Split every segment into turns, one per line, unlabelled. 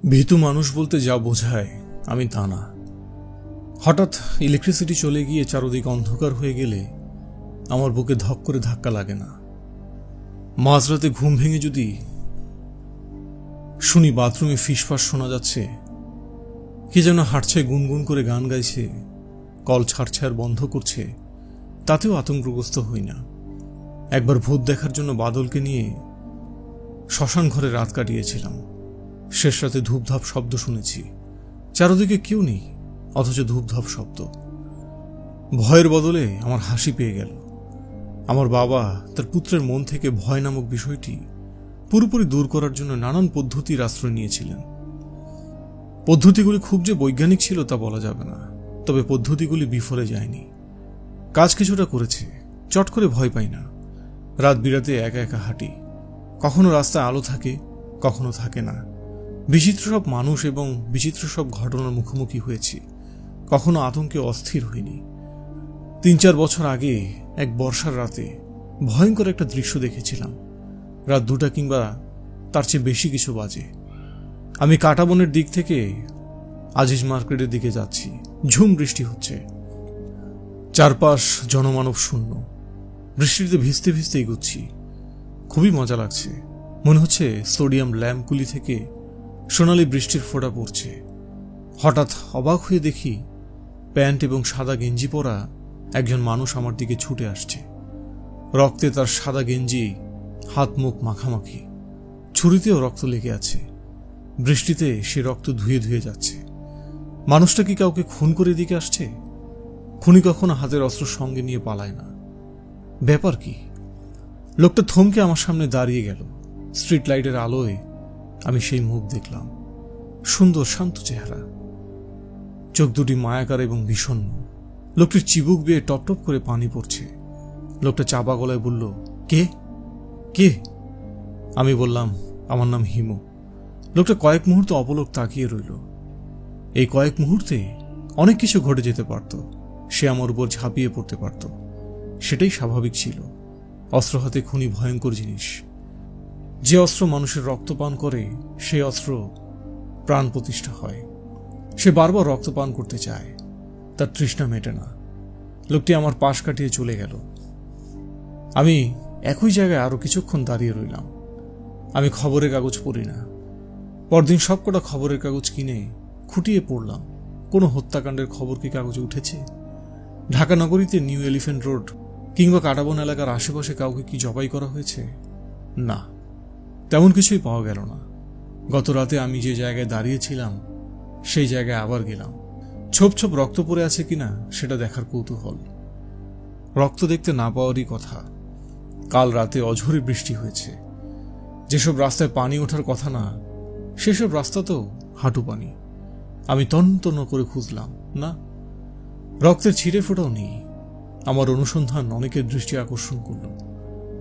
ভীতু মানুষ বলতে যা বোঝায় আমি তা না। হঠাৎ ইলেকট্রিসিটি চলে গিয়ে চারদিক অন্ধকার হয়ে গেলে আমার বুকে ধক করে ধাক্কা লাগে না। মাঝরাতে ঘুম ভেঙে যদি শুনি বাথরুমে ফিসফাস শোনা যাচ্ছে, কে যেন হাঁটছে, গুনগুন করে গান গাইছে, কল ছাড়ছে আর বন্ধ করছে, তাতেও আতঙ্কগ্রস্ত হই না। একবার ভূত দেখার জন্য বাদলকে নিয়ে শ্মশান ঘরে রাত কাটিয়েছিলাম। শেষ রাতে ধূপধাপ শব্দ শুনেছি, চারদিকে কেউ নেই, অথচ ধূপধাপ শব্দ। ভয়ের বদলে আমার হাসি পেয়ে গেল। আমার বাবা তার পুত্রের মন থেকে ভয় নামক বিষয়টি পুরোপুরি দূর করার জন্য নানান পদ্ধতির আশ্রয় নিয়েছিলেন। পদ্ধতিগুলি খুব যে বৈজ্ঞানিক ছিল তা বলা যাবে না, তবে পদ্ধতিগুলি বিফলে যায়নি, কাজ কিছুটা করেছে। চট করে ভয় পাই না। রাত বিরাতে একা একা হাঁটি, কখনো রাস্তায় আলো থাকে, কখনো থাকে না। বিচিত্র সব মানুষ এবং বিচিত্র সব ঘটনার মুখোমুখি হয়েছি, কখনো আতঙ্কে অস্থির হইনি। ৩-৪ বছর আগে এক বর্ষার রাতে ভয়ঙ্কর একটা দৃশ্য দেখেছিলাম। রাত 2টা কিংবা তার চেয়ে বেশি কিছু বাজে। আমি কাটাবনের দিক থেকে আজিজ মার্কেটের দিকে যাচ্ছি। ঝুম বৃষ্টি হচ্ছে, চারপাশ জনমানব শূন্য। বৃষ্টিতে ভিজতে ভিজতে এগুচ্ছি, খুবই মজা লাগছে। মনে হচ্ছে সোডিয়াম ল্যাম্পগুলি থেকে সোনালি বৃষ্টির ফোঁটা পড়ছে। হঠাৎ অবাক হয়ে দেখি প্যান্ট এবং সাদা গেঞ্জি পরা একজন মানুষ আমার দিকে ছুটে আসছে। রক্তে তার সাদা গেঞ্জি, হাত মুখ মাখামাখি, ছুরিতেও রক্ত লেগে আছে। বৃষ্টিতে সে রক্ত ধুয়ে ধুয়ে যাচ্ছে। মানুষটা কি কাউকে খুন করে দিকে আসছে? খুনি কখনো হাতের অস্ত্র সঙ্গে নিয়ে পালায় না। ব্যাপার কি? লোকটা থমকে আমার সামনে দাঁড়িয়ে গেল। স্ট্রিট লাইটের আলোয় আমি সেই মুখ দেখলাম। সুন্দর শান্ত চেহারা, চোখ দুটি মায়াকার এবং বিষণ্ণ। লোকটির চিবুক বেয়ে টপ টপ করে পানি পড়ছে। লোকটা চাপা গলায় বলল, কে কে? আমি বললাম, আমার নাম হিমু। লোকটা কয়েক মুহূর্ত অপলক তাকিয়ে রইল। এই কয়েক মুহূর্তে অনেক কিছু ঘটে যেতে পারত। সে আমার উপর ঝাঁপিয়ে পড়তে পারত, সেটাই স্বাভাবিক ছিল। অস্ত্র হাতে খুনি ভয়ঙ্কর জিনিস। যে অস্ত্র মানুষের রক্ত পান করে, সেই অস্ত্র প্রাণ প্রতিষ্ঠা হয়। সে বারবার রক্ত পান করতে চায়, তার তৃষ্ণা মেটে না। লোকটি আমার পাশ কাটিয়ে চলে গেল। আমি একই জায়গায় আরো কিছুক্ষণ দাঁড়িয়ে রইলাম। আমি খবরের কাগজ পড়ি না। পরদিন সবকটা খবরের কাগজ কিনে খুঁটিয়ে পড়লাম। কোনো হত্যাকাণ্ডের খবর কি কাগজে উঠেছে? ঢাকা নগরীতে নিউ এলিফ্যান্ট রোড কিংবা কাটাবন এলাকার আশেপাশে কাউকে কি জবাই করা হয়েছে? না, তেমন কিছুই পাওয়া গেল না। গত রাতে আমি যে জায়গায় দাঁড়িয়েছিলাম সেই জায়গায় আবার গেলাম। ছোপ ছোপ রক্ত পড়ে আছে কিনা সেটা দেখার কৌতূহল। রক্ত দেখতে না পাওয়ারই কথা। কাল রাতে অঝোরে বৃষ্টি হয়েছে। যেসব রাস্তায় পানি ওঠার কথা না, সেসব রাস্তা তো হাঁটু পানি। আমি তন্ন করে খুঁজলাম, না, রক্তের ছিঁড়ে ফোটাও নেই। আমার অনুসন্ধান অনেকের দৃষ্টি আকর্ষণ করল।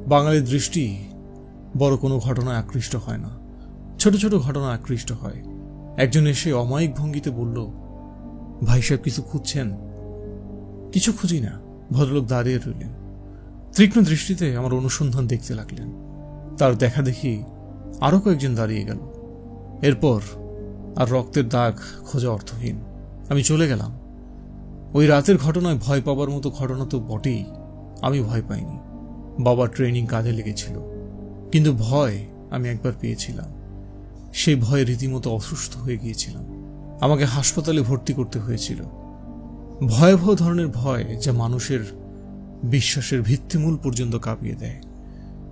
বাঙালির দৃষ্টি বড় কোনো ঘটনায় আকৃষ্ট হয় না, ছোট ছোট ঘটনা আকৃষ্ট হয়। একজন এসে অমায়িক ভঙ্গিতে বলল, ভাই সাহেব কিছু খুঁজছেন? কিছু খুঁজি না। ভদ্রলোক দাঁড়িয়ে রইলেন, তীক্ষ্ণ দৃষ্টিতে আমার অনুসন্ধান দেখতে লাগলেন। তার দেখা দেখি আরো কয়েকজন দাঁড়িয়ে গেল। এরপর আর রক্তের দাগ খোঁজা অর্থহীন। আমি চলে গেলাম। ওই রাতের ঘটনায় ভয় পাবার মতো ঘটনা তো বটেই, আমি ভয় পাইনি। বাবার ট্রেনিং কাজে লেগেছিল, কিন্তু ভয় আমি একবার পেয়েছিলাম। সেই ভয়ে রীতিমতো অসুস্থ হয়ে গিয়েছিলাম। আমাকে হাসপাতালে ভর্তি করতে হয়েছিল। ভয়াবহ ধরনের ভয়, যা মানুষের বিশ্বাসের ভিত্তিমূল পর্যন্ত কাঁপিয়ে দেয়।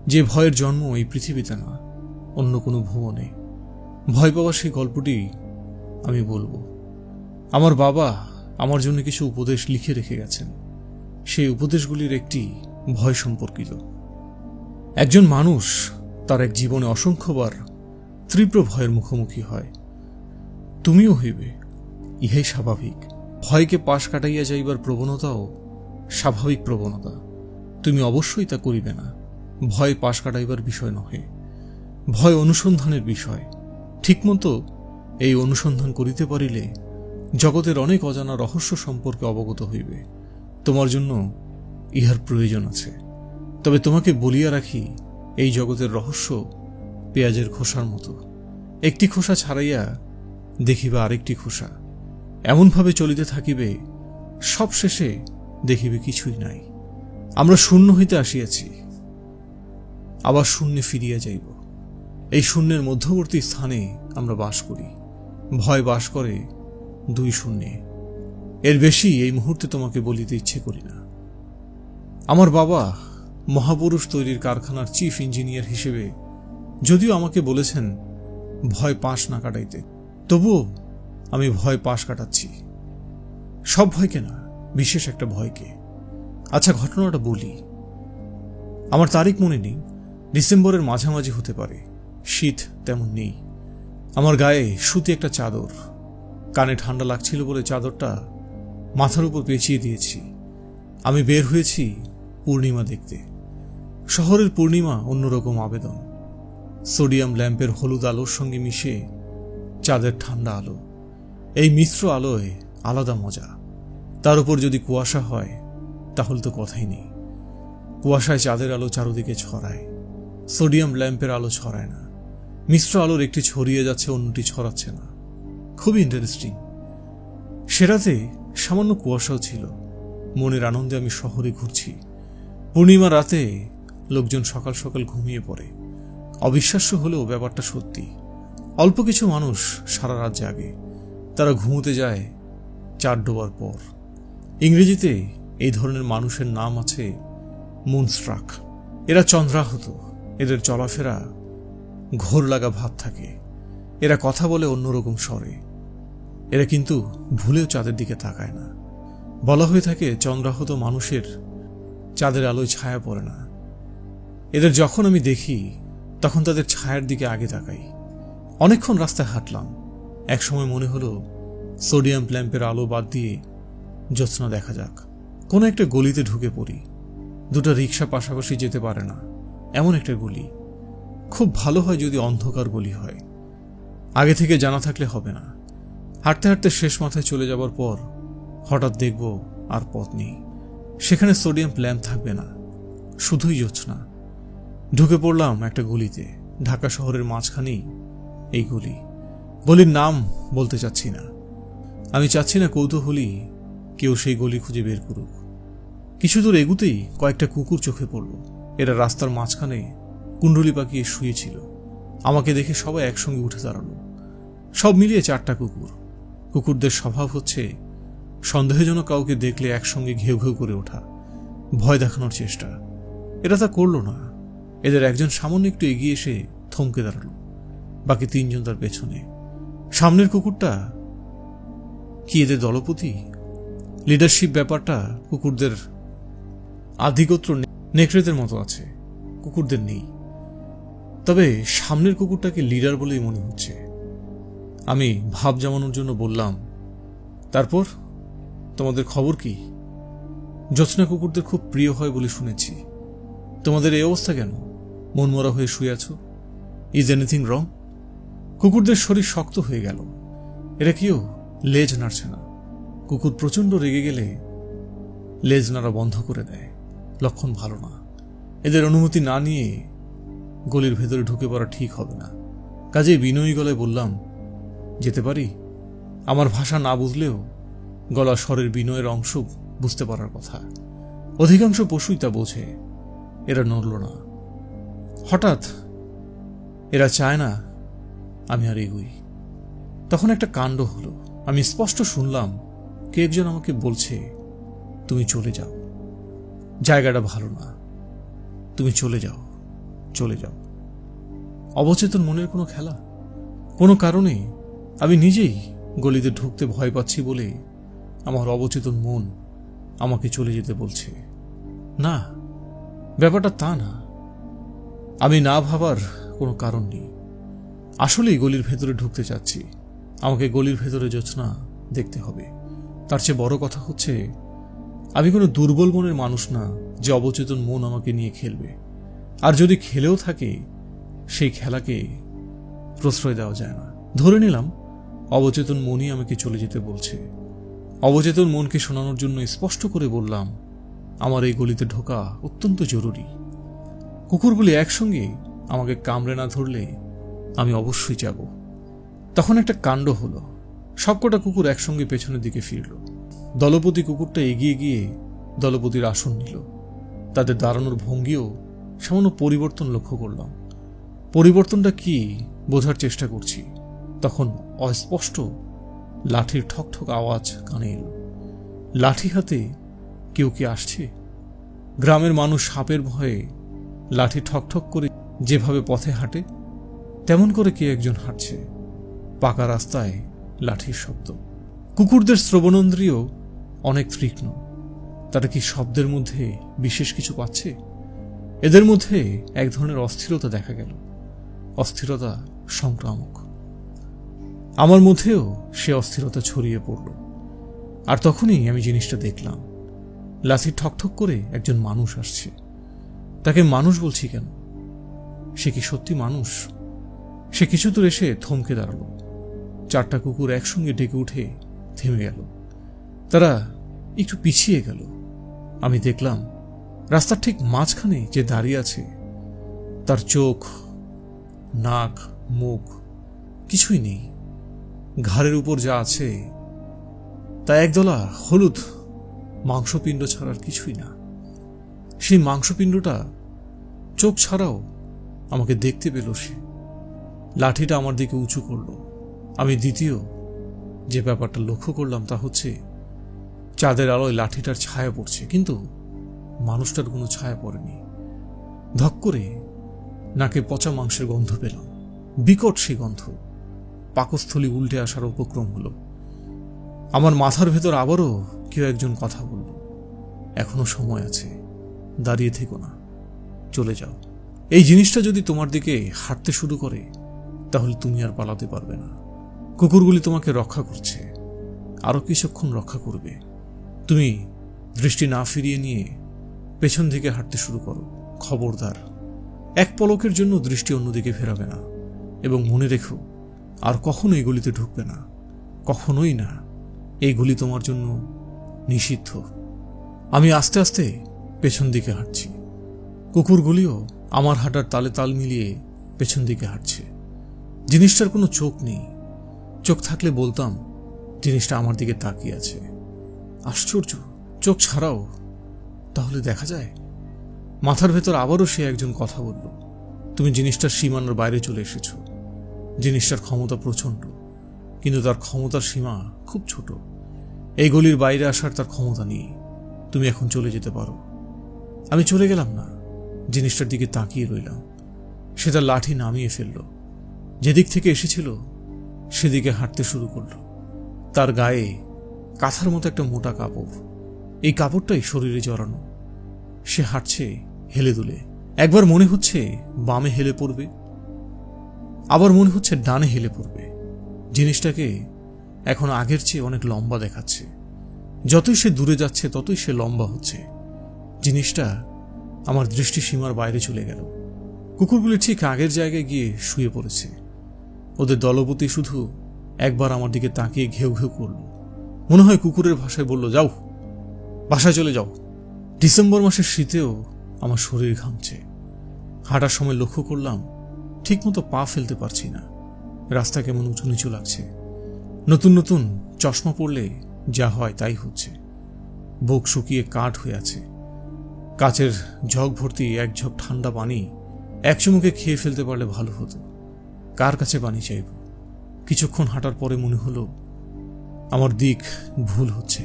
যে ভয়ের জন্ম এই পৃথিবীতে না, অন্য কোনো ভুবনে। ভয় পাওয়ার সেই গল্পটি আমি বলবো। আমার বাবা আমার জন্য কিছু উপদেশ লিখে রেখে গেছেন। সেই উপদেশগুলির একটি ভয় সম্পর্কিত। একজন মানুষ তার এক জীবনে অসংখ্যবার তীব্র ভয়ের মুখোমুখি হয়। তুমিও হইবে, ইহাই স্বাভাবিক। ভয়কে পাশ কাটাইয়া যাইবার প্রবণতাও স্বাভাবিক প্রবণতা। তুমি অবশ্যই তা করিবে না। ভয় পাশ কাটাইবার বিষয় নহে, ভয় অনুসন্ধানের বিষয়। ঠিকমতো এই অনুসন্ধান করিতে পারিলে জগতের অনেক অজানা রহস্য সম্পর্কে অবগত হইবে। তোমার জন্য ইহার প্রয়োজন আছে। তবে তোমাকে বলিয়া রাখি, এই জগতের রহস্য পেঁয়াজের খোসার মতো। একটি খোসা ছাড়াইয়া দেখিবে আরেকটি খোসা, এমনভাবে চলিতে থাকিবে, সব শেষে দেখিবে কিছুই নাই। আমরা শূন্য হইতে আসিয়াছি, আবার শূন্যে ফিরিয়া যাইব। এই শূন্যের মধ্যবর্তী স্থানে আমরা বাস করি। ভয় বাস করে দুই শূন্যে। এর বেশি এই মুহূর্তে তোমাকে বলিতে ইচ্ছে করি না। আমার বাবা মহাপুরুষ তৈরির কারখানার চিফ ইঞ্জিনিয়ার হিসেবে যদিও আমাকে বলেছেন ভয় পাশ না কাটাইতে, তবুও আমি ভয় পাশ কাটাচ্ছি। সব ভয়কে না, বিশেষ একটা ভয়কে। আচ্ছা, ঘটনাটা বলি। আমার তারিখ মনে নেই, ডিসেম্বরের মাঝামাঝি হতে পারে, শীত তেমন নেই। আমার গায়ে সুতি একটা চাদর, কানে ঠান্ডা লাগছিল বলে চাদরটা মাথার উপর পেঁচিয়ে দিয়েছি। আমি বের হয়েছি পূর্ণিমা দেখতে। শহরের পূর্ণিমা অন্যরকম আবেদন, সোডিয়াম ল্যাম্পের হলুদ আলোর সঙ্গে মিশে চাঁদের ঠান্ডা আলো। এই মিশ্র আলোয় আলাদা মজা। তার উপর যদি কুয়াশা হয় তাহলে তো কথাই নেই। কুয়াশায় চাঁদের আলো চারদিকে ছড়ায়, সোডিয়াম ল্যাম্পের আলো ছড়ায় না। মিশ্র আলোর একটি ছড়িয়ে যাচ্ছে, অন্যটি ছড়াচ্ছে না। খুবই ইন্টারেস্টিং। সেরাতে সামান্য কুয়াশাও ছিল। মনের আনন্দে আমি শহরে ঘুরছি। পূর্ণিমা রাতে লোকজন সকাল সকাল ঘুমিয়ে পড়ে। অবিশ্বাস্য হলেও ব্যাপারটা সত্যি। অল্প কিছু মানুষ সারা রাত জাগে। তারা ঘুমোতে যায় চার ডোবার পর। ইংরেজিতে এই ধরনের মানুষের নাম আছে মুনস্ট্রাক। এরা চন্দ্রাহত। এদের চলাফেরা ঘোর লাগা ভাব থাকে। এরা কথা বলে অন্যরকম স্বরে। এরা কিন্তু ভুলেও চাঁদের দিকে তাকায় না। বলা হয়ে থাকে চন্দ্রাহত মানুষের চাঁদের আলোয় ছায়া পড়ে না। এদের যখন আমি দেখি তখন তাদের ছায়ার দিকে আগে তাকাই। অনেকক্ষণ রাস্তায় হাঁটলাম। একসময় মনে হলো সোডিয়াম ল্যাম্পের আলো বাদ দিয়ে জ্যোৎস্না দেখা যাক। কোনো একটা গলিতে ঢুকে পড়ি। দুটো রিক্সা পাশাপাশি যেতে পারে না, এমন একটা গলি। খুব ভালো হয় যদি অন্ধকার গলি হয়। আগে থেকে জানা থাকলে হবে না। হাঁটতে হাঁটতে শেষ মাথায় চলে যাবার পর হঠাৎ দেখব আর পথ নেই। সেখানে সোডিয়াম ল্যাম্প থাকবে না, শুধুই জ্যোৎস্না। ঢুকে পড়লাম একটা গলিতে। ঢাকা শহরের মাঝখানেই এই গলি। গলির নাম বলতে চাচ্ছি না। আমি চাচ্ছি না কৌতূহলী কেউ সেই গলি খুঁজে বের করুক। কিছু দূর এগুতেই কয়েকটা কুকুর চোখে পড়ল। এরা রাস্তার মাঝখানে কুণ্ডলি পাকিয়ে শুয়েছিল। আমাকে দেখে সবাই একসঙ্গে উঠে দাঁড়ালো। সব মিলিয়ে 4টা কুকুর। কুকুরদের স্বভাব হচ্ছে সন্দেহজনক কাউকে দেখলে একসঙ্গে ঘেউ ঘেউ করে ওঠা, ভয় দেখানোর চেষ্টা। এরা তা করল না। এদের একজন সামান্য একটু এগিয়ে এসে থমকে দাঁড়ালো, বাকি 3 জন তার পেছনে। সামনের কুকুরটা কি এদের দলপতি? লিডারশিপ ব্যাপারটা কুকুরদের আধিগত্র নেকড়েদের মতো আছে, কুকুরদের নেই। তবে সামনের কুকুরটাকে লিডার বলেই মনে হচ্ছে। আমি ভাব জমানোর জন্য বললাম, তারপর তোমাদের খবর কি? জ্যোৎস্না কুকুরদের খুব প্রিয় হয় বলে শুনেছি। তোমাদের এই অবস্থা কেন? মনমরা হয়ে শুয়ে আছো? Is anything wrong? কুকুরদের শরীর শক্ত হয়ে গেল। এরা কেউ লেজ নাড়ছে না। কুকুর প্রচন্ড রেগে গেলে লেজ নাড়া বন্ধ করে দেয়। লক্ষণ ভালো না। এদের অনুমতি না নিয়ে গলির ভেতরে ঢুকে পড়া ঠিক হবে না। কাজেই বিনয়ী গলায় বললাম, যেতে পারি? আমার ভাষা না বুঝলেও গলা স্বরের বিনয়ের অংশ বুঝতে পারার কথা। অধিকাংশ পশুই তা বোঝে। এরা নড়ল না। হঠাৎ এরা চায় না আমি আর এগুই। তখন একটা কাণ্ড হলো। আমি স্পষ্ট শুনলাম কে একজন আমাকে বলছে, তুমি চলে যাও, জায়গাটা ভালো না, তুমি চলে যাও, চলে যাও। অবচেতন মনের কোনো খেলা। কোনো কারণে আমি নিজেই গলিতে ঢুকতে ভয় পাচ্ছি বলে আমার অবচেতন মন আমাকে চলে যেতে বলছে। না, ব্যাপারটা তা না। আমি না ভাবার কোনো কারণ নেই। আসলেই গলির ভেতরে ঢুকতে চাচ্ছি। আমাকে গলির ভেতরে জ্যোৎস্না দেখতে হবে। তার চেয়ে বড় কথা হচ্ছে আমি কোনো দুর্বল মনের মানুষ না যে অবচেতন মন আমাকে নিয়ে খেলবে। আর যদি খেলেও থাকে সেই খেলাকে প্রশ্রয় দেওয়া যায় না। ধরে নিলাম অবচেতন মনই আমাকে চলে যেতে বলছে। অবচেতন মনকে শোনানোর জন্য স্পষ্ট করে বললাম, আমার এই গলিতে ঢোকা অত্যন্ত জরুরি। কুকুরগুলি একসঙ্গে আমাকে কামড়ে না ধরলে আমি অবশ্যই যাব। তখন একটা কাণ্ড হলো। সবকটা কুকুর একসঙ্গে পেছনের দিকে ফিরল। দলপতি কুকুরটা এগিয়ে গিয়ে দলপতির আসন নিল। তাদের দাঁড়ানোর ভঙ্গিও সামান্য পরিবর্তন লক্ষ্য করলাম। পরিবর্তনটা কি বোঝার চেষ্টা করছি, তখন অস্পষ্ট লাঠির ঠকঠক আওয়াজ কানে এলো। লাঠি হাতে কেউ কি আসছে? গ্রামের মানুষ সাপের ভয়ে লাঠি ঠকঠক করে যেভাবে পথে হাঁটে, তেমন করে কে একজন হাঁটছে। পাকা রাস্তায় লাঠির শব্দ। কুকুরদের শ্রবণেন্দ্রিয় অনেক তীক্ষ্ণ। তারা কি শব্দের মধ্যে বিশেষ কিছু পাচ্ছে? এদের মধ্যে এক ধরনের অস্থিরতা দেখা গেল। অস্থিরতা সংক্রামক। আমার মধ্যেও সে অস্থিরতা ছড়িয়ে পড়ল। আর তখনই আমি জিনিসটা দেখলাম। লাঠি ঠকঠক করে একজন মানুষ আসছে। তাকে মানুষ বলছি কেন? সে কি সত্যি মানুষ? সে কিছু দূর এসে থমকে দাঁড়ালো। 4টা কুকুর একসঙ্গে ডেকে উঠে থেমে গেল। তারা একটু পিছিয়ে গেল। আমি দেখলাম রাস্তার ঠিক মাঝখানে যে দাঁড়িয়ে আছে, তার চোখ, নাক, মুখ কিছুই নেই। ঘাড়ের উপর যা আছে তা একদলা হলুদ মাংসপিণ্ড ছাড়ার কিছুই না। সেই মাংসপিণ্ডটা চোখ ছাড়াও আমাকে দেখতে পেল সে। লাঠিটা আমার দিকে উঁচু করল। আমি দ্বিতীয় যে ব্যাপারটা লক্ষ্য করলাম তা হচ্ছে চাঁদের আলোয় লাঠিটার ছায়া পড়ছে, কিন্তু মানুষটার কোনো ছায়া পড়েনি। ধক করে নাকে পচা মাংসের গন্ধ পেলাম। বিকট সেই গন্ধ। পাকস্থলী উল্টে আসার উপক্রম হলো। আমার মাথার ভেতর আবারও কেউ একজন কথা বলল, এখনো সময় আছে, দাঁড়িয়ে থেকো না, চলে যাও। এই জিনিসটা যদি তোমার দিকে হাঁটতে শুরু করে তাহলে তুমি আর পালাতে পারবে না। কুকুরগুলি তোমাকে রক্ষা করছে, আরো কিছুক্ষণ রক্ষা করবে। তুমি দৃষ্টি না ফিরিয়ে নিয়ে পেছন দিকে হাঁটতে শুরু করো। খবরদার, এক পলকের জন্য দৃষ্টি অন্যদিকে ফেরাবে না। এবং মনে রেখো, আর কখনো এই গলিতে ঢুকবে না, কখনোই না। এই গলি তোমার জন্য নিষিদ্ধ। আমি আস্তে আস্তে পেছন দিকে হাঁটছি। কুকুরগুলিও আমার হাঁটার তালে তাল মিলিয়ে পেছন দিকে হাঁটছে। জিনিসটার কোনো চোখ নেই। চোখ থাকলে বলতাম জিনিসটা আমার দিকে তাকিয়ে আছে। আশ্চর্য, চোখ ছাড়াও তাহলে দেখা যায়। মাথার ভেতর আবারও সে একজন কথা বলল, তুমি জিনিসটার সীমানার বাইরে চলে এসেছ। জিনিসটার ক্ষমতা প্রচণ্ড, কিন্তু তার ক্ষমতার সীমা খুব ছোট। এই গলির বাইরে আসার তার ক্ষমতা নেই। তুমি এখন চলে যেতে পারো। আমি চলে গেলাম না, জিনিসটার দিকে তাকিয়ে রইলাম। সে তার লাঠি নামিয়ে ফেলল। যেদিক থেকে এসেছিল সেদিকে হাঁটতে শুরু করল। তার গায়ে কাঁথার মতো একটা মোটা কাপড়। এই কাপড়টাই শরীরে জড়ানো। সে হাঁটছে হেলে দুলে। একবার মনে হচ্ছে বামে হেলে পড়বে, আবার মনে হচ্ছে ডানে হেলে পড়বে। জিনিসটাকে এখন আগের চেয়ে অনেক লম্বা দেখাচ্ছে। যতই সে দূরে যাচ্ছে ততই সে লম্বা হচ্ছে। জিনিসটা আমার দৃষ্টিসীমার বাইরে চলে গেল। কুকুরগুলি ঠিক আগের জায়গায় গিয়ে শুয়ে পড়েছে। ওদের দলপতি শুধু একবার আমার দিকে তাকিয়ে ঘেউ ঘেউ করল। মনে হয় কুকুরের ভাষায় বলল, যাও, বাসায় চলে যাও। ডিসেম্বর মাসের শীতেও আমার শরীর ঘামছে। হাঁটার সময় লক্ষ্য করলাম ঠিকমতো পা ফেলতে পারছি না। রাস্তা কেমন উঁচু নিচু লাগছে। নতুন নতুন চশমা পড়লে যা হয় তাই হচ্ছে। বুক শুকিয়ে কাঠ হয়ে আছে। কাচের ঝক ভর্তি এক ঝক ঠান্ডা পানি এক চুমুকে খেয়ে ফেলতে পারলে ভালো হতো। কার কাছে পানি চাইব? কিছুক্ষণ হাঁটার পরে মনে হলো আমার দিক ভুল হচ্ছে।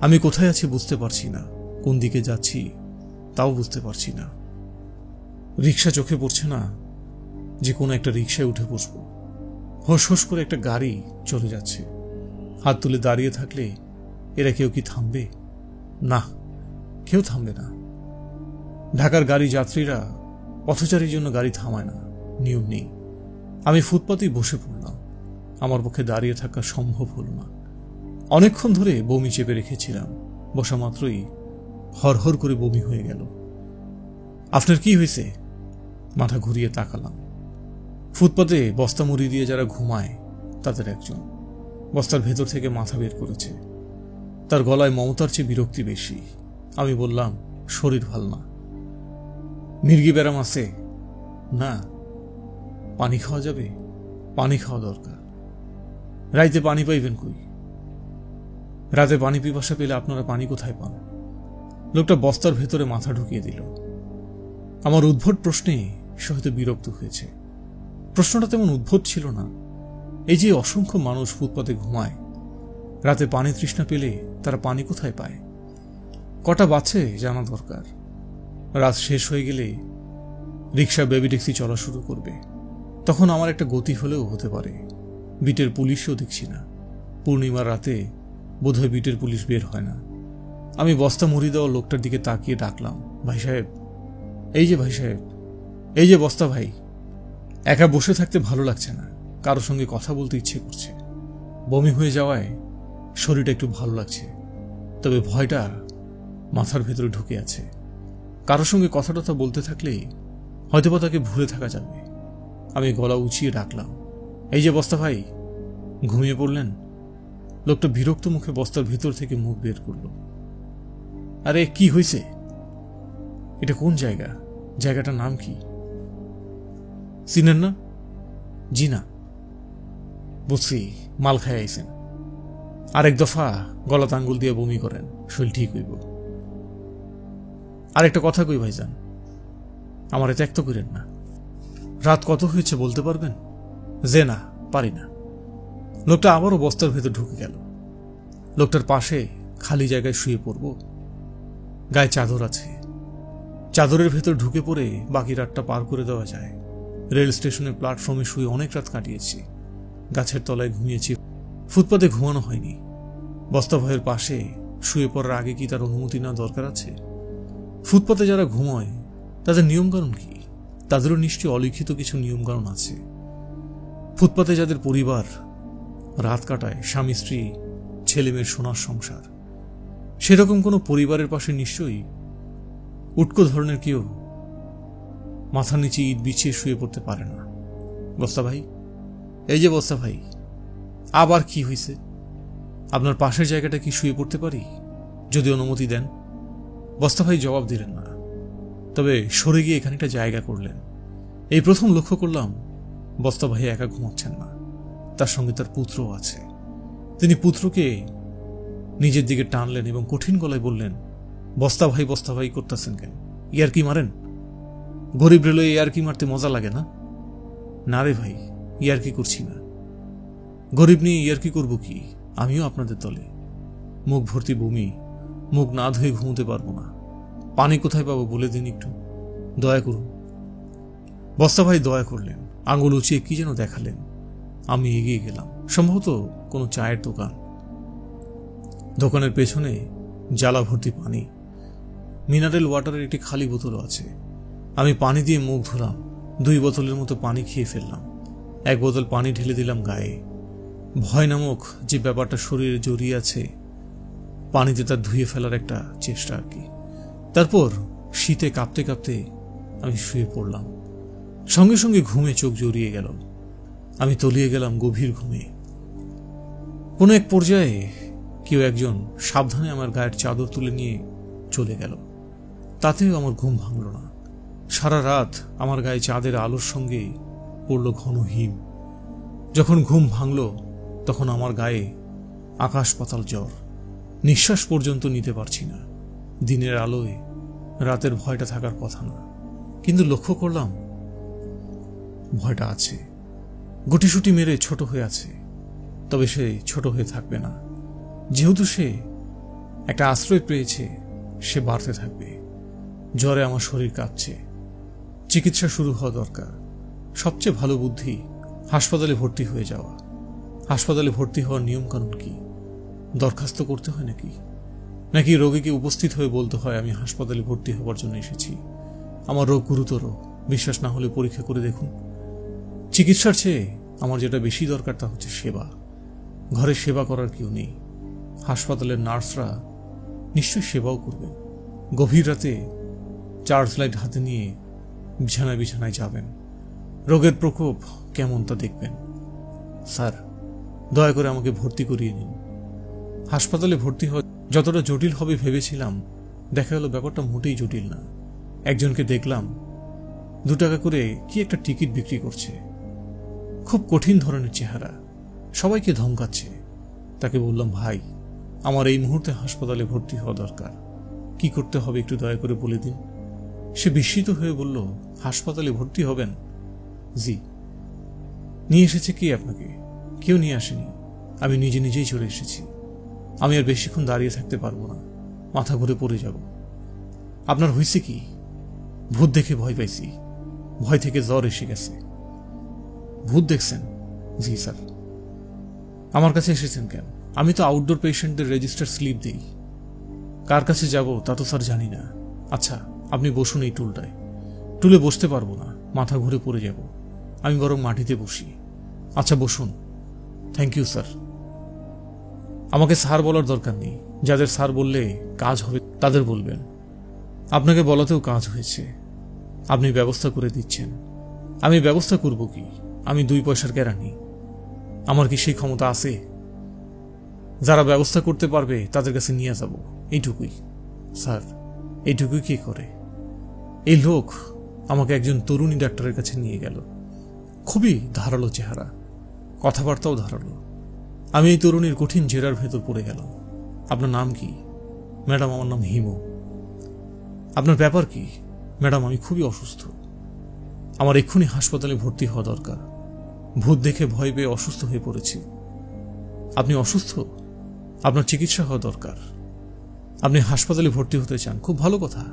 আমি কোথায় আছি বুঝতে পারছি না, কোন দিকে যাচ্ছি তাও বুঝতে পারছি না। রিক্সা চোখে পড়ছে না যে কোনো একটা রিক্সায় উঠে বসবো। হোস হোস করে একটা গাড়ি চলে যাচ্ছে। হাত তুলে দাঁড়িয়ে থাকলে এরা কেউ কি থামবে? না, কেউ থামবে না। ঢাকার গাড়ি যাত্রীরা পথচারীর জন্য গাড়ি থামায় না, নিয়ম নেই। আমি ফুটপাতেই বসে পড়লাম। আমার পক্ষে দাঁড়িয়ে থাকা সম্ভব হলো না। অনেকক্ষণ ধরে বমি চেপে রেখেছিলাম। বসা মাত্রই হরহর করে বমি হয়ে গেল। আপনার কি হয়েছে? মাথা ঘুরিয়ে তাকালাম। ফুটপাতে বস্তা মুড়ি দিয়ে যারা ঘুমায় তাদের একজন বস্তার ভেতর থেকে মাথা বের করেছে। তার গলায় মমতার চেয়ে বিরক্তি বেশি। আমি বললাম, শরীর ভাল না। মির্গি ব্যারাম আছে? না। পানি খাওয়া যাবে? পানি খাওয়া দরকার। রাইতে পানি পাইবেন কই? রাতে পানি পিপাসা পেলে আপনারা পানি কোথায় পান? লোকটা বস্তার ভেতরে মাথা ঢুকিয়ে দিল। আমার উদ্ভট প্রশ্নে সে হয়তো বিরক্ত হয়েছে। প্রশ্নটা তেমন উদ্ভট ছিল না। এই যে অসংখ্য মানুষ ফুটপাতে ঘুমায়, রাতে পানি তৃষ্ণা পেলে তারা পানি কোথায় পায়? কটা বাজছে জানা দরকার। রাত শেষ হয়ে গেলে রিক্সা, বেবি ট্যাক্সি চলা শুরু করবে। তখন আমার একটা গতি হলেও হতে পারে। বিটের পুলিশও দেখছি না। পূর্ণিমার রাতে বোধহয় বিটের পুলিশ বের হয় না। আমি বস্তা মুড়ি দেওয়া লোকটার দিকে তাকিয়ে ডাকলাম, ভাই সাহেব, এই যে ভাই সাহেব, এই যে বস্তা ভাই। একা বসে থাকতে ভালো লাগছে না, কারোর সঙ্গে কথা বলতে ইচ্ছে করছে। বমি হয়ে যাওয়ায় শরীরটা একটু ভালো লাগছে, তবে ভয়টা মাথার ভেতরে ঢুকে আছে। কারোর সঙ্গে কথা টথা বলতে থাকলে হয়তোবা তাকে ভুলে থাকা যাবে। আমি গলা উঁচিয়ে ডাকলাম, এই যে বস্তা ভাই। ঘুমিয়ে পড়লেন? লোকটা বিরক্ত মুখে বস্তার ভিতর থেকে মুখ বের করল। আরে কি হয়েছে? এটা কোন জায়গা? জায়গাটার নাম কি? চিনেন না? জি না। বুঝছি, মাল খাই আইছেন। আরেক দফা গলাত আঙ্গুল দিয়ে বমি করেন, শরীর ঠিক হইব। আরেকটা কথা কই ভাইজান, আমারে ত্যাক্ত করেন না। রাত কত হয়েছে বলতে পারবেন? যে না, পারি না। লোকটা আবারও বস্তার ভেতর ঢুকে গেল। লোকটার পাশে খালি জায়গায় শুয়ে পড়ব। গায়ে চাদর আছে। চাদরের ভেতর ঢুকে পড়ে বাকি রাতটা পার করে দেওয়া যায়। রেল স্টেশনের প্ল্যাটফর্মে শুয়ে অনেক রাত কাটিয়েছি। গাছের তলায় ঘুমিয়েছি, ফুটপাতে ঘুমানো হয়নি। বস্তা ভয়ের পাশে শুয়ে পড়ার আগে কি তার অনুমতি না দরকার আছে? ফুটপাতে যারা ঘুমায় তাদের নিয়মকানুন কি? তাদেরও নিশ্চয়ই অলিখিত কিছু নিয়মকানুন আছে। ফুটপাতে যাদের পরিবার রাত কাটায়, স্বামী স্ত্রী ছেলে মেয়ের সোনার সংসার, সেরকম কোনো পরিবারের পাশে নিশ্চয়ই উটকো ধরনের কেউ মাথা নিচে ইট বিছিয়ে শুয়ে পড়তে পারে না। বস্তা ভাই, এই যে বস্তা ভাই, আবার কি হয়েছে? আপনার পাশের জায়গাটা কি শুয়ে পড়তে পারি, যদি অনুমতি দেন? বস্তা ভাই জবাব দিলেন না, তবে সরে গিয়ে এখানে জায়গা করলেন। এই প্রথম লক্ষ্য করলাম বস্তা ভাই একা ঘুমাচ্ছেন না, তার সঙ্গে তার পুত্রও আছে। তিনি পুত্রকে নিজের দিকে টানলেন এবং কঠিন গলায় বললেন, বস্তা ভাই করতেছেন কেন? ইয়ার কি মারেন? গরিব রেলে ইয়ার কি মারতে মজা লাগে না? না রে ভাই, ইয়ার কি করছি না। গরিব নিয়ে ইয়ার কি করবো কি? আমিও আপনাদের দলে। মুখ ভর্তি বমি, মুখ না ধুয়ে ঘুমোতে পারবো না। পানি কোথায় পাবো বলে দিন একটু, দয়া করুন। বস্তা ভাই দয়া করলেন, আঙুল উঁচিয়ে কি যেন দেখালেন। আমি এগিয়ে গেলাম। সম্ভবত কোনো চায়ের দোকান। দোকানের পেছনে জ্বালা ভর্তি পানি। মিনারেল ওয়াটারের একটি খালি বোতলও আছে। আমি পানি দিয়ে মুখ ধুলাম। 2 বোতলের মতো পানি খেয়ে ফেললাম। 1 বোতল পানি ঢেলে দিলাম গায়ে। ভয় নামক যে ব্যাপারটা শরীরে জড়িয়ে আছে, পানিতে তা ধুয়ে ফেলার একটা চেষ্টা আর কি। তারপর শীতে কাঁপতে কাঁপতে আমি শুয়ে পড়লাম। সঙ্গে সঙ্গে ঘুমে চোখ জড়িয়ে গেল। আমি তলিয়ে গেলাম গভীর ঘুমে। কোনো এক পর্যায়ে কেউ একজন সাবধানে আমার গায়ের চাদর তুলে নিয়ে চলে গেল। তাতেও আমার ঘুম ভাঙল না। সারা রাত আমার গায়ে চাঁদের আলোর সঙ্গে পড়ল ঘন হিম। যখন ঘুম ভাঙল তখন আমার গায়ে আকাশ পাতাল জ্বর। নিঃশ্বাস পর্যন্ত নিতে পারছি না। দিনের আলোয় রাতের ভয়টা থাকার কথা না, কিন্তু লক্ষ্য করলাম ভয়টা আছে। গুটিসুটি মেরে ছোট হয়ে আছে, তবে সে ছোট হয়ে থাকবে না। যেহেতু সে একটা আশ্রয় পেয়েছে, সে বাড়তে থাকবে। জ্বরে আমার শরীর কাঁপছে। চিকিৎসা শুরু হওয়া দরকার। সবচেয়ে ভালো বুদ্ধি হাসপাতালে ভর্তি হয়ে যাওয়া। হাসপাতালে ভর্তি হওয়ার নিয়মকানুন কি? দরখাস্ত করতে হয় নাকি রোগীকে উপস্থিত হয়ে বলতে হয় আমি হাসপাতালে ভর্তি হওয়ার জন্য এসেছি, আমার রোগ গুরুতর, বিশ্বাস না হলে পরীক্ষা করে দেখুন? চিকিৎসার চেয়ে আমার যেটা বেশি দরকার তা হচ্ছে সেবা। ঘরে সেবা করার কেউ নেই। হাসপাতালের নার্সরা নিশ্চয়ই সেবাও করবেন। গভীর রাতে চার্জ লাইট হাতে নিয়ে বিছানায় যাবেন। রোগের প্রকোপ কেমন তা দেখবেন। স্যার, দয়া করে আমাকে ভর্তি করিয়ে নিন। হাসপাতালে ভর্তি হওয়া যতটা জটিল হবে ভেবেছিলাম, দেখা গেল ব্যাপারটা মোটেই জটিল না। একজনকে দেখলাম 2 টাকা করে কি একটা টিকিট বিক্রি করছে। খুব কঠিন ধরনের চেহারা, সবাইকে ধমকাচ্ছে। তাকে বললাম, ভাই, আমার এই মুহূর্তে হাসপাতালে ভর্তি হওয়া দরকার, কি করতে হবে একটু দয়া করে বলে দিন। সে বিস্মিত হয়ে বলল, হাসপাতালে ভর্তি হবেন? জি। নিয়ে এসেছে কি আপনাকে? কেউ নিয়ে আসেনি, আমি নিজে নিজেই চলে এসেছি। আমি আর বেশিক্ষণ দাঁড়িয়ে থাকতে পারবো না, মাথা ঘুরে পড়ে যাব। আপনার হয়েছে কি? ভূত দেখে ভয় পাইছি, ভয় থেকে জ্বর এসে গেছে। ভূত দেখছেন? জি স্যার। আমার কাছে এসেছেন কেন? আমি তো আউটডোর পেশেন্টদের রেজিস্টার স্লিপ দিই। কার কাছে যাব তা তো স্যার জানি না। আচ্ছা, আপনি বসুন এই টুলটায়। টুলে বসতে পারবো না, মাথা ঘুরে পড়ে যাব। আমি বরং মাটিতে বসি। আচ্ছা বসুন। Thank you sir. আমাকে স্যার বলার দরকার নেই, যাদের স্যার বললে কাজ হবে তাদের বলবেন। আপনাকে বলাতেও কাজ হয়েছে, আপনি ব্যবস্থা করে দিচ্ছেন। আমি ব্যবস্থা করব কি? আমি 2 পয়সার কেরানি, আমার কি সেই ক্ষমতা আছে? যারা ব্যবস্থা করতে পারবে তাদের কাছে নিয়ে যাব, এইটুকুই। স্যার, এইটুকুই কি করে? এই লোক আমাকে একজন তরুণী ডাক্তারের কাছে নিয়ে গেল। খুবই ধারালো চেহারা, কথাবার্তাও ধারালো। আমি এই তরুণীর কঠিন জেরার ভেতর পড়ে গেলাম। আপনার নাম কি? ম্যাডাম, আমার নাম হিমু। আপনার ব্যাপার কি? ম্যাডাম, আমি খুবই অসুস্থ, আমার এক্ষুনি হাসপাতালে ভর্তি হওয়া দরকার। ভূত দেখে ভয় পেয়ে অসুস্থ হয়ে পড়েছি। আপনি অসুস্থ? আপনার চিকিৎসা হওয়া দরকার। আপনি হাসপাতালে ভর্তি হতে চান, খুব ভালো কথা।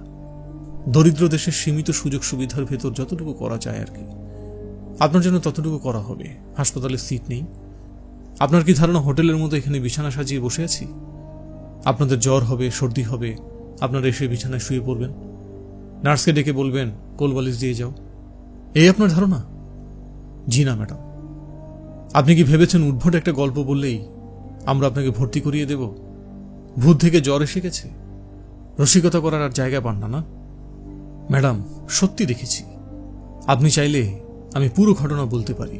দরিদ্র দেশের সীমিত সুযোগ সুবিধার ভেতর যতটুকু করা যায় আর কি, আপনার জন্য ততটুকু করা হবে। হাসপাতালে সিট নেই। আপনার কি ধারণা হোটেলের মতো এখানে বিছানা সাজিয়ে বসে আছি? আপনাদের জ্বর হবে, সর্দি হবে, আপনারা এসে বিছানায় শুয়ে পড়বেন, নার্সকে ডেকে বলবেন কোলবালিশ দিয়ে যাও, এই আপনার ধারণা? জি না ম্যাডাম। আপনি কি ভেবেছেন উদ্ভট একটা গল্প বললেই আমরা আপনাকে ভর্তি করিয়ে দেব? ভূত থেকে জ্বর এসে গেছে, রসিকতা করার আর জায়গা পান না? না ম্যাডাম, সত্যি দেখেছি। আপনি চাইলে আমি পুরো ঘটনা বলতে পারি।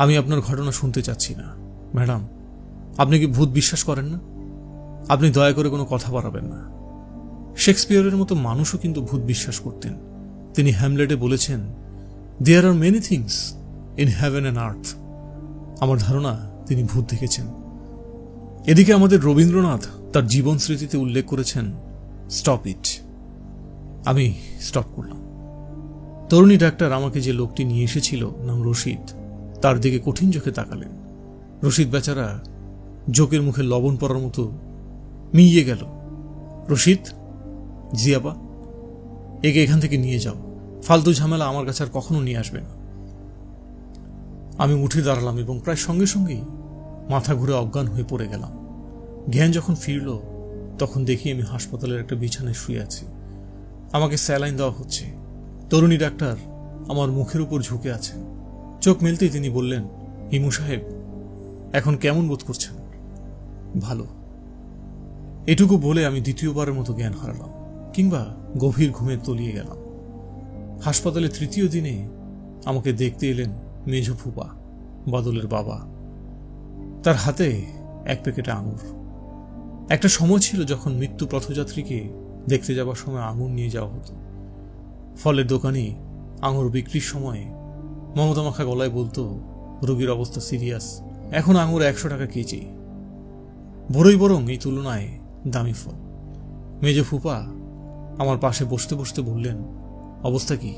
আমি আপনার ঘটনা শুনতে চাচ্ছি না ম্যাডাম। আপনি কি ভূত বিশ্বাস করেন না? আপনি দয়া করে কোনো কথা বাড়াবেন না। শেক্সপিয়রের মতো মানুষও কিন্তু ভূত বিশ্বাস করতেন। তিনি হ্যামলেটে বলেছেন, there are many things in heaven and earth. আমার ধারণা তিনি ভূত দেখেছেন। এদিকে আমাদের রবীন্দ্রনাথ তার জীবন স্মৃতিতে উল্লেখ করেছেন, স্টপ ইট। আমি স্টপ করলাম। তরুণী ডাক্তার আমাকে যে লোকটি নিয়ে এসেছিল, নাম রশিদ, তার দিকে কঠিন চোখে তাকালেন। রশিদ বেচারা জোকের মুখে লবণ পড়ার মতো মিইয়ে গেল। রশিদ, জিয়াবা, একে এখান থেকে নিয়ে যাও। ফালতু ঝামেলা আমার কাছে আর কখনো নিয়ে আসবে না। আমি উঠে দাঁড়ালাম এবং প্রায় সঙ্গে সঙ্গেই মাথা ঘুরে অজ্ঞান হয়ে পড়ে গেলাম। জ্ঞান যখন ফিরল তখন দেখি আমি হাসপাতালের একটা বিছানায় শুয়ে আছি। আমাকে স্যালাইন দেওয়া হচ্ছে। তরুণী ডাক্তার আমার মুখের উপর ঝুঁকে আছেন। চোখ মেলতেই তিনি বললেন, হিমু সাহেব, এখন কেমন বোধ করছেন? ভালো। এটুকু বলে আমি দ্বিতীয়বারের মতো জ্ঞান হারালাম, কিংবা গভীর ঘুমে তলিয়ে গেলাম। হাসপাতালে 3য় দিনে আমাকে দেখতে এলেন মেজ ফুপা, বাদলের বাবা। তার হাতে 1 প্যাকেট আঙুর। একটা সময় ছিল যখন মৃত্যু পথযাত্রীকে দেখতে যাবার সময় আঙুর নিয়ে যাওয়া হতো। ফলের দোকানে আঙুর বিক্রির সময় মমতা মাখা গলায় বলতো, রোগীর অবস্থা সিরিয়াস, এখন আঙুর 100 টাকা কেজি। বড়ই বরং এই তুলনায় দামি ফল। মেজ ফুপা আমার পাশে বসতে বসতে বললেন, অবস্থা কি?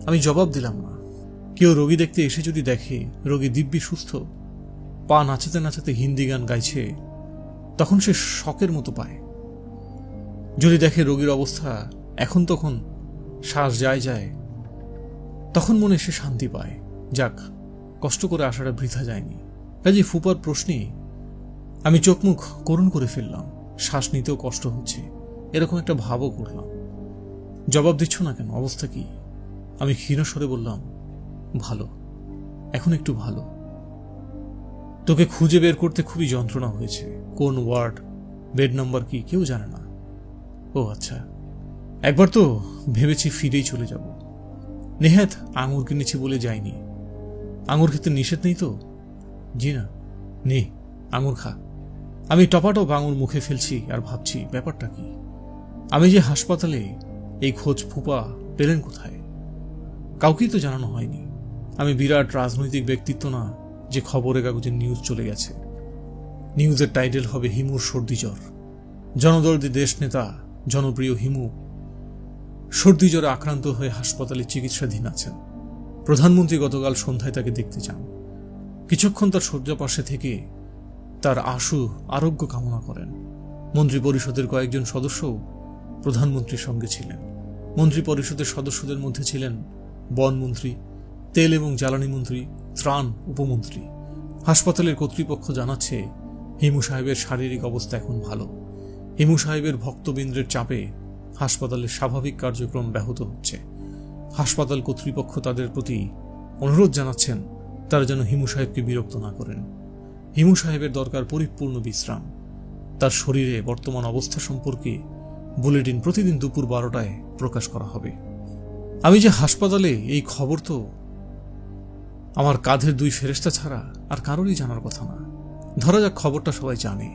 আমি জবাব দিলাম না। কেউ রোগী দেখতে এসে যদি দেখে রোগী দিব্যি সুস্থ, পা নাচাতে নাচাতে হিন্দি গান গাইছে, তখন সে শকের মতো পায়। যদি দেখে রোগীর অবস্থা এখন তখন শ্বাস যায় যায়, তখন মনে সে শান্তি পায়। যাক, কষ্ট করে আসাটা বৃথা যায়নি। কাজে ফুপার প্রশ্নে আমি চোখ মুখ করুণ করে ফেললাম। শ্বাস নিতেও কষ্ট হচ্ছে, এরকম একটা ভাবও করলাম। জবাব দিচ্ছ না কেন? অবস্থা কি? আমি ক্ষীণ স্বরে বললাম, ভালো, এখন একটু ভালো। তোকে খুঁজে বের করতে খুবই যন্ত্রণা হয়েছে। কোন ওয়ার্ড, বেড নাম্বার কি কেউ জানে না। ও আচ্ছা, একবার তো ভেবেছি ফিরেই চলে যাব। নেহাত আঙুর কিনেছি বলে যাইনি। আঙুর খেতে নিষেধ নেই তো? জি না। নে, আঙুর খা। আমি টপাটপ আঙুর মুখে ফেলছি আর ভাবছি ব্যাপারটা কি। আমি যে হাসপাতালে, এই খোঁজ ফুপা পেলেন কোথায়? কাউকেই তো জানানো হয়নি। আমি বিরাট রাজনৈতিক ব্যক্তিত্ব না যে খবরের কাগজে নিউজ চলে গেছে। নিউজের টাইটেল হবে হিমুর সর্দি জ্বর। জনদরদি দেশ নেতা জনপ্রিয় হিমু সর্দি জ্বরে আক্রান্ত হয়ে হাসপাতালে চিকিৎসাধীন আছেন। প্রধানমন্ত্রী গতকাল সন্ধ্যায় তাকে দেখতে যান। কিছুক্ষণ তার শয্যা পাশে থেকে তার আশু আরোগ্য কামনা করেন। মন্ত্রী পরিষদের কয়েকজন সদস্যও প্রধানমন্ত্রীর সঙ্গে ছিলেন। মন্ত্রী পরিষদের সদস্যদের মধ্যে ছিলেন বনমন্ত্রী, তেল এবং জ্বালানি মন্ত্রী, ত্রাণ উপমন্ত্রী। হাসপাতালের কর্তৃপক্ষ জানাচ্ছে হিমু সাহেবের শারীরিক অবস্থা এখন ভালো। হিমু সাহেবের ভক্তবৃন্দের চাপে হাসপাতালের স্বাভাবিক কার্যক্রম ব্যাহত হচ্ছে। হাসপাতাল কর্তৃপক্ষ তাদের প্রতি অনুরোধ জানাচ্ছেন তারা যেন হিমু সাহেবকে বিরক্ত না করেন। হিমু সাহেবের দরকার পরিপূর্ণ বিশ্রাম। তার শরীরে বর্তমান অবস্থা সম্পর্কে বুলেটিন প্রতিদিন দুপুর 12টায় প্রকাশ করা হবে। আমি যে হাসপাতালে, এই খবর তো আমার কাঁধের 2 ফেরেশতা ছাড়া আর কারোরই জানার কথা না। ধরা যাক খবরটা সবাই জানে,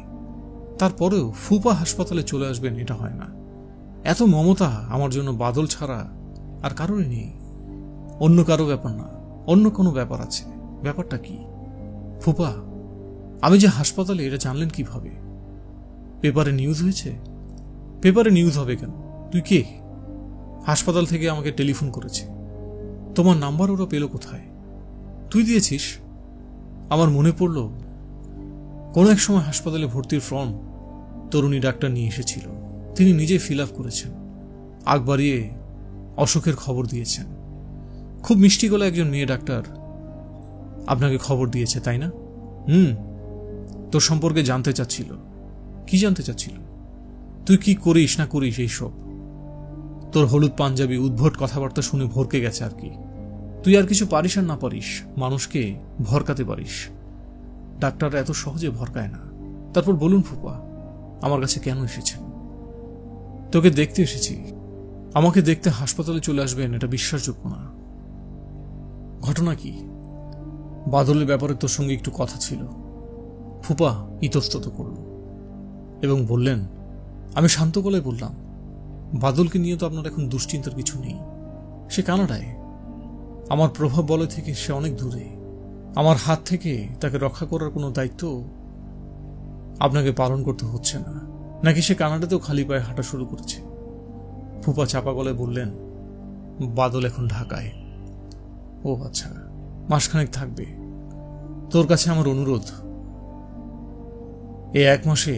তারপরেও ফুপা হাসপাতালে চলে আসবেন এটা হয় না। এত মমতা আমার জন্য বাদল ছাড়া আর কারোরই নেই। অন্য কারো ব্যাপার না, অন্য কোনো ব্যাপার আছে। ব্যাপারটা কি? ফুপা, আমি যে হাসপাতালে এটা জানলেন কিভাবে? পেপারে নিউজ হয়েছে? পেপারে নিউজ হবে কেন? তুই কে? হাসপাতাল থেকে আমাকে টেলিফোন করেছে। তোমার নাম্বার ওরা পেল কোথায়? তুই দিয়েছিস? আমার মনে পড়ল কোনো এক সময় হাসপাতালে ভর্তির ফর্ম তরুণী ডাক্তার নিয়ে এসেছিল। তিনি নিজে ফিল আপ করেছেন, আগ বাড়িয়ে অসুখের খবর দিয়েছেন। খুব মিষ্টি গলা একজন মেয়ে ডাক্তার আপনাকে খবর দিয়েছে, তাই না? তোর সম্পর্কে জানতে চাচ্ছিল। কি জানতে চাচ্ছিল? তুই কি করিস না করিস এইসব। তোর হলুদ পাঞ্জাবি উদ্ভট কথাবার্তা শুনে ভরকে গেছে আর কি। তুই আর কিছু পারিস আর না পারিস, মানুষকে ভরকাতে পারিস। ডাক্তাররা এত সহজে ভরকায় না। তারপর বলুন ফুপা, আমার কাছে কেন এসেছেন? তোকে দেখতে এসেছি। আমাকে দেখতে হাসপাতালে চলে আসবেন এটা বিশ্বাসযোগ্য না। ঘটনা কি? বাদলের ব্যাপারে তোর সঙ্গে একটু কথা ছিল। ফুপা ইতস্তত করল এবং বললেন, আমি শান্ত গলায় বললাম, বাদলকে নিয়ে তো আপনার এখন দুশ্চিন্তার কিছু নেই। সে কানাডায়। আমার প্রভাব বলয় থেকে সে অনেক দূরে। আমার হাত থেকে তাকে রক্ষা করার কোনো দায়িত্ব আপনাকে পালন করতে হচ্ছে না। নাকি সে কানাডাতেও খালি পায়ে হাঁটা শুরু করেছে? ফুপা চাপা গলায় বললেন, বাদল এখন ঢাকায়। ও আচ্ছা, মাসখানেক থাকবে। তোর কাছে আমার অনুরোধ, এই 1 মাসে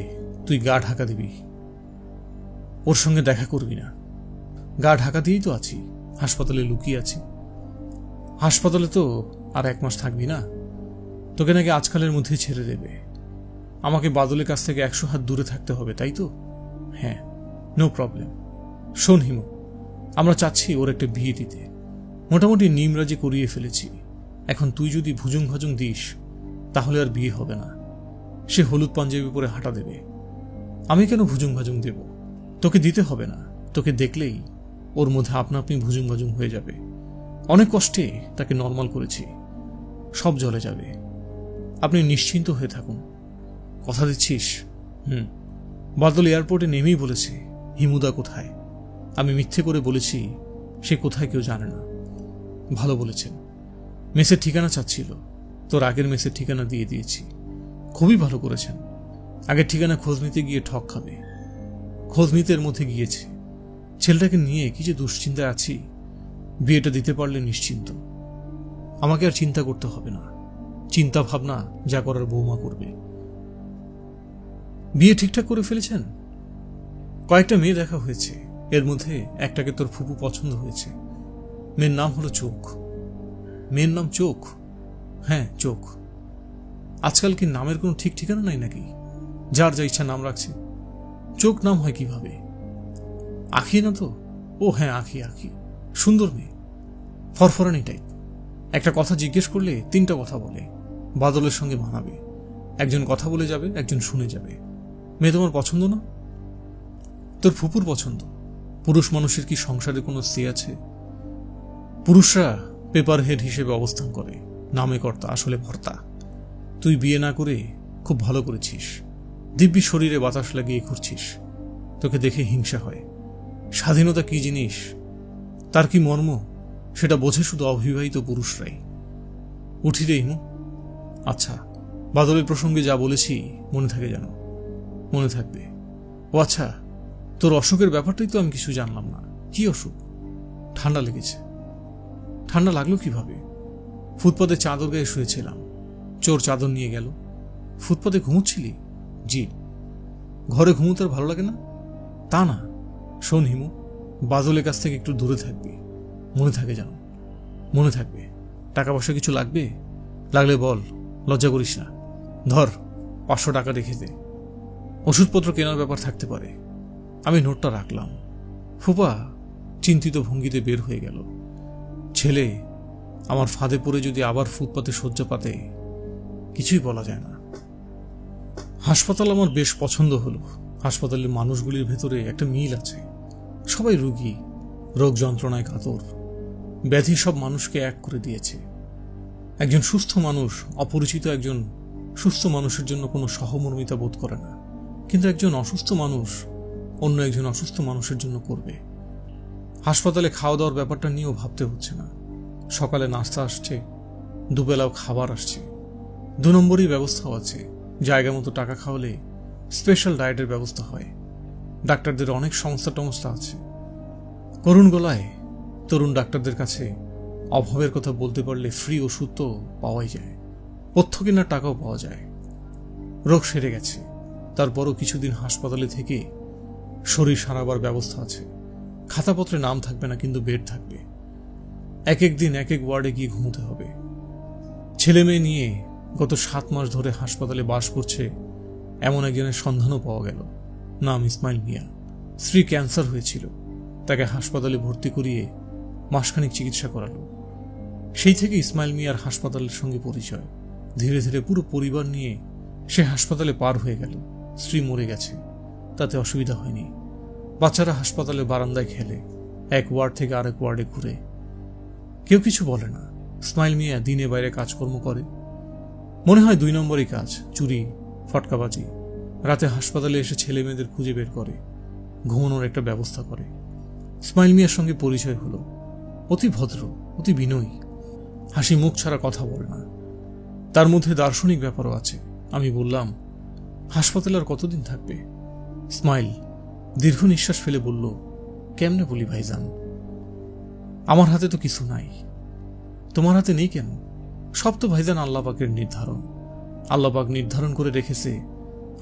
তুই গা ঢাকা দিবি, ওর সঙ্গে দেখা করবি না। গা ঢাকা দিয়েই তো আছি, হাসপাতালে লুকিয়ে আছি। হাসপাতালে তো আর 1 মাস থাকবি না। তোকে নাকি আজকালের মধ্যেই ছেড়ে দেবে। আমাকে বাদলের কাছ থেকে 100 হাত দূরে থাকতে হবে, তাই তো? হ্যাঁ, নো প্রবলেম। শোন হিমু, আমরা চাচ্ছি ওর একটা বিয়ে দিতে। মোটামুটি নিমরাজি করিয়ে ফেলেছি। এখন তুই যদি ভুজুং ভাজুং দিস তাহলে আর বিয়ে হবে না। সে হলুদ পাঞ্জাবি পরে হাঁটা দেবে। আমি কেন ভুজুং ভাজুং দেব? তোকে দিতে হবে না। তোকে দেখলেই ওর মধ্যে আপনা আপনি ভুজুং ভাজুং হয়ে যাবে। অনেক কষ্টে তাকে নর্মাল করেছি, সব জ্বলে যাবে। আপনি নিশ্চিন্ত হয়ে থাকুন। কথা দিচ্ছিস? বাদল এয়ারপোর্টে নেমেই বলেছে হিমুদা কোথায়। আমি মিথ্যে করে বলেছি সে কোথায় কেউ জানে না। ভালো বলেছেন। মেসের ঠিকানা চাচ্ছিল, তোর আগের মেসের ঠিকানা দিয়ে দিয়েছি। খুবই ভালো করেছেন। আগের ঠিকানা খোঁজ নিতে গিয়ে ঠক খাবে। খোঁজ নিতে এর মধ্যে গিয়েছে। ছেলেটাকে নিয়ে কি যে দুশ্চিন্তায় আছি। বিয়েটা দিতে পারলে নিশ্চিন্ত। আমাকে আর চিন্তা করতে হবে না। চিন্তা ভাবনা যা করার বৌমা করবে। বিয়ে ঠিকঠাক করে ফেলেছেন? কয়েকটা মেয়ে দেখা হয়েছে, এর মধ্যে একটাকে তোর ফুপু পছন্দ হয়েছে। মেয়ের নাম হলো চোখ। মেয়ের নাম চোখ? হ্যাঁ, চোখ। আজকাল কি নামের কোনো ঠিক ঠিকানা নাই নাকি? যার যা ইচ্ছা নাম রাখছে। চোখ নাম হয় কিভাবে? আখি না তো? ও হ্যাঁ, আখি। আখি সুন্দর মেয়ে, ফরফরানি টাইপ। একটা কথা জিজ্ঞেস করলে 3টা কথা বলে। বাদলের সঙ্গে মানাবে। একজন কথা বলে যাবে, একজন শুনে যাবে। মেয়ে তোমার পছন্দ না? তোর ফুপুর পছন্দ। পুরুষ মানুষের কি সংসারে কোনো সে আছে? পুরুষরা পেপার হেড হিসেবে অবস্থান করে, নামে কর্তা আসলে ভর্তা। তুই বিয়ে না করে খুব ভালো করেছিস। দিব্যি শরীরে বাতাস লাগিয়ে ঘুরছিস। তোকে দেখে হিংসা হয়। স্বাধীনতা কি জিনিস, তার কি মর্ম, সেটা বোঝে শুধু অবিবাহিত পুরুষরাই। উঠি রে হিমু, আচ্ছা, বাদলের প্রসঙ্গে যা বলেছি মনে থাকে যেন? মনে থাকবে। ও আচ্ছা, তোর অসুখের ব্যাপারটাই তো আমি কিছু জানলাম না। কি অসুখ? ঠান্ডা লেগেছে। ঠান্ডা লাগলো কিভাবে? ফুটপাতে চাদর গায়ে শুয়েছিলাম, চোর চাদর নিয়ে গেল। ফুটপাতে ঘুমোচ্ছিলি? জি। ঘরে ঘুমোতে আর ভালো লাগে না? তা না। শোন হিমু, বাদলের কাছ থেকে একটু দূরে থাকবি। মনে থাকে যেন? মনে থাকবে। টাকা পয়সা কিছু লাগবে? লাগলে বল, লজ্জা করিস না। ধর, 500 টাকা রেখে দে। ওষুধপত্র কেনার ব্যাপার থাকতে পারে। আমি নোটটা রাখলাম। ফুপা চিন্তিত ভঙ্গিতে বের হয়ে গেল। ছেলে আমার ফাঁদে পড়ে যদি আবার ফুটপাতে শয্যা পাতে, কিছুই বলা যায় না। হাসপাতাল আমার বেশ পছন্দ হলো। হাসপাতালের মানুষগুলির ভেতরে একটা মিল আছে। সবাই রোগী, রোগ যন্ত্রণায় কাতর। ব্যাধি সব মানুষকে এক করে দিয়েছে। একজন সুস্থ মানুষ অপরিচিত একজন সুস্থ মানুষের জন্য কোনো সহমর্মিতা বোধ করে না, কিন্তু একজন অসুস্থ মানুষ অন্য একজন অসুস্থ মানুষের জন্য করবে। হাসপাতালে খাওয়া দাওয়ার ব্যাপারটা নিয়েও ভাবতে হচ্ছে না। সকালে নাস্তা আসছে, দুবেলাও খাবার আসছে। 2 নম্বরই ব্যবস্থাও আছে। জায়গা মতো টাকা খাওয়ালে স্পেশাল ডায়েটের ব্যবস্থা হয়। ডাক্তারদের অনেক সংস্থা টংস্থা আছে। করুণ গলায় তরুণ ডাক্তারদের কাছে অভাবের কথা বলতে পারলে ফ্রি ওষুধ তো পাওয়াই যায়, পথ্য কেনার টাকাও পাওয়া যায়। রোগ সেরে গেছে, তারপরও কিছুদিন হাসপাতালে থেকে শরীর সারাবার ব্যবস্থা আছে। খাতাপত্রে নাম থাকবে না, কিন্তু বেড থাকবে। এক এক দিন এক এক ওয়ার্ডে গিয়ে ঘুমোতে হবে। ছেলে মেয়ে নিয়ে গত 7 মাস ধরে হাসপাতালে বাস করছে এমন একজনের সন্ধানও পাওয়া গেল। নাম ইসমাইল মিয়া। স্ত্রী ক্যান্সার হয়েছিল, তাকে হাসপাতালে ভর্তি করিয়ে মাসখানিক চিকিৎসা করালো। সেই থেকে ইসমাইল মিয়ার হাসপাতালের সঙ্গে পরিচয়। ধীরে ধীরে পুরো পরিবার নিয়ে সে হাসপাতালে পার হয়ে গেল। স্ত্রী মরে গেছে, তাতে অসুবিধা হয়নি। বাচ্চারা হাসপাতালে বারান্দায় খেলে, এক ওয়ার্ড থেকে আরেক ওয়ার্ডে ঘুরে। কেউ কিছু বলে না। ইসমাইল মিয়া দিনে বাইরে কাজকর্ম করে। মনে হয় 2 নম্বরই কাজ, চুরি ফটকাবাজি। রাতে হাসপাতালে এসে ছেলে মেয়েদের খুঁজে বের করে, ঘুমানোর একটা ব্যবস্থা করে। ইসমাইল মিয়ার সঙ্গে পরিচয় হলো। অতি ভদ্র, অতি বিনয়ী, হাসি মুখ ছাড়া কথা বলে না। তার মধ্যে দার্শনিক ব্যাপারও আছে। আমি বললাম, হাসপাতালে আর কতদিন থাকবে? ইসমাইল দীর্ঘ নিঃশ্বাস ফেলে বলল, কেমনে বলি ভাইজান, আমার হাতে তো কিছু নাই। তোমার হাতে নেই কেন? সব তো ভাইজান আল্লাহ পাকের নির্ধারণ। আল্লাহ পাক নির্ধারণ করে রেখেছে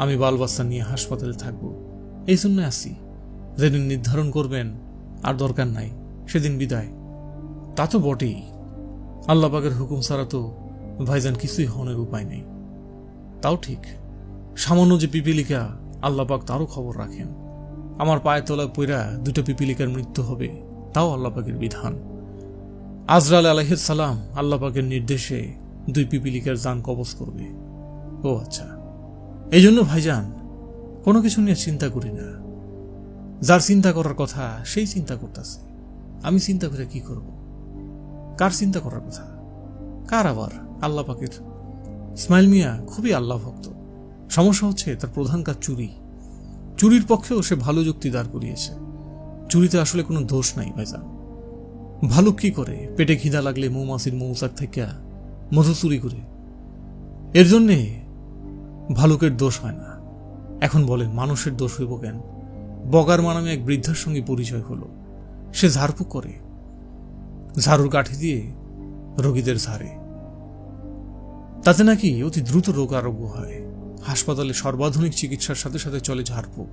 আমি বাল বাচ্চা নিয়ে হাসপাতালে থাকবো, এই জন্য আসি। যেদিন নির্ধারণ করবেন আর দরকার নাই, সেদিন বিদায়। তা তো বটেই, আল্লাহ পাকের হুকুম ছাড়া তো ভাইজান কিছুই হনের উপায় নেই। তাও ঠিক, সামান্য যে পিপিলিকা, আল্লাহ পাক তারও খবর রাখেন। আমার পায়ের তলায় পইরা 2টা পিপিলিকার মৃত্যু হবে, তাও আল্লাহ পাকের বিধান। আজরাইল আলাইহিস সালাম আল্লাহ পাকের নির্দেশে 2 পিপিলিকার জান কবজ করবে। ও আচ্ছা, এই জন্য ভাইজান কোনো কিছু নিয়ে চিন্তা করি না। যার চিন্তা করার কথা সেই চিন্তা করতেছে। আমি চিন্তা করে কি করব? কার চিন্তা করার কথা? কার আবার? আল্লাহ পাকের। ইসমাইল মিয়া খুবই আল্লাহ ভক্ত। সমস্যা হচ্ছে তার প্রধান কাজ চুরি। চুরির পক্ষেও সে ভালো যুক্তি দাঁড় করিয়েছে। চুরিতে আসলে কোনো দোষ নাই ভাইজান। ভালুক কি করে? পেটে খিদা লাগলে মৌমাছির মৌচাক থেকে মধু চুরি করে। এর জন্যে ভালুকের দোষ হয় না। এখন বলেন, মানুষের দোষ হইব কেন? বগার নামে এক বৃদ্ধার সঙ্গে পরিচয় হলো। সে ঝাড়ফুঁক করে, ঝাড়ুর কাঠি দিয়ে রোগীদের ঝাড়ে। তাতে নাকি অতি দ্রুত রোগ আরোগ্য হয়। হাসপাতালে সর্বাধুনিক চিকিৎসার সাথে সাথে চলে ঝাড়ফুঁক।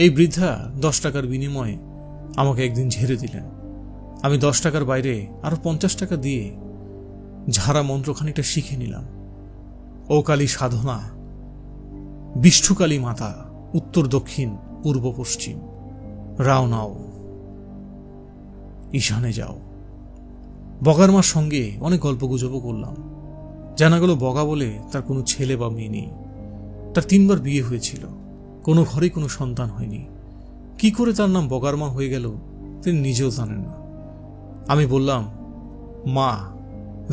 এই বৃদ্ধা 10 টাকার বিনিময়ে আমাকে একদিন ঝেড়ে দিলেন। আমি 10 টাকার বাইরে আরো 50 টাকা দিয়ে ঝাড়া মন্ত্র খানিকটা শিখে নিলাম। ও কালী সাধনা, বিষ্ঠুকালী মাতা, উত্তর দক্ষিণ পূর্ব পশ্চিম, রাও নাও, ঈশানে যাও। বগার মার সঙ্গে অনেক গল্প গুজবও করলাম। জানা গেল বগা বলে তার কোনো ছেলে বা মেয়ে নেই। তার 3 বার বিয়ে হয়েছিল, কোনো ঘরেই কোনো সন্তান হয়নি। কি করে তার নাম বগার মা হয়ে গেল তিনি নিজেও জানেন না। আমি বললাম, মা,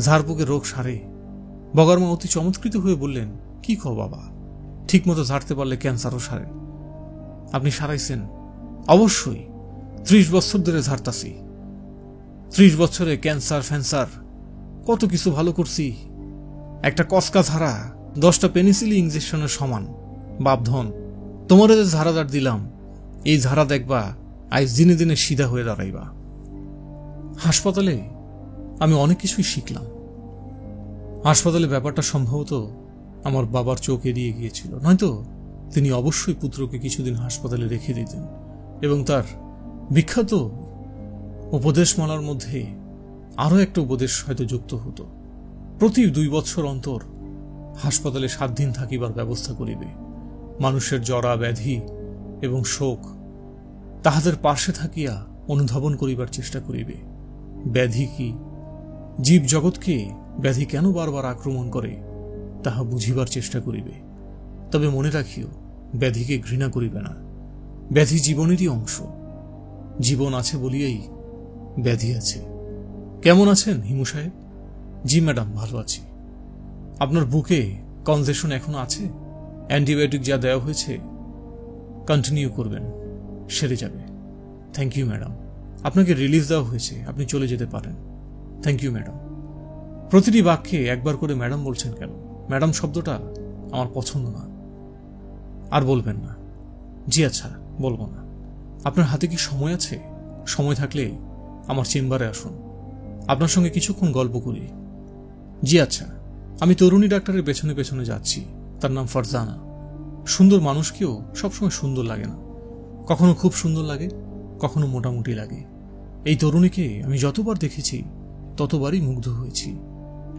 ঝাড়ফুঁকের রোগ সারে। বগার মা অতি চমৎকৃত হয়ে বললেন, কি কও বাবা, ঠিক মতো ঝাড়তে পারলে ক্যান্সারও সারে। আপনি সারাইছেন? অবশ্যই, 30 বছর ধরে ঝাড়তাছি। 30 বছরে ক্যান্সার ফ্যান্সার কত কিছু ভালো করছি। একটা কসকা ঝাড়া 10টা পেনিসিলি ইঞ্জেকশনের সমান। বাপধন, তোমারে যে ঝাড়াদার দিলাম, এই ঝাড়া দেখবা আজ দিনে দিনে সিধা হয়ে দাঁড়াইবা। হাসপাতালে আমি অনেক কিছুই শিখলাম। হাসপাতালে ব্যাপারটা সম্ভবত আমার বাবার চোখ এড়িয়ে গিয়েছিল, নয়তো তিনি অবশ্যই পুত্রকে কিছুদিন হাসপাতালে রেখে দিতেন এবং তার বিখ্যাত উপদেশমালার মধ্যে আরও একটা উপদেশ হয়তো যুক্ত হতো। প্রতি 2 বছর অন্তর হাসপাতালে 7 দিন থাকিবার ব্যবস্থা করিবে। মানুষের জরা ব্যাধি এবং শোক তাহাদের পার্শ্বে থাকিয়া অনুধাবন করিবার চেষ্টা করিবে। ব্যাধি কি, জীব জগৎকে ব্যাধি কেন বারবার আক্রমণ করে তাহা বুঝিবার চেষ্টা করিবে। তবে মনে রাখিও, ব্যাধিকে ঘৃণা করিবে না। ব্যাধি জীবনেরই অংশ। জীবন আছে বলিয়াই ব্যাধি আছে। কেমন আছেন হিমু সাহেব? জি ম্যাডাম, ভালো আছি। আপনার বুকে কনজেশন এখনো আছে? অ্যান্টিবায়োটিক যা দেওয়া হয়েছে কন্টিনিউ করবেন, সেরে যাবে। Thank you madam. আপনাকে রিলিজ দেওয়া হয়েছে, আপনি চলে যেতে পারেন। Thank you madam. প্রতিটি বাক্যে একবার করে ম্যাডাম বলছেন কেন? ম্যাডাম শব্দটা আমার পছন্দ না। আর বলবেন না। জি আচ্ছা, বলবো না। আপনার হাতে কি সময় আছে? সময় থাকলে আমার চেম্বারে আসুন, আপনার সঙ্গে কিছুক্ষণ গল্প করি। জি আচ্ছা। আমি তরুণী ডাক্তারের পেছনে পেছনে যাচ্ছি। তার নাম ফারজানা। সুন্দর মানুষকেও সবসময় সুন্দর লাগে না, কখনো খুব সুন্দর লাগে, কখনো মোটামুটি লাগে। এই তরুণীকে আমি যতবার দেখেছি ততবারই মুগ্ধ হয়েছি।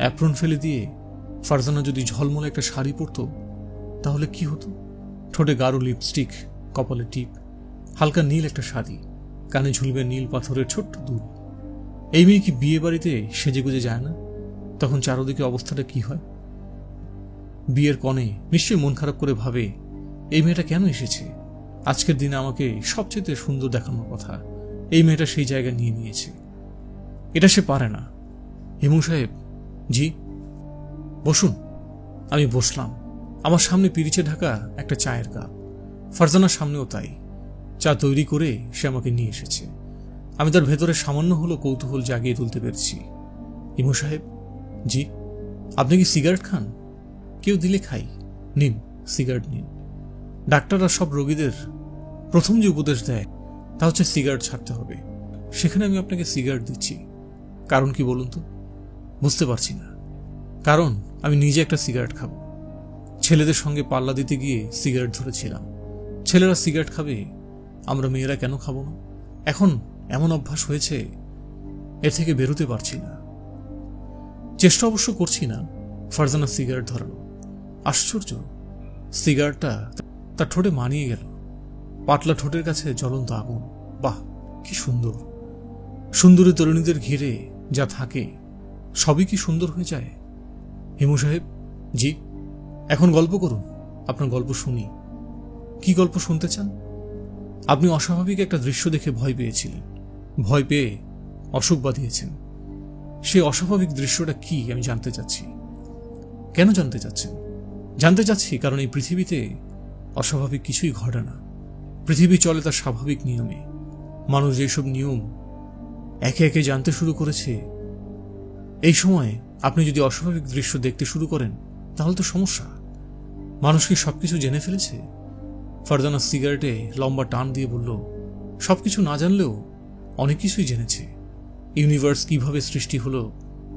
অ্যাপ্রন ফেলে দিয়ে ফারজানা যদি ঝলমলে একটা শাড়ি পরত তাহলে কি হতো? ঠোঁটে গাঢ় লিপস্টিক, কপালে টিপ, হালকা নীল একটা শাড়ি, কানে ঝুলবে নীল পাথরের ছোট্ট দুল। এই মেয়ে কি বিয়ে বাড়িতে সেজে গুজে যায় না? তখন চারদিকে অবস্থাটা কি হয়? বিয়ের কনে নিশ্চয়ই মন খারাপ করে ভাবে, এই মেয়েটা কেন এসেছে? আজকের দিনে আমাকে সবচেয়ে সুন্দর দেখানোর কথা, এই মেয়েটা সেই জায়গা নিয়ে নিয়েছে। এটা সে পারে না। হিমু সাহেব। জি। বসুন। আমি বসলাম। আমার সামনে পিরিচে ঢাকা একটা চায়ের কাপ, ফারজানার সামনেও তাই। চা তৈরি করে সে আমাকে নিয়ে এসেছে। আমি তার ভেতরে সামান্য হলো কৌতূহল জাগিয়ে তুলতে পেরেছি। হিমু সাহেব। জি। আপনি কি সিগারেট খান? কেউ দিলে খাই। নিন, সিগারেট নিন। ডাক্তাররা সব রোগীদের প্রথম যে উপদেশ দেয় তা হচ্ছে সিগারেট ছাড়তে হবে। সেখানে আমি আপনাকে সিগারেট দিচ্ছি। কারণ কি বলুন তো? বুঝতে পারছি না। কারণ আমি নিজে একটা সিগারেট খাবো। ছেলেদের সঙ্গে পাল্লা দিতে গিয়ে সিগারেট ধরেছিলাম। ছেলেরা সিগারেট খাবে, আমরা মেয়েরা কেন খাবো না? এখন এমন অভ্যাস হয়েছে, এর থেকে বেরোতে পারছি না। চেষ্টা অবশ্য করছি না। ফারজানা সিগারেট ধরালো। আশ্চর্য, সিগারেটটা তার ঠোঁটে মানিয়ে গেল। পাতলা ঠোঁটের কাছে জ্বলন্ত আগুন। বাহ, কি সুন্দর! সুন্দরী তরুণীদের ঘিরে যা থাকে সবই কি সুন্দর হয়ে যায়? হিমু সাহেব। জি। এখন গল্প করুন, আপনার গল্প শুনি। কি গল্প শুনতে চান? আপনি অস্বাভাবিক একটা দৃশ্য দেখে ভয় পেয়েছিলেন, ভয় পেয়ে অসুখ বাঁধিয়েছেন। সেই অস্বাভাবিক দৃশ্যটা কি আমি জানতে চাচ্ছি। কেন জানতে চাচ্ছেন? জানতে চাচ্ছি কারণ এই পৃথিবীতে অস্বাভাবিক কিছুই ঘটে না। পৃথিবী চলে তার স্বাভাবিক নিয়মে। মানুষ যেসব নিয়ম একে একে জানতে শুরু করেছে, এই সময় আপনি যদি অস্বাভাবিক দৃশ্য দেখতে শুরু করেন তাহলে তো সমস্যা। মানুষ কি সবকিছু জেনে ফেলেছে? ফারজানা সিগারেটে লম্বা টান দিয়ে বলল, সবকিছু না জানলেও অনেক কিছুই জেনেছে। ইউনিভার্স কিভাবে সৃষ্টি হলো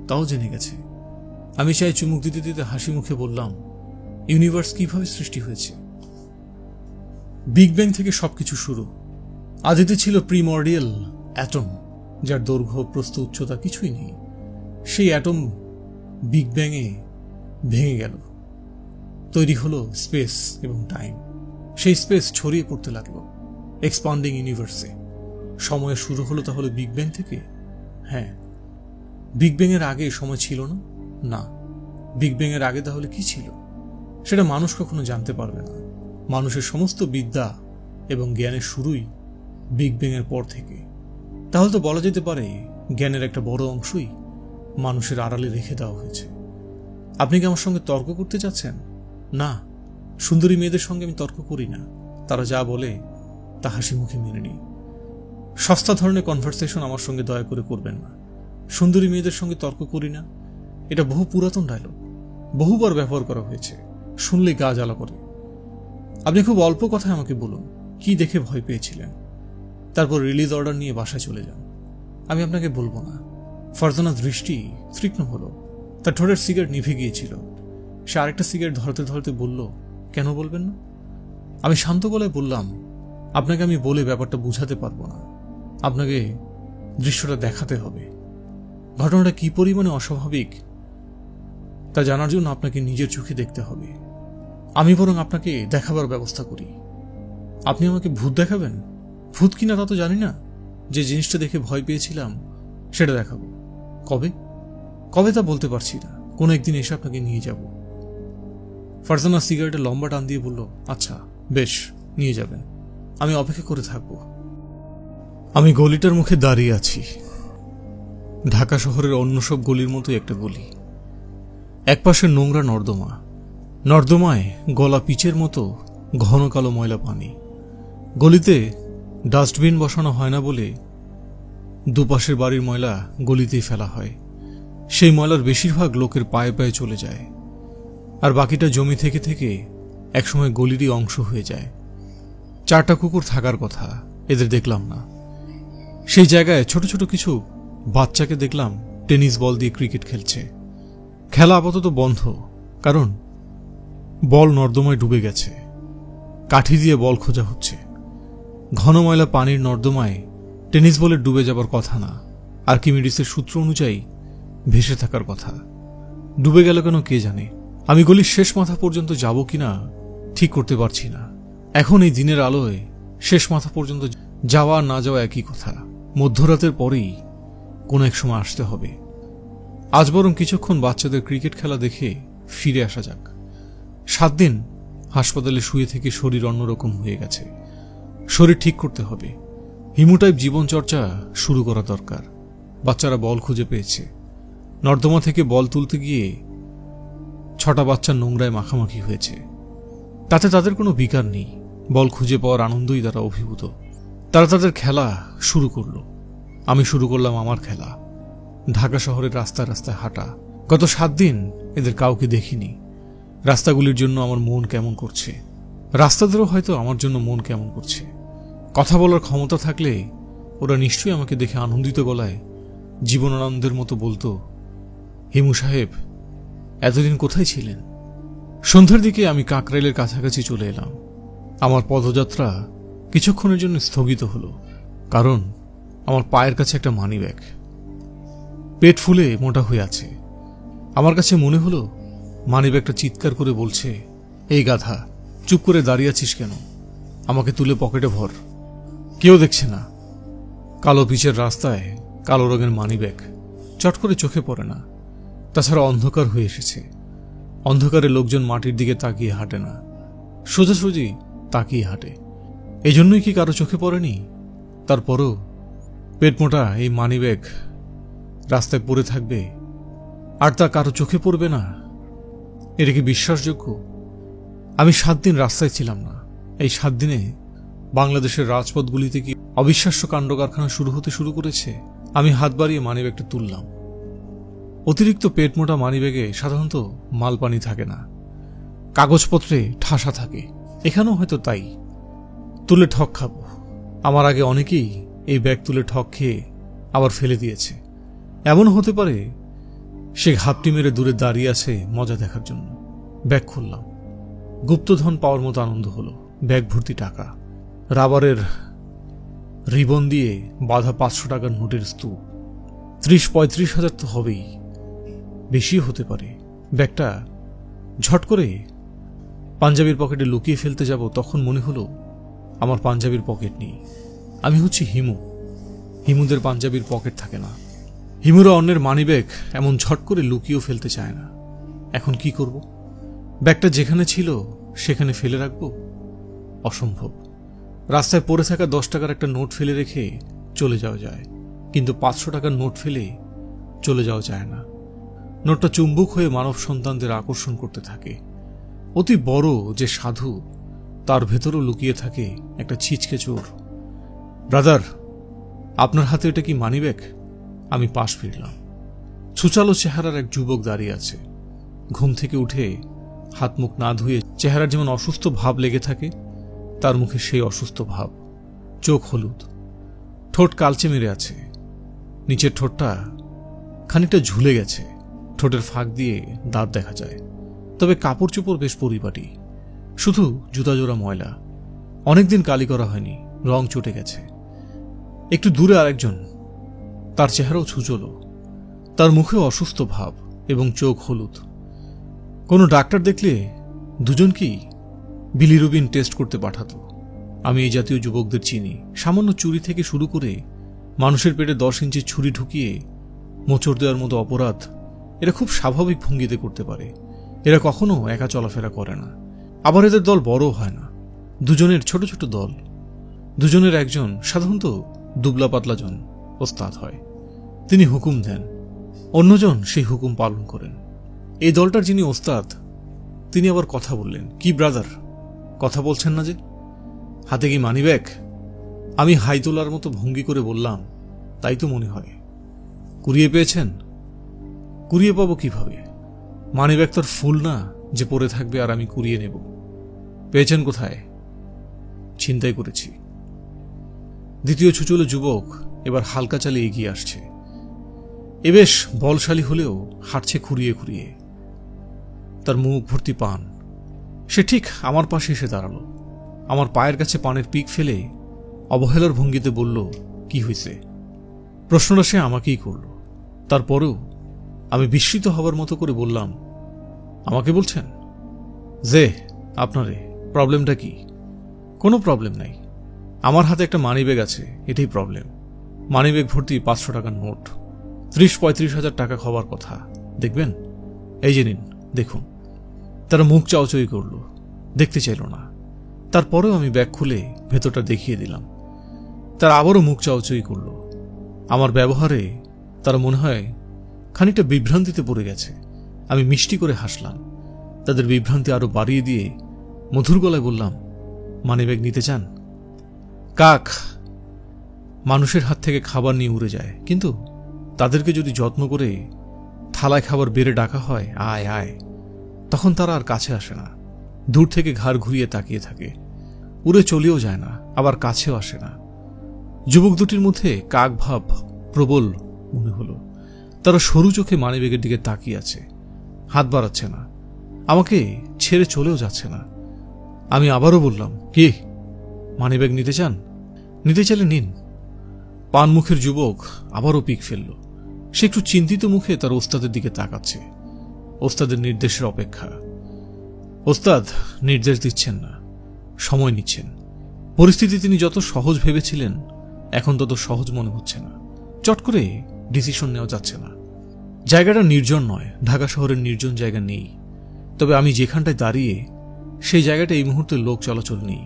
তাও জেনে গেছে। আমি চাই চুমুক দিতে দিতে হাসি মুখে বললাম, ইউনিভার্স কিভাবে সৃষ্টি হয়েছে? বিগ ব্যাং থেকে সবকিছু শুরু। আদিতে ছিল প্রিমর্ডিয়াল অ্যাটম, যার দৈর্ঘ্য প্রস্থ উচ্চতা কিছুই নেই। সেই অ্যাটম বিগ ব্যাংয়ে ভেঙে গেল, তৈরি হলো স্পেস এবং টাইম। সেই স্পেস ছড়িয়ে পড়তে লাগলো এক্সপান্ডিং ইউনিভার্সে। সময় শুরু হলো তাহলে বিগ ব্যাং থেকে? হ্যাঁ। বিগ ব্যাং এর আগে সময় ছিল না? না। বিগ ব্যাং এর আগে তাহলে কি ছিল? সেটা মানুষ কখনো জানতে পারবে না। মানুষের সমস্ত বিদ্যা এবং জ্ঞানের শুরুই বিগ ব্যাং এর পর থেকে। তাহলে তো বলা যেতে পারে জ্ঞানের একটা বড় অংশই মানুষের আড়ালে রেখে দেওয়া হয়েছে। আপনি কি আমার সঙ্গে তর্ক করতে চাচ্ছেন? না, সুন্দরী মেয়েদের সঙ্গে আমি তর্ক করি না। তারা যা বলে তা হাসি মুখে মেনে নিই। সস্তা ধরনের কনভারসেশন আমার সঙ্গে দয়া করে করবেন না। সুন্দরী মেয়েদের সঙ্গে তর্ক করি না, এটা বহু পুরাতন ডায়লগ। বহুবার ব্যবহার করা হয়েছে, শুনলেই গা জ্বালা করে। আপনি খুব অল্প কথায় আমাকে বলুন কি দেখে ভয় পেয়েছিলেন, তারপর রিলিজ অর্ডার নিয়ে বাসায় চলে যান। আমি আপনাকে বলবো না। ফারজানার দৃষ্টি তীক্ষ্ণ হলো, তার ঠোঁটের সিগারেট নিভে গিয়েছিল। সে আরেকটা সিগারেট ধরতে ধরতে বলল, কেন বলবেন না? আমি শান্ত গলায় বললাম, আপনাকে আমি বলে ব্যাপারটা বুঝাতে পারবো না, আপনাকে দৃশ্যটা দেখাতে হবে। ঘটনাটা কি পরিমাণে অস্বাভাবিক তা জানার জন্য আপনাকে নিজের চোখে দেখতে হবে। আমি বরং আপনাকে দেখাবার ব্যবস্থা করি। আপনি আমাকে ভূত দেখাবেন? ভূত কিনা তা তো জানি না, যে জিনিসটা দেখে ভয় পেয়েছিলাম সেটা দেখাবো। কবে কবে তা বলতে পারছি না, কোনো একদিন এসে আপনাকে নিয়ে যাব। ফারজানা সিগারেটে লম্বা টান দিয়ে বলল, আচ্ছা বেশ, নিয়ে যাবেন, আমি অপেক্ষা করে থাকব। আমি গলিটার মুখে দাঁড়িয়ে আছি। ঢাকা শহরের অন্য সব গলির মতোই একটা গলি। একপাশে নোংরা নর্দমা, নর্দমায় গলা পিচের মতো ঘন কালো ময়লা পানি। গলিতে ডাস্টবিন বসানো হয় না বলে দুপাশের বাড়ির ময়লা গলিতেই ফেলা হয়। সেই ময়লার বেশিরভাগ লোকের পায়ে পায়ে চলে যায়, আর বাকিটা জমি থেকে থেকে একসময় গলিরই অংশ হয়ে যায়। 4টা কুকুর থাকার কথা, এদের দেখলাম না। সেই জায়গায় ছোট ছোট কিছু বাচ্চাকে দেখলাম টেনিস বল দিয়ে ক্রিকেট খেলছে। খেলা আপাতত বন্ধ, কারণ বল নর্দমায় ডুবে গেছে। কাঠি দিয়ে বল খোঁজা হচ্ছে। ঘন ময়লা পানির নর্দমায় টেনিস বলের ডুবে যাবার কথা না, আর্কিমিডিসের সূত্র অনুযায়ী ভেসে থাকার কথা। ডুবে গেল কেন কে জানে। আমি গলির শেষ মাথা পর্যন্ত যাব কিনা ঠিক করতে পারছি না। এখন এই দিনের আলোয় শেষ মাথা পর্যন্ত যাওয়া না যাওয়া একই কথা। মধ্যরাতের পরেই কোনো এক সময় আসতে হবে। আজ বরং কিছুক্ষণ বাচ্চাদের ক্রিকেট খেলা দেখে ফিরে আসা যাক। 7 দিন হাসপাতালে শুয়ে থেকে শরীর অন্যরকম হয়ে গেছে। শরীর ঠিক করতে হবে। হিমুটাইপ জীবনচর্চা শুরু করা দরকার। বাচ্চারা বল খুঁজে পেয়েছে। নর্দমা থেকে বল তুলতে গিয়ে 6টা বাচ্চা নোংরায় মাখামাখি হয়েছে। তাতে তাদের কোনো বিকার নেই। বল খুঁজে পাওয়ার আনন্দই তারা অভিভূত। তারা তাদের খেলা শুরু করল। আমি শুরু করলাম আমার খেলা। ঢাকা শহরের রাস্তায় রাস্তায় হাঁটা। গত 7 দিন এদের কাউকে দেখিনি। রাস্তাগুলির জন্য আমার মন কেমন করছে, রাস্তাদেরও হয়তো আমার জন্য মন কেমন করছে। কথা বলার ক্ষমতা থাকলে ওরা নিশ্চয়ই আমাকে দেখে আনন্দিত গলায় জীবনানন্দের মতো বলতো, হিমু সাহেব এতদিন কোথায় ছিলেন? সন্ধ্যার দিকে আমি কাকরাইলের কাছাকাছি চলে এলাম। আমার পদযাত্রা কিছুক্ষণের জন্য স্থগিত হলো, কারণ আমার পায়ের কাছে একটা মানিব্যাগ। পেট ফুলে মোটা হয়ে আছে। আমার কাছে মনে হলো মানিব্যাগটা চিৎকার করে বলছে, এই গাধা, চুপ করে দাঁড়িয়ে আছিস কেন? আমাকে তুলে পকেটে ভর। কেউ দেখছে না। কালো পিচের রাস্তায় কালো রঙের মানিব্যাগ চট করে চোখে পড়ে না। তাছাড়া অন্ধকার হয়ে এসেছে। অন্ধকারে লোকজন মাটির দিকে তাকিয়ে হাঁটে না, সোজাসুজি তাকিয়ে হাঁটে। এই জন্যই কি কারো চোখে পড়েনি? তারপরও পেটমোটা এই মানিব্যাগ রাস্তায় পড়ে থাকবে আর তা কারো চোখে পড়বে না? এটা কি বিশ্বাসযোগ্য? আমি 7 দিন রাস্তায় ছিলাম না। এই 7 দিনে বাংলাদেশের রাজপথগুলিতে কি অবিশ্বাস্য কাণ্ড কারখানা শুরু করেছে? আমি হাত বাড়িয়ে মানিব্যাগটা তুললাম। অতিরিক্ত পেটমোটা মানিব্যাগে সাধারণত মালপানি থাকে না, কাগজপত্রে ঠাসা থাকে। এখানেও হয়তো তাই। তুলে ঠক খাবো। আমার আগে অনেকেই এই ব্যাগ তুলে ঠক খেয়ে আবার ফেলে দিয়েছে। এমন হতে পারে সে ঘাপটি মেরে দূরে দাঁড়িয়ে আছে মজা দেখার জন্য। ব্যাগ খুললাম। গুপ্তধন পাওয়ার মতো আনন্দ হলো। ব্যাগ ভর্তি টাকা, রাবারের রিবন দিয়ে বাঁধা 500 টাকার নোটের স্তূপ। 30-35 হাজার তো হবেই, বেশিও হতে পারে। ব্যাগটা ঝট করে পাঞ্জাবির পকেটে লুকিয়ে ফেলতে যাব, তখন মনে হলো আমার পাঞ্জাবির পকেট নেই। আমি হচ্ছি হিমু। হিমুদের পাঞ্জাবির পকেট থাকে না। হিমুরা অন্যের মানিব্যাগ এমন ঝট করে লুকিয়েও ফেলতে চায় না। এখন কি করব? ব্যাগটা যেখানে ছিল সেখানে ফেলে রাখবো? অসম্ভব। রাস্তায় পড়ে থাকা 10 টাকার একটা নোট ফেলে রেখে চলে যাওয়া যায়, কিন্তু 500 টাকার নোট ফেলে চলে যাওয়া যায় না। নোটটা চুম্বক হয়ে মানব সন্তানদের আকর্ষণ করতে থাকে। অতি বড় যে সাধু, তার ভেতরও লুকিয়ে থাকে একটা ছিচকে চোর। ব্রাদার, আপনার হাতে এটা কি মানিব্যাগ? আমি পাশ ফিরলাম। ছুচালো চেহারার এক যুবক দাঁড়িয়ে আছে। ঘুম থেকে উঠে হাত মুখ না ধুয়ে চেহারার যেমন অসুস্থ ভাব লেগে থাকে, তার মুখে সেই অসুস্থ ভাব। চোখ হলুদ, ঠোঁট কালচে মেরে আছে, নিচের ঠোঁটটা খানিকটা ঝুলে গেছে, ঠোঁটের ফাঁক দিয়ে দাঁত দেখা যায়। তবে কাপড় চোপড় বেশ পরিপাটি, শুধু জুতা জোড়া ময়লা, অনেকদিন কালি করা হয়নি, রং চটে গেছে। একটু দূরে আরেকজন, তার চেহারাও ছুচলো, তার মুখে অসুস্থ ভাব এবং চোখ হলুদ। কোনো ডাক্তার দেখলে দুজনকেই বিলিরুবিন টেস্ট করতে পাঠাতো। আমি এই জাতীয় যুবকদের চিনি। সামান্য চুরি থেকে শুরু করে মানুষের পেটে 10 ইঞ্চি ছুরি ঢুকিয়ে মোচড় দেওয়ার মতো অপরাধ এরা খুব স্বাভাবিক ভঙ্গিতে করতে পারে। এরা কখনো একা চলাফেরা করে না, আবার এদের দল বড় হয় না, দুজনের ছোট ছোট দল। দুজনের একজন সাধারণত দুবলা পাতলা জন ওস্তাদ হয়, তিনি হুকুম দেন, অন্যজন সেই হুকুম পালন করেন। এই দলটার যিনি ওস্তাদ, তিনি আবার কথা বললেন। কি ব্রাদার, কথা বলছেন না যে? হাতে কি মানিব্যাগ? আমি হাই তোলার মতো ভঙ্গি করে বললাম, তাই তো মনে হয়। কুড়িয়ে পেয়েছেন? কুড়িয়ে পাবো কিভাবে? মানিব্যাগ তোর ফুল না যে পড়ে থাকবে আর আমি কুড়িয়ে নেব। পেয়েছেন কোথায়? ছিনতাই করেছি। দ্বিতীয় ছুচলো যুবক এবার হালকা চালে এগিয়ে আসছে। এ বেশ বলশালী হলেও হাঁটছে খুঁড়িয়ে খুঁড়িয়ে, তার মুখ ভর্তি পান। সে ঠিক আমার পাশে এসে দাঁড়ালো, আমার পায়ের কাছে পানের পিক ফেলে অবহেলার ভঙ্গিতে বলল, কি হয়েছে? প্রশ্নটা সে আমাকেই করল। তারপরেও আমি বিস্মিত হবার মতো করে বললাম, আমাকে বলছেন? যে আপনারে, প্রবলেমটা কি? কোনো প্রবলেম নাই, আমার হাতে একটা মানিব্যাগ আছে, এটাই প্রবলেম। মানিব্যাগ ভর্তি 500 টাকার নোট, 30-35 হাজার টাকা হবার কথা। দেখবেন? এই যে নিন, দেখুন। তারা মুখ চাওয়াচাই করল, দেখতে চাইল না। তারপরেও আমি ব্যাগ খুলে ভেতরটা দেখিয়ে দিলাম। তারা আবারও মুখ চাওয়াচাই করল। আমার ব্যবহারে তারা মনে হয় খানিকটা বিভ্রান্তিতে পড়ে গেছে। আমি মিষ্টি করে হাসলাম, তাদের বিভ্রান্তি আরো বাড়িয়ে দিয়ে মধুর গলায় বললাম, মানিব্যাগ নিতে চান? কাক মানুষের হাত থেকে খাবার নিয়ে উড়ে যায়, কিন্তু তাদেরকে যদি যত্ন করে থালায় খাবার বেড়ে ডাকা হয়, আয় আয়, তখন তারা আর কাছে আসে না। দূর থেকে ঘাড় ঘুরিয়ে তাকিয়ে থাকে, উড়ে চলেও যায় না, আবার কাছেও আসে না। যুবক দুটির মধ্যে কাক ভাব প্রবল মনে হলো। তারা সরু চোখে মানিব্যাগের দিকে তাকিয়ে আছে, হাত বাড়াচ্ছে না, আমাকে ছেড়ে চলেও যাচ্ছে না। আমি আবারও বললাম, কি মানিব্যাগ নিতে চান? নিতে চাইলে নিন। পান মুখের যুবক আবারও পিক ফেলল। সে একটু চিন্তিত মুখে তার ওস্তাদের দিকে তাকাচ্ছে, ওস্তাদের নির্দেশের অপেক্ষা। ওস্তাদ নির্দেশ দিচ্ছেন না, সময় নিচ্ছেন। পরিস্থিতি তিনি যত সহজ ভেবেছিলেন এখন তত সহজ মনে হচ্ছে না। চট করে ডিসিশন নেওয়া যাচ্ছে না। জায়গাটা নির্জন নয়, ঢাকা শহরের নির্জন জায়গা নেই। তবে আমি যেখানটায় দাঁড়িয়ে, সেই জায়গাটা এই মুহূর্তে লোক চলাচল নেই।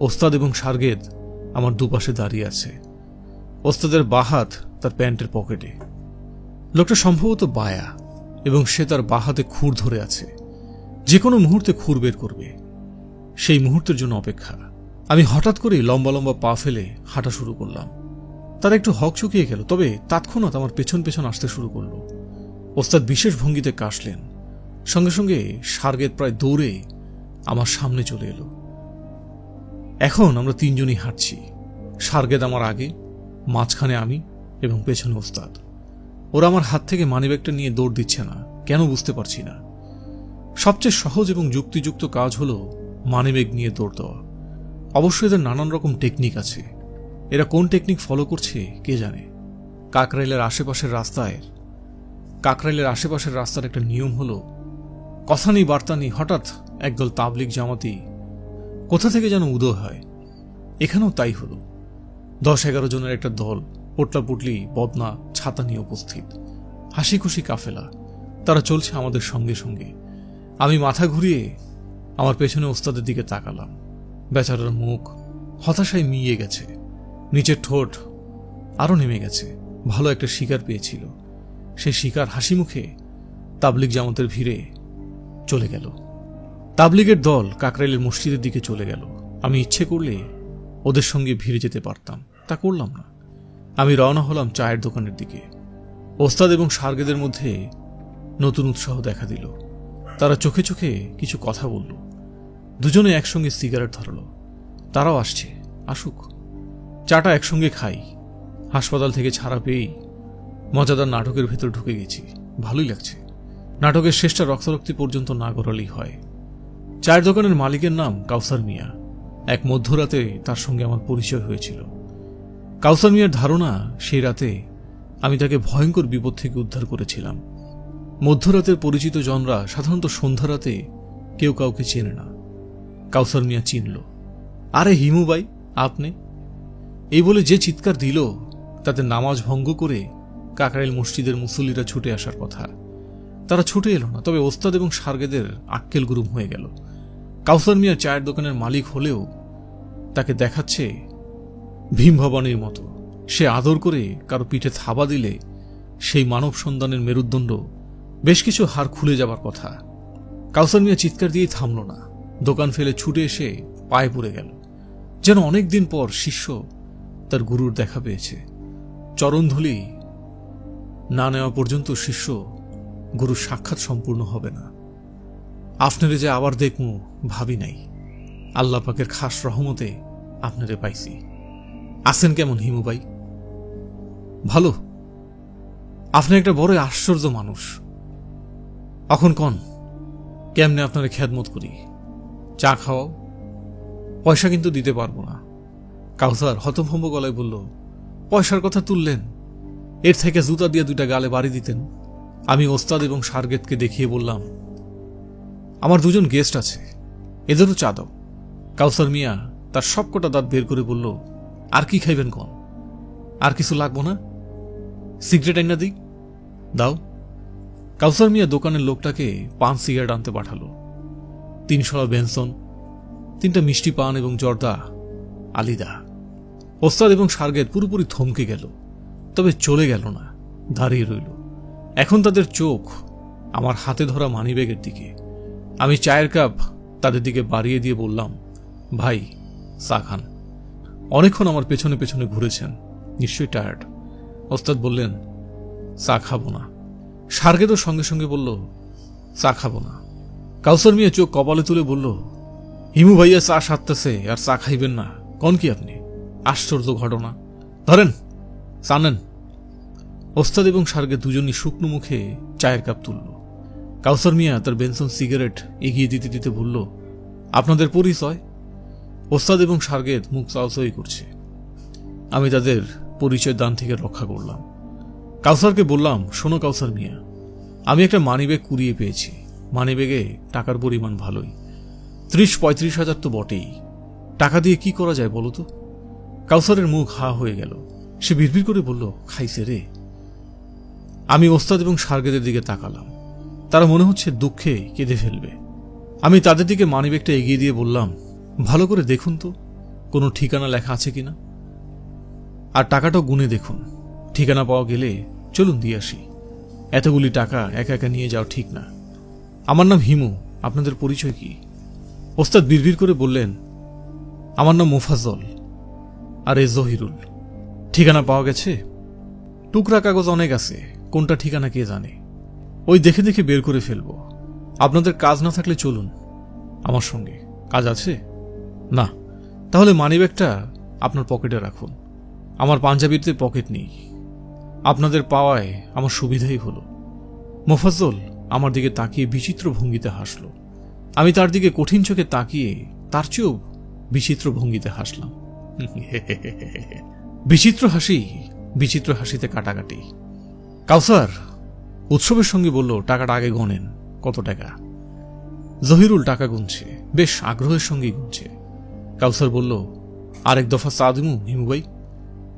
ওস্তাদ এবং সার্গেদ আমার দুপাশে দাঁড়িয়ে আছে। ওস্তাদের বাঁ হাত তার প্যান্টের পকেটে। লোকটা সম্ভবত বায়া এবং সে তার বাঁ হাতে খুর ধরে আছে, যে কোনো মুহূর্তে খুর বের করবে। সেই মুহূর্তের জন্য অপেক্ষা। আমি হঠাৎ করে লম্বা লম্বা পা ফেলে হাঁটা শুরু করলাম। তারা একটু হকচকিয়ে গেল, তবে তৎক্ষণাৎ আমার পেছন পেছন আসতে শুরু করল। ওস্তাদ বিশেষ ভঙ্গিতে কাশলেন, সঙ্গে সঙ্গে সার্গেদ প্রায় দৌড়ে আমার সামনে চলে এলো। এখন আমরা তিনজনই হাঁটছি, সার্গেদ আমার আগে, মাঝখানে আমি এবং পেছনে ওস্তাদ। ওরা আমার হাত থেকে মানিব্যাগটা নিয়ে দৌড় দিচ্ছে না, কেন বুঝতে পারছি না। সবচেয়ে সহজ এবং যুক্তিযুক্ত কাজ হলো মানিব্যাগ নিয়ে দৌড় দেওয়া। অবশ্য এদের নানান রকম টেকনিক আছে, এরা কোন টেকনিক ফলো করছে কে জানে। কাকরাইলের আশেপাশের রাস্তার একটা নিয়ম হলো, কথা নেই বার্তা নেই, হঠাৎ একদল তাবলিগ জামাতি কোথা থেকে যেন উদয় হয়। এখানেও তাই হলো। 10-11 জনের একটা দল, পোটলা পুটলি বদনা ছাতা নিয়ে উপস্থিত, হাসি খুশি কাফেলা। তারা চলছে আমাদের সঙ্গে সঙ্গে। আমি মাথা ঘুরিয়ে আমার পেছনে ওস্তাদের দিকে তাকালাম। বেচারার মুখ হতাশায় মিয়ে গেছে, নিচের ঠোঁট আরো নেমে গেছে। ভালো একটা শিকার পেয়েছিল, সেই শিকার হাসি মুখে তাবলিগ জামাতের ভিড়ে চলে গেল। তাবলিগের দল কাকরাইলের মসজিদের দিকে চলে গেল। আমি ইচ্ছে করলে ওদের সঙ্গে ভিড়ে যেতে পারতাম, তা করলাম না। আমি রওনা হলাম চায়ের দোকানের দিকে। ওস্তাদ এবং সার্গেদের মধ্যে নতুন উৎসাহ দেখা দিল। তারা চোখে চোখে কিছু কথা বলল। দুজনে একসঙ্গে সিগারেট ধরল। তারাও আসছে, আসুক, চাটা একসঙ্গে খাই। হাসপাতাল থেকে ছাড়া পেয়েই মজাদার নাটকের ভেতর ঢুকে গেছি। ভালোই লাগছে। নাটকের শেষটা রক্তারক্তি পর্যন্ত না গড়ালেই হয়। চায়ের দোকানের মালিকের নাম কাউসার মিয়া। এক মধ্যরাতে তার সঙ্গে আমার পরিচয় হয়েছিল। কাউসার মিয়ার ধারণা সেই রাতে আমি তাকে ভয়ঙ্কর বিপদ থেকে উদ্ধার করেছিলাম। মধ্যরাতের পরিচিত জনরা সাধারণত সন্ধ্যা রাতে কেউ কাউকে চেনে না। কাউসার মিয়া চিনল। আরে হিমু ভাই, আপনি? এই বলে যে চিৎকার দিল তাতে নামাজ ভঙ্গ করে কাকরাইল মসজিদের মুসল্লিরা ছুটে আসার কথা। তারা ছুটে এলো না, তবে ওস্তাদ এবং সার্গেদের আক্কেল গুরুম হয়ে গেল। কাউসার মিয়া চায়ের দোকানের মালিক হলেও তাকে দেখাচ্ছে ভীম ভবানীর মতো। সে আদর করে কারো পিঠে থাবা দিলে সেই মানব সন্ধানের মেরুদণ্ড বেশ কিছু হাড় খুলে যাবার কথা। কাউসার মিয়া চিৎকার দিয়ে থামল না। দোকান ফেলে ছুটে এসে পায়ে পড়ে গেল, যেন অনেকদিন পর শিষ্য তার গুরুর দেখা পেয়েছে। চরণধুলি না নেওয়া পর্যন্ত শিষ্য গুরুর সাক্ষাৎ সম্পূর্ণ হবে না। আপনারে যে আবার দেখমু ভাবি নাই। আল্লাহ পাকের খাস রহমতে আপনারে পাইছি। আছেন কেমন হিমু ভাই? ভালো। আপনি একটা বড় আশ্চর্য মানুষ। এখন কন কেমনে আপনারে খেদমত করি? চা খাওয়াও, পয়সা কিন্তু দিতে পারবো না। কাউসার হতভম্ব গলায় বলল, পয়সার কথা তুললেন? এর থেকে জুতা দিয়ে 2টা গালে বাড়ি দিতেন। আমি ওস্তাদ এবং সার্গেতকে দেখিয়ে বললাম, আমার 2জন গেস্ট আছে, এদেরও চা দাও। কাউসার মিয়া তার সবকটা দাঁত বের করে বলল, আর কি খাইবেন কন? আর কিছু লাগবো না? সিগারেট আইনা দিই? দাও। কাউসার মিয়া দোকানের লোকটাকে পান সিগারেট আনতে পাঠালো। 300 বেনসন, 3টা মিষ্টি পান এবং জর্দা আলিদা। ওস্তাদ এবং সার্গেত পুরোপুরি থমকে গেল, তবে চলে গেল না, দাঁড়িয়ে রইল। এখন তাদের চোখ আমার হাতে ধরা মানিব্যাগের দিকে। আমি চায়ের কাপ তাদের দিকে বাড়িয়ে দিয়ে বললাম, ভাই চা খান। অনেকক্ষণ আমার পেছনে পেছনে ঘুরেছেন, নিশ্চয়ই টায়ার্ড। ওস্তাদ বললেন, চা খাবো না। সার্গেতও সঙ্গে সঙ্গে বলল, চা খাবো না। কাউসার মিয়া চোখ কপালে তুলে বলল, হিমু ভাইয়া চা সারতেছে আর চা খাইবেন না? কন কি আপনি? আশ্চর্য ঘটনা। ধরেন চা নেন। ওস্তাদ এবং সার্গেত দুজনই শুকনো মুখে চায়ের কাপ তুলল। কাউসার মিয়া তার বেনসন সিগারেট এগিয়ে দিতে দিতে বলল, আপনাদের পরিচয়? ওস্তাদ এবং সার্গেত মুখ চাওয়াচাই করছে। আমি তাদের পরিচয় দান থেকে রক্ষা করলাম। কাউসারকে বললাম, শোনো কাউসার মিয়া, আমি একটা মানিব্যাগ কুড়িয়ে পেয়েছি। মানিব্যাগে টাকার পরিমাণ ভালোই, 30-35 হাজার তো বটেই। টাকা দিয়ে কি করা যায় বলো তো? কাউসারের মুখ হা হয়ে গেল। সে বিড়বিড় করে বলল, খাইছে রে। আমি ওস্তাদ এবং সার্গেদের দিকে তাকালাম। তারা মনে হচ্ছে দুঃখে কেঁদে ফেলবে। আমি তাদের দিকে মানিব্যাগটা এগিয়ে দিয়ে বললাম, ভালো করে দেখুন তো কোনো ঠিকানা লেখা আছে কিনা, আর টাকাটাও গুনে দেখুন। ঠিকানা পাওয়া গেলে চলুন দিয়ে আসি। এতগুলি টাকা একা একা নিয়ে যাওয়া ঠিক না। আমার নাম হিমু, আপনাদের পরিচয় কি? ওস্তাদ বিড়বিড় করে বললেন, আমার নাম মোফাজ্জল, আর এ জহিরুল। ঠিকানা পাওয়া গেছে? টুকরা কাগজ অনেক আছে, কোনটা ঠিকানা কে জানে। ওই দেখে দেখে বের করে ফেলবো। আপনাদের কাজ না থাকলে চলুন আমার সঙ্গে। কাজ আছে? না? তাহলে মানিব্যাগটা আপনার পকেটে রাখুন। আমার পাঞ্জাবিতে পকেট নেই। আপনাদের পাওয়ায় আমার সুবিধাই হলো। মোফাজ্জল আমার দিকে তাকিয়ে বিচিত্র ভঙ্গিতে হাসল। আমি তার দিকে কঠিন চোখে তাকিয়ে তার চেয়েও বিচিত্র ভঙ্গিতে হাসলাম। বিচিত্র হাসি, বিচিত্র হাসিতে কাটাকাটি। কাউসার উৎসবের সঙ্গে বলল, টাকাটা আগে গণেন। কত টাকা? জহিরুল টাকা গুনছে, বেশ আগ্রহের সঙ্গেই গুনছে। কাউসার বলল, আরেক দফা চা দিমু হিমু ভাই?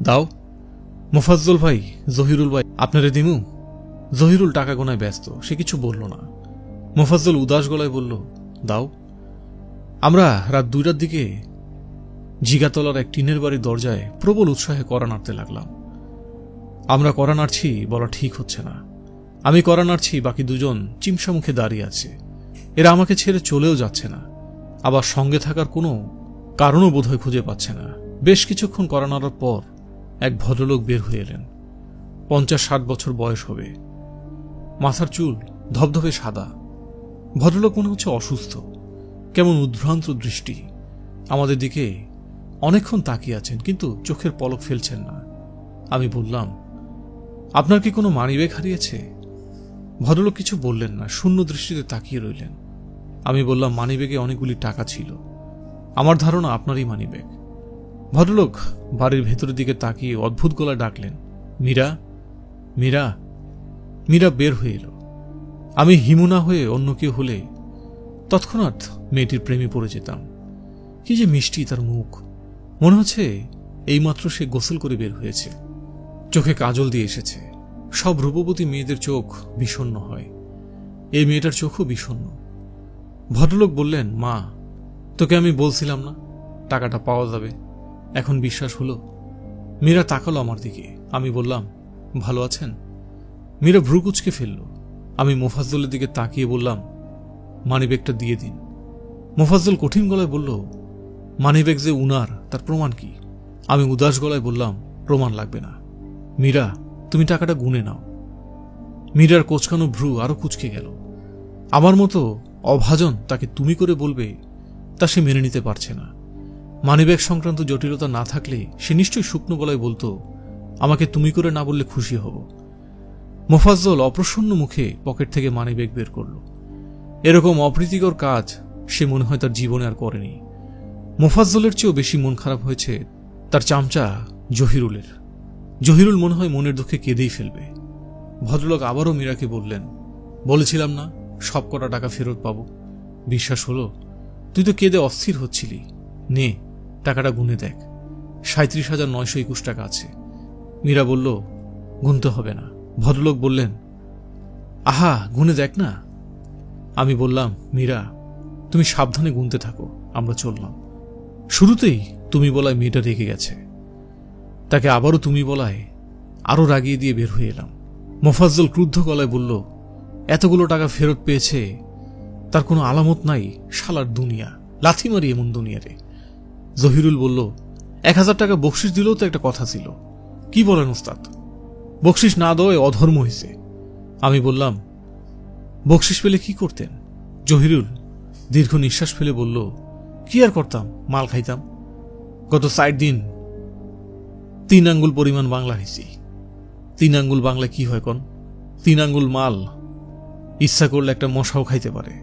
দাও। মোফাজ্জল ভাই, জহিরুল ভাই, আপনারে দিমু? জহিরুল টাকা গোনায় ব্যস্ত, সে কিছু বলল না। মোফাজ্জল উদাস গলায় বলল, দাও। আমরা রাত 2টার দিকে জিগাতলার এক টিনের বাড়ির দরজায় প্রবল উৎসাহে কড়া নাড়তে লাগলাম। আমরা কড়া নাড়ছি বলা ঠিক হচ্ছে না। আমি কড়া নাড়ছি, বাকি 2জন চিমসা মুখে দাঁড়িয়ে আছে। এরা আমাকে ছেড়ে চলেও যাচ্ছে না, আবার সঙ্গে থাকার কোনো কারণও বোধহয় খুঁজে পাচ্ছে না। বেশ কিছুক্ষণ কড়া নাড়ার পর এক ভদ্রলোক বের হয়ে এলেন। 50-60 বছর বয়স হবে। মাথার চুল ধবধবে সাদা, ভদ্রলোক মনে হচ্ছে অসুস্থ, কেমন উদ্ভ্রান্ত দৃষ্টি, আমাদের দিকে অনেকক্ষণ তাকিয়ে আছেন কিন্তু চোখের পলক ফেলছেন না। আমি বললাম, আপনার কি কোনো মানিব্যাগ হারিয়েছে? ভদ্রলোক কিছু বললেন না, শূন্য দৃষ্টিতে তাকিয়ে রইলেন। আমি বললাম, মানিব্যাগে অনেকগুলি টাকা ছিল, আমার ধারণা আপনারই মানিব্যাগ। ভদ্রলোক বাড়ির ভেতরের দিকে তাকিয়ে অদ্ভুত গলায় ডাকলেন, মীরা, মীরা। মীরা বের হয়ে এলো। আমি হিমু না হয়ে অন্য কেউ হলে তৎক্ষণাৎ মেয়েটির প্রেমে পড়ে যেতাম। কি যে মিষ্টি তার মুখ, মনে হচ্ছে এইমাত্র সে গোসল করে বের হয়েছে, চোখে কাজল দিয়ে এসেছে। সব রূপবতী মেয়েদের চোখ বিষণ্ণ হয়, এই মেয়েটার চোখও বিষণ্ণ। ভদ্রলোক বললেন, মা, তোকে আমি বলছিলাম না টাকাটা পাওয়া যাবে, এখন বিশ্বাস হলো? মীরা তাকালো আমার দিকে। আমি বললাম, ভালো আছেন? মীরা ভ্রু কুঁচকে ফেলল। আমি মোফাজ্জলের দিকে তাকিয়ে বললাম, মানিব্যাগটা দিয়ে দিন। মোফাজ্জল কঠিন গলায় বলল, মানিব্যাগ যে উনার তার প্রমাণ কি? আমি উদাস গলায় বললাম, প্রমাণ লাগবে না, মীরা তুমি টাকাটা গুনে নাও। মীরার কোচকানো ভ্রু আরো কুঁচকে গেল। আমার মতো অভাজন তাকে তুমি করে বলবে তা সে মেনে নিতে পারছে না। মানিব্যাগ সংক্রান্ত জটিলতা না থাকলে সে নিশ্চয়ই শুকনো গলায় বলতো, আমাকে তুমি করে না বললে খুশি হব। মোফাজ্জল অপ্রসন্ন মুখে পকেট থেকে মানিব্যাগ বের করল। এরকম অপ্রীতিকর কাজ সে মনে হয় তার জীবনে আর করেনি। মোফাজ্জলের চেয়েও বেশি মন খারাপ হয়েছে তার চামচা জহিরুলের। জহিরুল মনে হয় মনের দুঃখে কেঁদেই ফেলবে। ভদ্রলোক আবারও মীরাকে বললেন, বলেছিলাম না সব কটা টাকা ফেরত পাবো, বিশ্বাস হলো? তুই তো কেঁদে অস্থির হচ্ছিলি, নে টাকাটা গুনে দেখ, 37,921 টাকা আছে। মীরা বলল, গুনতে হবে না। ভদ্রলোক বললেন, আহা গুনে দেখ না। আমি বললাম, মীরা তুমি সাবধানে গুনতে থাকো, আমরা চললাম। শুরুতেই তুমি বলায় মেয়েটা রেগে গেছে, তাকে আবারও তুমি বলায় আরো রাগিয়ে দিয়ে বের হয়ে এলাম। মোফাজ্জল ক্রুদ্ধ গলায় বলল, এতগুলো টাকা ফেরত পেয়েছে তার কোনো আলামত নাই, শালার দুনিয়া, লাথি মারি এমন দুনিয়ারে। জহিরুল বলল, 1000 টাকা বকশিশ দিলেও তো একটা কথা ছিল, কি বলেন ওস্তাদ? বকশিশ না দেওয়ায় অধর্ম হয়েছে। আমি বললাম, বকশিশ পেলে কি করতেন? জহিরুল দীর্ঘ নিঃশ্বাস ফেলে বলল, কি আর করতাম, মাল খাইতাম। গত 4 দিন 3 আঙ্গুল পরিমাণ বাংলা খাইছি। 3 আঙ্গুল বাংলা কি হয় কন? 3 আঙ্গুল মাল ইচ্ছা করলে একটা মশাও খাইতে পারে।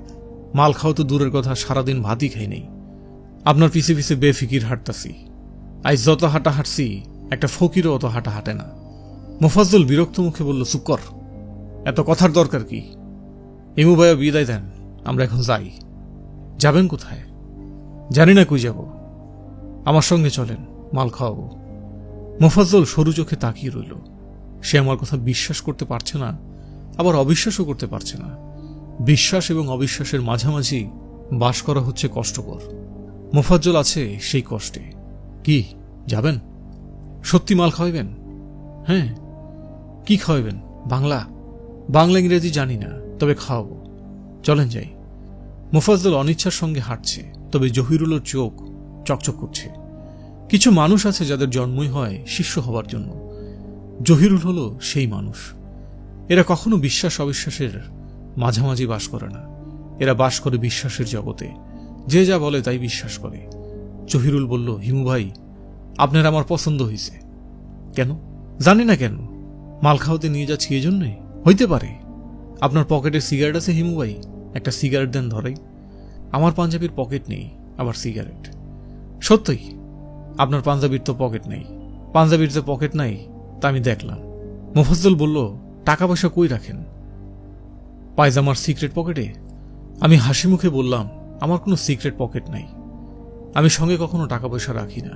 মাল খাও তো দূরের কথা, সারাদিন ভাতই খাই নেই। আপনার পিছে পিছে বেফিকির হাঁটতাছি। আজ যত হাঁটা হাঁটছি একটা ফকিরও অত হাঁটা হাঁটে না। মোফাজ্জল বিরক্ত মুখে বলল, চুপ কর, এত কথার দরকার কি? ইমু ভাইয়া বিদায় দেন, আমরা এখন যাই। যাবেন কোথায়? জানি না কই যাব, আমার সঙ্গে চলেন, মাল খাওয়াবো। মোফাজ্জল সরু চোখে তাকিয়ে রইল। সে আমার কথা বিশ্বাস করতে পারছে না, আবার অবিশ্বাসও করতে পারছে না। বিশ্বাস এবং অবিশ্বাসের মাঝামাঝি বাস করা হচ্ছে কষ্টকর। মোফাজ্জল আছে সেই কষ্টে। কি যাবেন? সত্যি মাল খাওয়াবেন? হ্যাঁ। কি খাওয়াবেন? বাংলা? বাংলা ইংরেজি জানি না, তবে খাওয়াবো। চলেন যাই। মোফাজ্জল অনিচ্ছার সঙ্গে হাঁটছে, তবে জহিরুলের চোখ চকচক করছে। কিছু মানুষ আছে যাদের জন্মই হয় শিষ্য হবার জন্য। জহিরুল হলো সেই মানুষ। এরা কখনো বিশ্বাস অবিশ্বাসের মাঝামাঝি বাস করে না, এরা বাস করে বিশ্বাসের জগতে। যে যা বলে তাই বিশ্বাস করে। জহিরুল বলল, হিমু ভাই আপনার আমার পছন্দ হয়েছে। কেন? জানি না কেন, মাল খাওয়াতে নিয়ে যাচ্ছি এই জন্যে। হইতে পারে। আপনার পকেটে সিগারেট আছে হিমু ভাই? একটা সিগারেট দেন ধরাই। আমার পাঞ্জাবির পকেট নেই, আবার সিগারেট? সত্যই আপনার পাঞ্জাবির তো পকেট নেই। পাঞ্জাবির যে পকেট নাই তা আমি দেখলাম। মোফাজ্জল বলল, টাকা পয়সা কই রাখেন? পায়জামার সিক্রেট পকেটে। আমি হাসি মুখে বললাম, আমার কোনো সিক্রেট পকেট নাই, আমি সঙ্গে কখনো টাকা পয়সা রাখি না।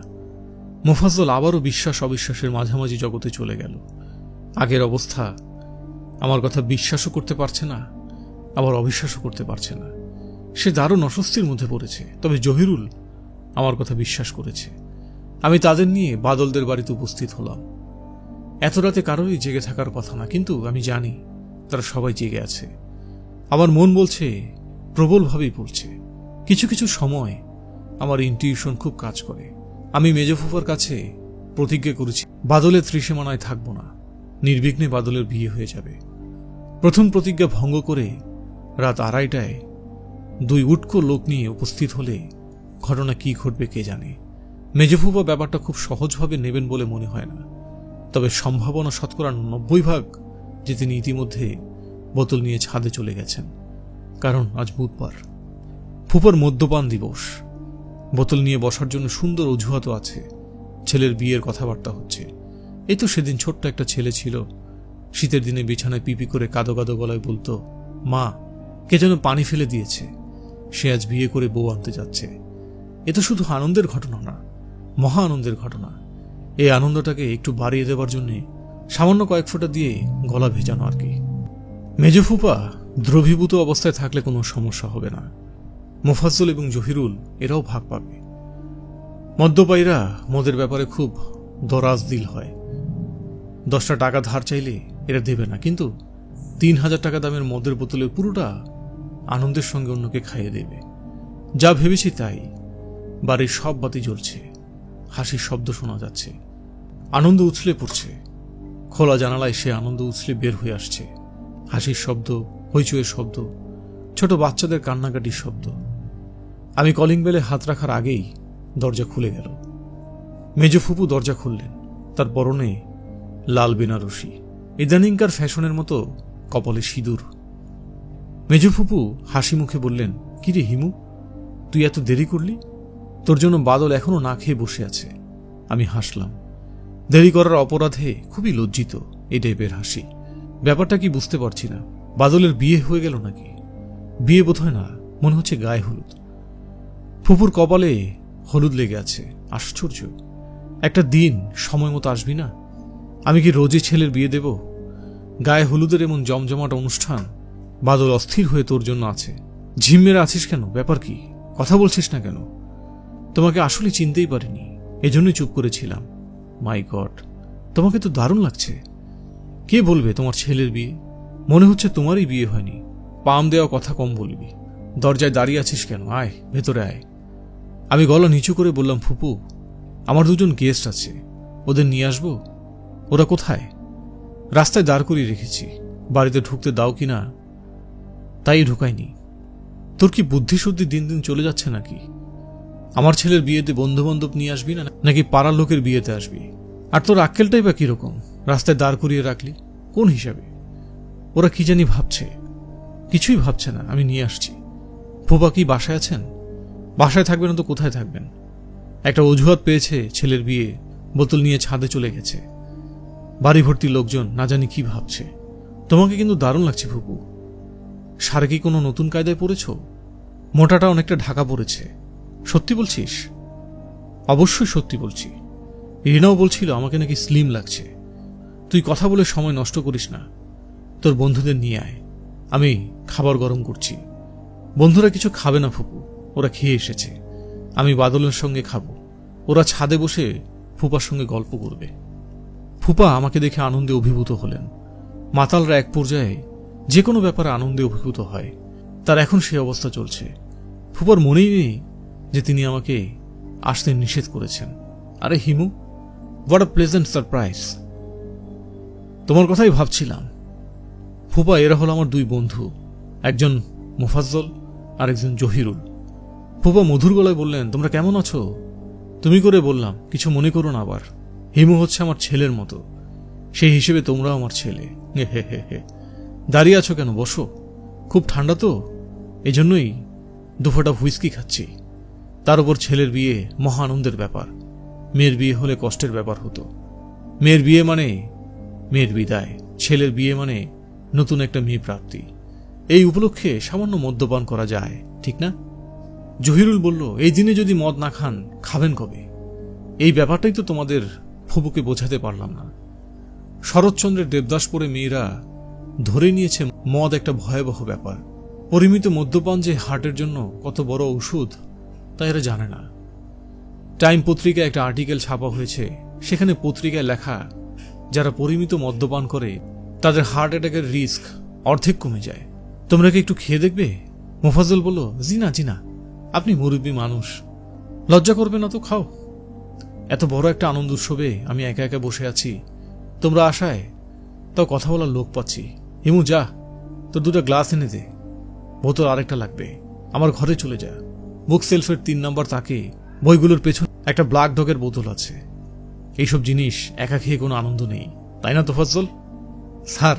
মোফাজ্জল আবারও বিশ্বাস অবিশ্বাসের মাঝামাঝি জগতে চলে গেল। আগের অবস্থা, আমার কথা বিশ্বাসও করতে পারছে না, আবার অবিশ্বাসও করতে পারছে না। সে দারুণ অস্বস্তির মধ্যে পড়েছে। তবে জহিরুল আমার কথা বিশ্বাস করেছে। আমি তাদের নিয়ে বাদলদের বাড়িতে উপস্থিত হলাম। এত রাতে কারোরই জেগে থাকার কথা না, কিন্তু আমি জানি তারা সবাই জেগে আছে। আমার মন বলছে, প্রবলভাবেই বলছে। কিছু কিছু সময় আমার ইনটিউশন খুব কাজ করে। আমি মেজ ফুফার কাছে প্রতিজ্ঞা করেছি বাদলের ত্রিসীমানায় থাকব না, নির্বিঘ্নে বাদলের বিয়ে হয়ে যাবে। প্রথম প্রতিজ্ঞা ভঙ্গ করে রাত 2:30টায় দুই উটকো লোক নিয়ে উপস্থিত হলে ঘটনা কি ঘটবে কে জানে। মেজফুপা ব্যাপারটা খুব সহজভাবে নেবেন বলে মনে হয় না, তবে সম্ভাবনা শতকরা 90 যে তিনি ইতিমধ্যে বোতল নিয়ে ছাদে চলে গেছেন, কারণ আজ বুধবার, ফুপার মদ্যপান দিবস। বোতল নিয়ে বসার জন্য সুন্দর অজুহাতও আছে। ছেলের বিয়ের কথাবার্তা হচ্ছে। এই তো সেদিন ছোট্ট একটা ছেলে ছিল, শীতের দিনে বিছানায় পিপি করে কাঁদো কাঁদো গলায় বলতো, মা, কে যেন পানি ফেলে দিয়েছে। সে আজ বিয়ে করে বউ আনতে যাচ্ছে। এ তো শুধু আনন্দের ঘটনা না, মহা আনন্দের ঘটনা। এই আনন্দটাকে একটু বাড়িয়ে দেবার জন্য সামান্য কয়েক ফোঁটা দিয়ে গলা ভেজানো আর কি। মেজফুপা দ্রবীভূত অবস্থায় থাকলে কোনো সমস্যা হবে না। মোফাজ্জল এবং জহিরুল এরাও ভাগ পাবে। মদ্যপায়ীরা মদের ব্যাপারে খুব দরাজ দিল হয়। 10টা টাকা ধার চাইলে এরা দেবে না, কিন্তু 3000 টাকা দামের মদের বোতলের পুরোটা আনন্দের সঙ্গে অন্যকে খাইয়ে দেবে। যা ভেবেছি তাই। বাড়ির সব বাতি জ্বলছে, হাসির শব্দ শোনা যাচ্ছে, আনন্দ উছলে পড়ছে। খোলা জানালায় সে আনন্দ উছলে বের হয়ে আসছে। হাসির শব্দ, হইচইয়ের শব্দ, ছোট বাচ্চাদের কান্নাকাটির শব্দ। আমি কলিং বেলে হাত রাখার আগেই দরজা খুলে গেল। মেজফুপু দরজা খুললেন। তার পরনে লাল বেনারসি, ইদানিংকার ফ্যাশনের মতো কপালে সিঁদুর। মেজফুপু হাসি মুখে বললেন, কিরে হিমু, তুই এত দেরি করলি? তোর জন্য বাদল এখনো না খেয়ে বসে আছে। আমি হাসলাম। দেরি করার অপরাধে খুবই লজ্জিত এই টাইপের হাসি। ব্যাপারটা কি বুঝতে পারছি না। বাদলের বিয়ে হয়ে গেল নাকি? বিয়ে বোধহয় না, মনে হচ্ছে গায়ে হলুদ। ফুপুর কপালে হলুদ লেগে আছে। আশ্চর্য, একটা দিন সময় মতো আসবি না? আমি কি রোজই ছেলের বিয়ে দেব? গায়ে হলুদের এমন জমজমাট অনুষ্ঠান। বাদল অস্থির হয়ে তোর জন্য আছে। ঝিম মেরে আছিস কেন? ব্যাপার কি? কথা বলছিস না কেন? তোমাকে আসলে চিনতেই পারিনি, এজন্যই চুপ করেছিলাম। মাই গড, তোমাকে তো দারুণ লাগছে। কে বলবে তোমার ছেলের বিয়ে? মনে হচ্ছে তোমারই বিয়ে হয়নি। পাম দেওয়া কথা কম বলবি। দরজায় দাঁড়িয়ে আছিস কেন? আয়, ভেতরে আয়। আমি গলা নিচু করে বললাম, ফুপু, আমার 2জন গেস্ট আছে, ওদের নিয়ে আসবো। ওরা কোথায়? রাস্তায় দাঁড় করিয়ে রেখেছি। বাড়িতে ঢুকতে দাও কিনা তাই ঢুকাইনি। তোর কি বুদ্ধি শুদ্ধি দিন দিন চলে যাচ্ছে নাকি? আমার ছেলের বিয়েতে বন্ধু বান্ধব নিয়ে আসবি না, নাকি পাড়ার লোকের বিয়েতে আসবি? আর তোর আক্কেলটাই বা কিরকম? রাস্তায় দাঁড় করিয়ে রাখলি কোন হিসাবে? ওরা কি জানি ভাবছে। কিছুই ভাবছে না, আমি নিয়ে আসছি। ফুপা কি বাসায় আছেন? বাসায় থাকবেন না তো কোথায় থাকবেন? একটা অজুহাত পেয়েছে ছেলের বিয়ে, বোতল নিয়ে ছাদে চলে গেছে। বাড়ি ভর্তি লোকজন, না জানি কি ভাবছে। তোমাকে কিন্তু দারুণ লাগছে ফুপু। সারে কি কোনো নতুন কায়দায় পড়েছ? মোটাটা অনেকটা ঢাকা পড়েছে। সত্যি বলছিস? অবশ্যই সত্যি বলছি। রিনাও বলছিল আমাকে নাকি স্লিম লাগছে। তুই কথা বলে সময় নষ্ট করিস না, তোর বন্ধুদের নিয়ে আয়। আমি খাবার গরম করছি। বন্ধুরা কিছু খাবে না ফুপু, ওরা খেয়ে এসেছে। আমি বাদলের সঙ্গে খাবো। ওরা ছাদে বসে ফুপার সঙ্গে গল্প করবে। ফুপা আমাকে দেখে আনন্দে অভিভূত হলেন। মাতালরা এক পর্যায়ে যে কোনো ব্যাপারে আনন্দে অভিভূত হয়, তার এখন সেই অবস্থা চলছে। ফুপার মনেই নেই যে তিনি আমাকে আসতে নিষেধ করেছেন। আরে Himu, what a pleasant surprise. তোমার কথাই ভাবছিলাম। ফুপা, এরা হলো আমার 2 বন্ধু, একজন মোফাজ্জল আর একজন জহিরুল। ফুপা মধুর গলায় বললেন, তোমরা কেমন আছো? তুমি করে বললাম, কিছু মনে করো না আবার। হিমু হচ্ছে আমার ছেলের মতো, সেই হিসেবে তোমরাও আমার ছেলে। হে হে হে হে। দাঁড়িয়ে আছো কেন? বসো। খুব ঠান্ডা তো, এজন্যই 2 ফোঁটা হুইস্কি খাচ্ছি। তার উপর ছেলের বিয়ে মহা আনন্দের ব্যাপার। মেয়ের বিয়ে হলে কষ্টের ব্যাপার হতো। মেয়ের বিয়ে মানে মেয়ের বিদায়, ছেলের বিয়ে মানে নতুন একটা মেয়ে প্রাপ্তি। এই উপলক্ষে সামান্য মদ্যপান করা যায়, ঠিক না? জহিরুল বলল, এই দিনে যদি মদ না খান, খাবেন কবে? এই ব্যাপারটাই তো তোমাদের ফুপুকে বোঝাতে পারলাম না। শরৎচন্দ্রের দেবদাস পড়ে মেয়েরা ধরে নিয়েছে মদ একটা ভয়াবহ ব্যাপার। পরিমিত মদ্যপান যে হার্টের জন্য কত বড় ঔষধ তা এরা জানে না। টাইম পত্রিকায় একটা আর্টিকেল ছাপা হয়েছে, সেখানে পত্রিকায় লেখা, যারা পরিমিত মদ্যপান করে তাদের হার্ট অ্যাটাকের রিস্ক অর্ধেক কমে যায়। তোমরা কি একটু খেয়ে দেখবে? মোফাজ্জল বলল, জি না, আপনি মুরব্বী মানুষ, লজ্জা করবে না তো, খাও। এত বড় একটা আনন্দ উৎসবে আমি একা একা বসে আছি, তোমরা আশায় তাও কথা বলার লোক পাচ্ছি। হিমু, যা, তোর 2টা গ্লাস এনে দে, বোতল আরেকটা লাগবে। আমার ঘরে চলে যা। বুক সেলফের 3 নম্বর তাকে বইগুলোর পেছনে একটা ব্ল্যাক ডগের বোতল আছে। এইসব জিনিস একা খেয়ে কোনো আনন্দ নেই, তাই না তোফাজ্জল? স্যার,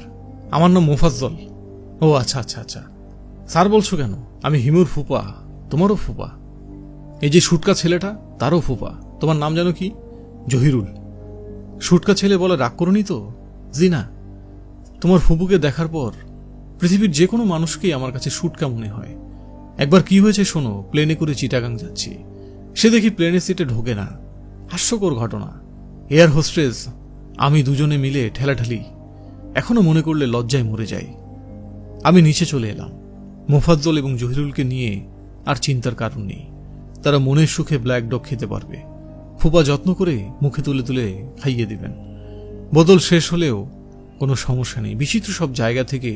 আমার নাম মোফাজ্জল। ও আচ্ছা আচ্ছা আচ্ছা, স্যার বলছো কেন? আমি হিমুর ফুপা, তোমারও ফুপা। এই যে শুটকা ছেলেটা, তারও ফুপা। তোমার নাম জানো কি? জহিরুল। শুটকা ছেলে বলে রাগ করনি তো? জি না। তোমার ফুপুকে দেখার পর পৃথিবীর যে কোনো মানুষকেই আমার কাছে শুটকা মনে হয়। একবার কি হয়েছে শোনো, প্লেনে করে চিটাগাং যাচ্ছি, সে দেখি প্লেনের সিটে ঢোকে না। হাস্যকর ঘটনা। এয়ার হোস্টেস আমি দুজনে মিলে ঠেলাঠেলি, এখনো মনে করলে লজ্জায় মরে যাই। আমি নিচে চলে এলাম। মোফাজ্জল এবং জহিরুলকে নিয়ে আর চিন্তার কারণ নেই, তারা মনের সুখে ব্ল্যাক ডগ খেতে পারবে। ফুপা যত্ন করে মুখে তুলে তুলে খাইয়ে দিবেন। বোতল শেষ হলেও কোনো সমস্যা নেই, বিচিত্র সব জায়গা থেকে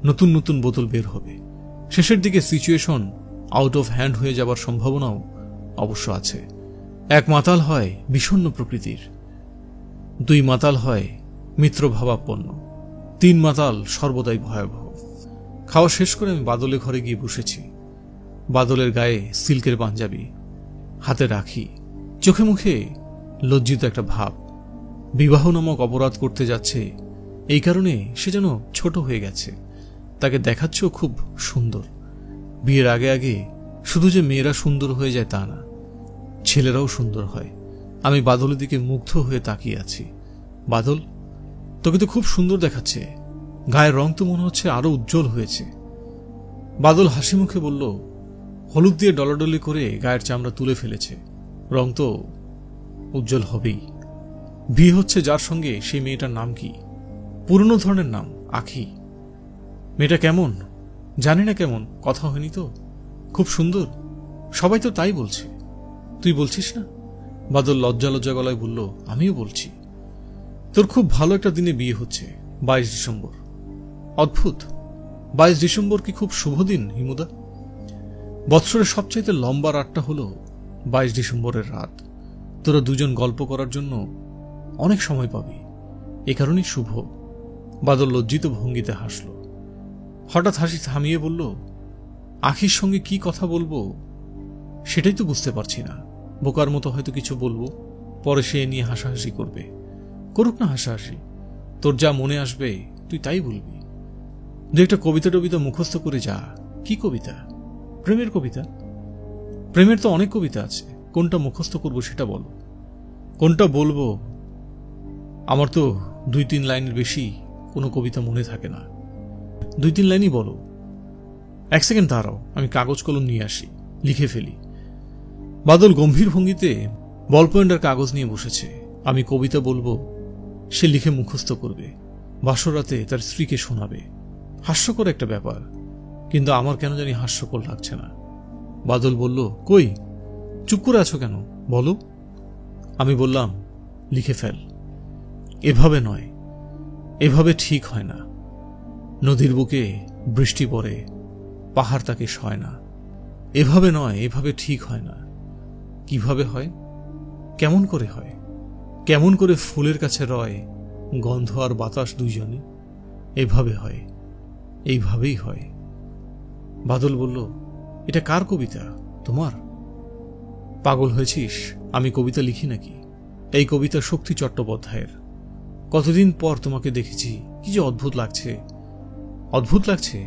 নতুন নতুন বোতল বের হবে। শেষের দিকে সিচুয়েশন আউট অফ হ্যান্ড হয়ে যাবার সম্ভাবনাও অবশ্য আছে। এক মাতাল হয় বিষণ্ণ প্রকৃতির, 2 মাতাল হয় মিত্রভাবাপন্ন, 3 মাতাল সর্বদাই ভয়াবহ। খাওয়া শেষ করে আমি বাদলের ঘরে গিয়ে বসেছি। বাদলের গায়ে সিল্কের পাঞ্জাবি, হাতে রাখি, চোখে মুখে লজ্জিত একটা ভাব। বিবাহ নামক অপরাধ করতে যাচ্ছে, এই কারণে সে যেন ছোট হয়ে গেছে। তাকে দেখাচ্ছেও খুব সুন্দর। বিয়ের আগে আগে শুধু যে মেয়েরা সুন্দর হয়ে যায় তা না, ছেলেরাও সুন্দর হয়। আমি বাদলের দিকে মুগ্ধ হয়ে তাকিয়ে আছি। বাদল, তোকে তো খুব সুন্দর দেখাচ্ছে, গায়ের রং তো মনে হচ্ছে আরো উজ্জ্বল হয়েছে। বাদল হাসি মুখে বলল, হলুদ দিয়ে ডলাডলি করে গায়ের চামড়া তুলে ফেলেছে, রং তো উজ্জ্বল হবেই। বিয়ে হচ্ছে যার সঙ্গে, সেই মেয়েটার নাম কি? পুরনো ধরনের নাম, আখি। মেয়েটা কেমন? জানি না কেমন, কথা হয়নি তো। খুব সুন্দর, সবাই তো তাই বলছে। তুই বলছিস না? বাদল লজ্জা লজ্জা গলায় বলল, আমিও বলছি। তোর খুব ভালো একটা দিনে বিয়ে হচ্ছে, 22 ডিসেম্বর। অদ্ভুত, 22 ডিসেম্বর কি খুব শুভ দিন হিমুদা? বৎসরের সবচাইতে লম্বা রাতটা হলো 22 ডিসেম্বরের রাত। তোরা দুজন গল্প করার জন্য অনেক সময় পাবি, এ কারণেই শুভ। বাদল লজ্জিত ভঙ্গিতে হাসল। হঠাৎ হাসি থামিয়ে বলল, আখির সঙ্গে কি কথা বলবো সেটাই তো বুঝতে পারছি না। বোকার মতো হয়তো কিছু বলবো, পরে সে নিয়ে হাসাহাসি করবে। করুক না হাসাহাসি, তোর যা মনে আসবে তুই তাই বলবি। 2 কবিতা টবিতা মুখস্থ করে যা। কি কবিতা? প্রেমের কবিতা। প্রেমের তো অনেক কবিতা আছে, কোনটা মুখস্থ করবো সেটা বলো। কোনটা বলবো? আমার তো 2-3 লাইনের বেশি কোনো কবিতা মনে থাকে না। 2-3 লাইনই বলো। 1 সেকেন্ড দাঁড়াও, আমি কাগজ কলম নিয়ে আসি, লিখে ফেলি। বাদল গম্ভীর ভঙ্গিতে বল পয়েন্ট আর কাগজ নিয়ে বসেছে। আমি কবিতা বলবো, সে লিখে মুখস্থ করবে, বাসরাতে তার স্ত্রীকে শোনাবে। হাস্যকর একটা ব্যাপার, কিন্তু আমার কেন জানি হাস্যকর লাগছে না। বাদল বলল, কই চুপ করে আছো কেন, বলো। আমি বললাম, লিখে ফেল। এভাবে নয়, এভাবে ঠিক হয় না। নদীর বুকে বৃষ্টি পড়ে, পাহাড় তাকে সয় না। এভাবে নয়, এভাবে ঠিক হয় না। কিভাবে হয়? কেমন করে হয়? কেমন করে ফুলের কাছে রয় গন্ধ আর বাতাস দুইজনে? এভাবে হয়, এইভাবেই হয়। বাদল বলল, এটা কার কবিতা? তোমার? পাগল হয়েছিস? আমি কবিতা লিখি নাকি? এই কবিতা শক্তি চট্টোপাধ্যায়ের। কতদিন পর তোমাকে দেখেছি, কি যে অদ্ভুত লাগছে। অদ্ভুত লাগছে?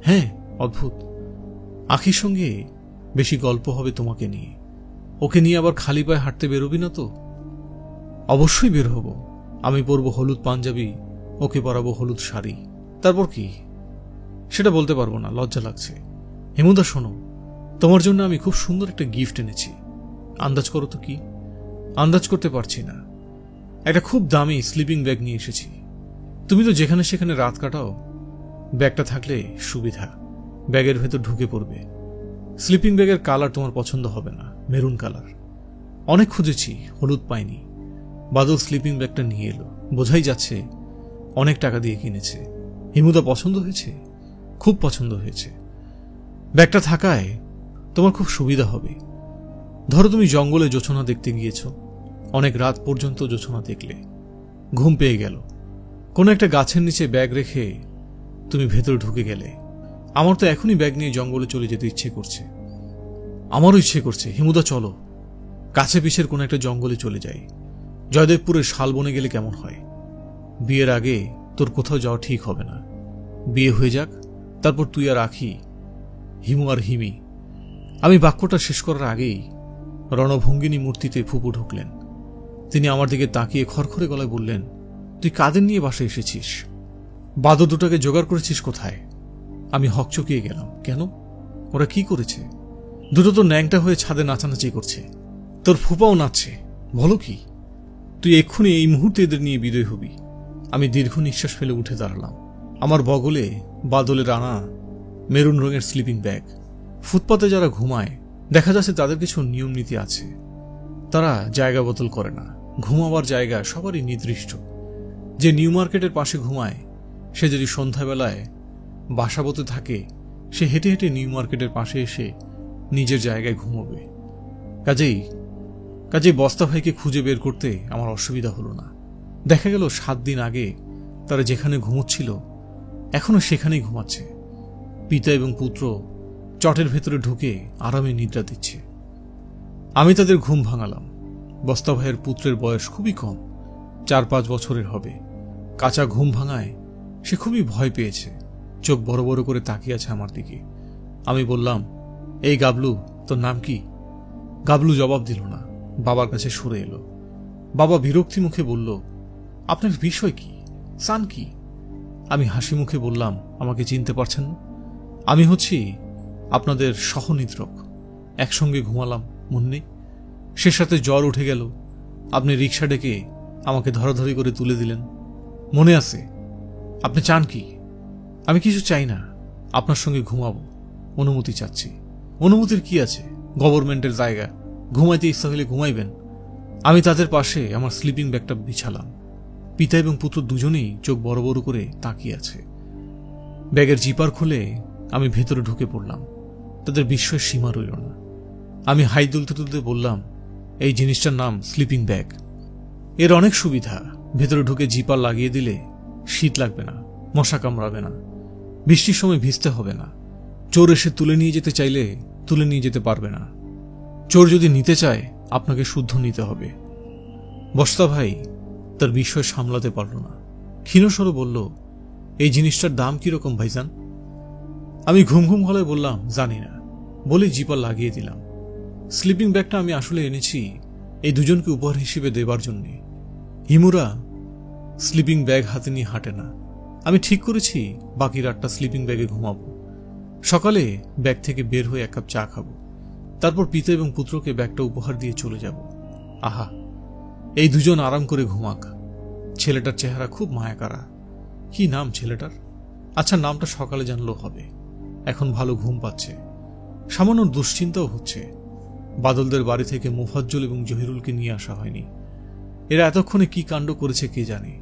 হ্যাঁ, অদ্ভুত। আখির সঙ্গে বেশি গল্প হবে তোমাকে নিয়ে। ওকে নিয়ে আবার খালি পায়ে হাঁটতে বেরোবি না তো? অবশ্যই বের হব। আমি পরবো হলুদ পাঞ্জাবি, ওকে পরাবো হলুদ শাড়ি। তারপর কি? সেটা বলতে পারবো না, লজ্জা লাগছে। হেমুদা শোনো, তোমার জন্য আমি খুব সুন্দর একটা গিফট এনেছি। আন্দাজ করো তো কি? আন্দাজ করতে পারছি না। একটা খুব দামি স্লিপিং ব্যাগ নিয়ে এসেছি। তুমি তো যেখানে সেখানে রাত কাটাও, ব্যাগটা থাকলে সুবিধা, ব্যাগের ভেতর ঢুকে পড়বে। স্লিপিং ব্যাগের কালার তোমার পছন্দ হবে না, মেরুন কালার। অনেক খুঁজেছি, হলুদ পাইনি। বাদল স্লিপিং ব্যাগটা নিয়ে এলো, বোঝাই যাচ্ছে অনেক টাকা দিয়ে কিনেছে। হিমুদা পছন্দ হয়েছে? খুব পছন্দ হয়েছে। ব্যাগটা থাকায় তোমার খুব সুবিধা হবে। ধরো তুমি জঙ্গলে জোছনা দেখতে গিয়েছ, অনেক রাত পর্যন্ত জোছনা দেখলে, ঘুম পেয়ে গেল, কোনো একটা গাছের নিচে ব্যাগ রেখে তুমি ভেতরে ঢুকে গেলে। আমার তো এখনই ব্যাগ নিয়ে জঙ্গলে চলে যেতে ইচ্ছে করছে। আমারও ইচ্ছে করছে, হিমুদা চলো কাছে পিছের কোনো একটা জঙ্গলে চলে যাই। জয়দেবপুরের শালবনে গেলে কেমন হয়? বিয়ের আগে তোর কোথাও যাওয়া ঠিক হবে না। বিয়ে হয়ে যাক, তারপর তুই আর আখি, হিমু আর হিমি। আমি বাক্যটা শেষ করার আগেই রণভঙ্গিনী মূর্তিতে ফুপু ঢুকলেন। তিনি আমার দিকে তাকিয়ে খড়খড়ে গলায় বললেন, তুই কাদের নিয়ে বাসায় এসেছিস? বাদর দুটাকে জোগাড় করেছিস কোথায়? আমি হকচকিয়ে গেলাম। কেন? ওরা কি করেছে? দুটো তো ন্যাংটা হয়ে ছাদে নাচানাচি করছে, তোর ফুপাও নাচছে। বলো কি? তুই এক্ষুনি এই মুহূর্তে এদের নিয়ে বিদায় হবি। আমি দীর্ঘ নিঃশ্বাস ফেলে উঠে দাঁড়ালাম। আমার বগলে বাদলের আনা মেরুন রঙের স্লিপিং ব্যাগ। ফুটপাতে যারা ঘুমায় দেখা যাচ্ছে তাদের কিছু নিয়ম নীতি আছে। তারা জায়গা বদল করে না। ঘুমাবার জায়গা সবারই নির্দিষ্ট। যে নিউ মার্কেটের পাশে ঘুমায় সে যদি সন্ধ্যাবেলায় বাসাবতে থাকে, সে হেঁটে হেঁটে নিউ মার্কেটের পাশে এসে নিজের জায়গায় ঘুমোবে। কাজেই বস্তা ভাইকে খুঁজে বের করতে আমার অসুবিধা হলো না। দেখা গেল 7 দিন আগে তারা যেখানে ঘুমোচ্ছিল এখনো সেখানেই ঘুমাচ্ছে। পিতা এবং পুত্র চটের ভেতরে ঢুকে আরামে নিদ্রা দিচ্ছে। আমি তাদের ঘুম ভাঙালাম। বস্তা ভাইয়ের পুত্রের বয়স খুবই কম, 4-5 বছরের হবে। কাঁচা ঘুম ভাঙায় সে খুবই ভয় পেয়েছে। চোখ বড় বড় করে তাকিয়ে আছে আমার দিকে। আমি বললাম, এই গাবলু, তোর নাম কি? গাবলু জবাব দিল না, বাবার কাছে সরে এলো। বাবা বিরক্তি মুখে বলল, আপনার বিষয় কি? সান কি? আমি হাসি মুখে বললাম, আমাকে চিনতে পারছেন না? আমি হচ্ছি আপনাদের সহনিদ্রক। একসঙ্গে ঘুমালাম, মনে নেই? সে সাথে জ্বর উঠে গেল, আপনি রিক্সা ডেকে আমাকে ধরাধরি করে তুলে দিলেন, মনে আছে? আপনি চান কি? আমি কিছু চাই না, আপনার সঙ্গে ঘুমাবো, অনুমতি চাচ্ছি। অনুমতির কি আছে? গভর্নমেন্টের জায়গা, ঘুমাইতে ইচ্ছা হলে ঘুমাইবেন। আমি তাদের পাশে আমার স্লিপিং ব্যাগটা বিছালাম। পিতা এবং পুত্র দুজনেই চোখ বড় বড় করে তাকিয়ে আছে। ব্যাগের জিপার খুলে আমি ভেতরে ঢুকে পড়লাম। তাদের বিস্ময়ের সীমা রইল না। আমি হাই তুলতে তুলতে বললাম, এই জিনিসটার নাম স্লিপিং ব্যাগ। এর অনেক সুবিধা। ভেতরে ঢুকে জিপার লাগিয়ে দিলে শীত লাগবে না, মশা কামড়াবে না, বৃষ্টির সময় ভিজতে হবে না। চোর এসে তুলে নিয়ে যেতে চাইলে তুলে নিয়ে যেতে পারবে না। চোর যদি নিতে চায় আপনাকে শুদ্ধ নিতে হবে। বস্তা ভাই তার বিস্ময় সামলাতে পারল না, ক্ষীণস্বরে বলল, এই জিনিসটার দাম কিরকম ভাইজান? আমি ঘুম ঘুম গলায় বললাম, জানি না, বলে জিপার লাগিয়ে দিলাম। স্লিপিং ব্যাগটা আমি আসলে এনেছি এই দুজনকে উপহার হিসেবে দেবার জন্যে। হিমুরা স্লিপিং ব্যাগ হাতে নিয়ে হাঁটে না। আমি ঠিক করেছি বাকি রাতটা স্লিপিং ব্যাগে ঘুমাবো। সকালে ব্যাগ থেকে বের হয়ে 1 কাপ চা খাবো, তারপর পিতা এবং পুত্রকে ব্যাগটা উপহার দিয়ে চলে যাব। আহা, এই দুজন আরাম করে ঘুমাক। ছেলেটার চেহারা খুব মায়াকারা। কি নাম ছেলেটার? আচ্ছা, নামটা সকালে জানলেও হবে। এখন ভালো ঘুম পাচ্ছে, সামান্য দুশ্চিন্তাও হচ্ছে। বাদলদের বাড়ি থেকে মুফাজ্জল এবং জহিরুলকে নিয়ে আসা হয়নি। এরা এতক্ষণে কি কাণ্ড করেছে কে জানে।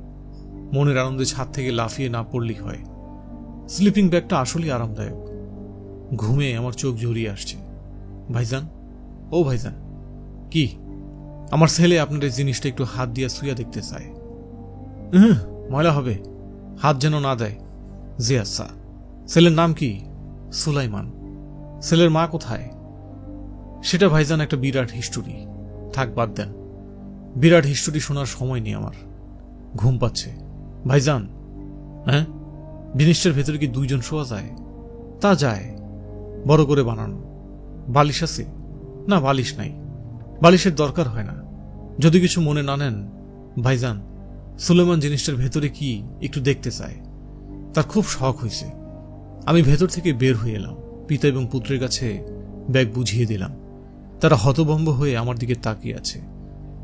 মনের আনন্দে ছাদ থেকে লাফিয়ে না পড়লেই হয়। স্লিপিং ব্যাগটা আসলেই আরামদায়ক। ঘুমে আমার চোখ জড়িয়ে আসছে। ভাইজান, ও ভাইজান। কি? আমার ছেলে আপনার এই জিনিসটা একটু হাত দিয়া শুইয়া দেখতে চায়। ময়লা হবে, হাত যেন না দেয়। জি আচ্ছা। ছেলের নাম কি? সুলাইমান। ছেলের মা কোথায়? সেটা ভাইজান একটা বিরাট হিস্টোরি। থাক, বাদ দেন। বিরাট হিস্টোরি শোনার সময় নেই আমার, ঘুম পাচ্ছে। ভাইজান, হ্যাঁ, জিনিসটার ভেতরে কি 2 জন শোয়া যায়? তা যায়, বড় করে বানানো। বালিশ আছে? না, বালিশ নাই। বালিশের দরকার হয় না। যদি কিছু মনে না নেন ভাইজান, সুলেমান জিনিসটার ভেতরে কি একটু দেখতে চায়। তার খুব শখ হয়েছে। আমি ভেতর থেকে বের হয়ে এলাম। পিতা এবং পুত্রের কাছে ব্যাগ বুঝিয়ে দিলাম। তারা হতভম্ব হয়ে আমার দিকে তাকিয়ে আছে।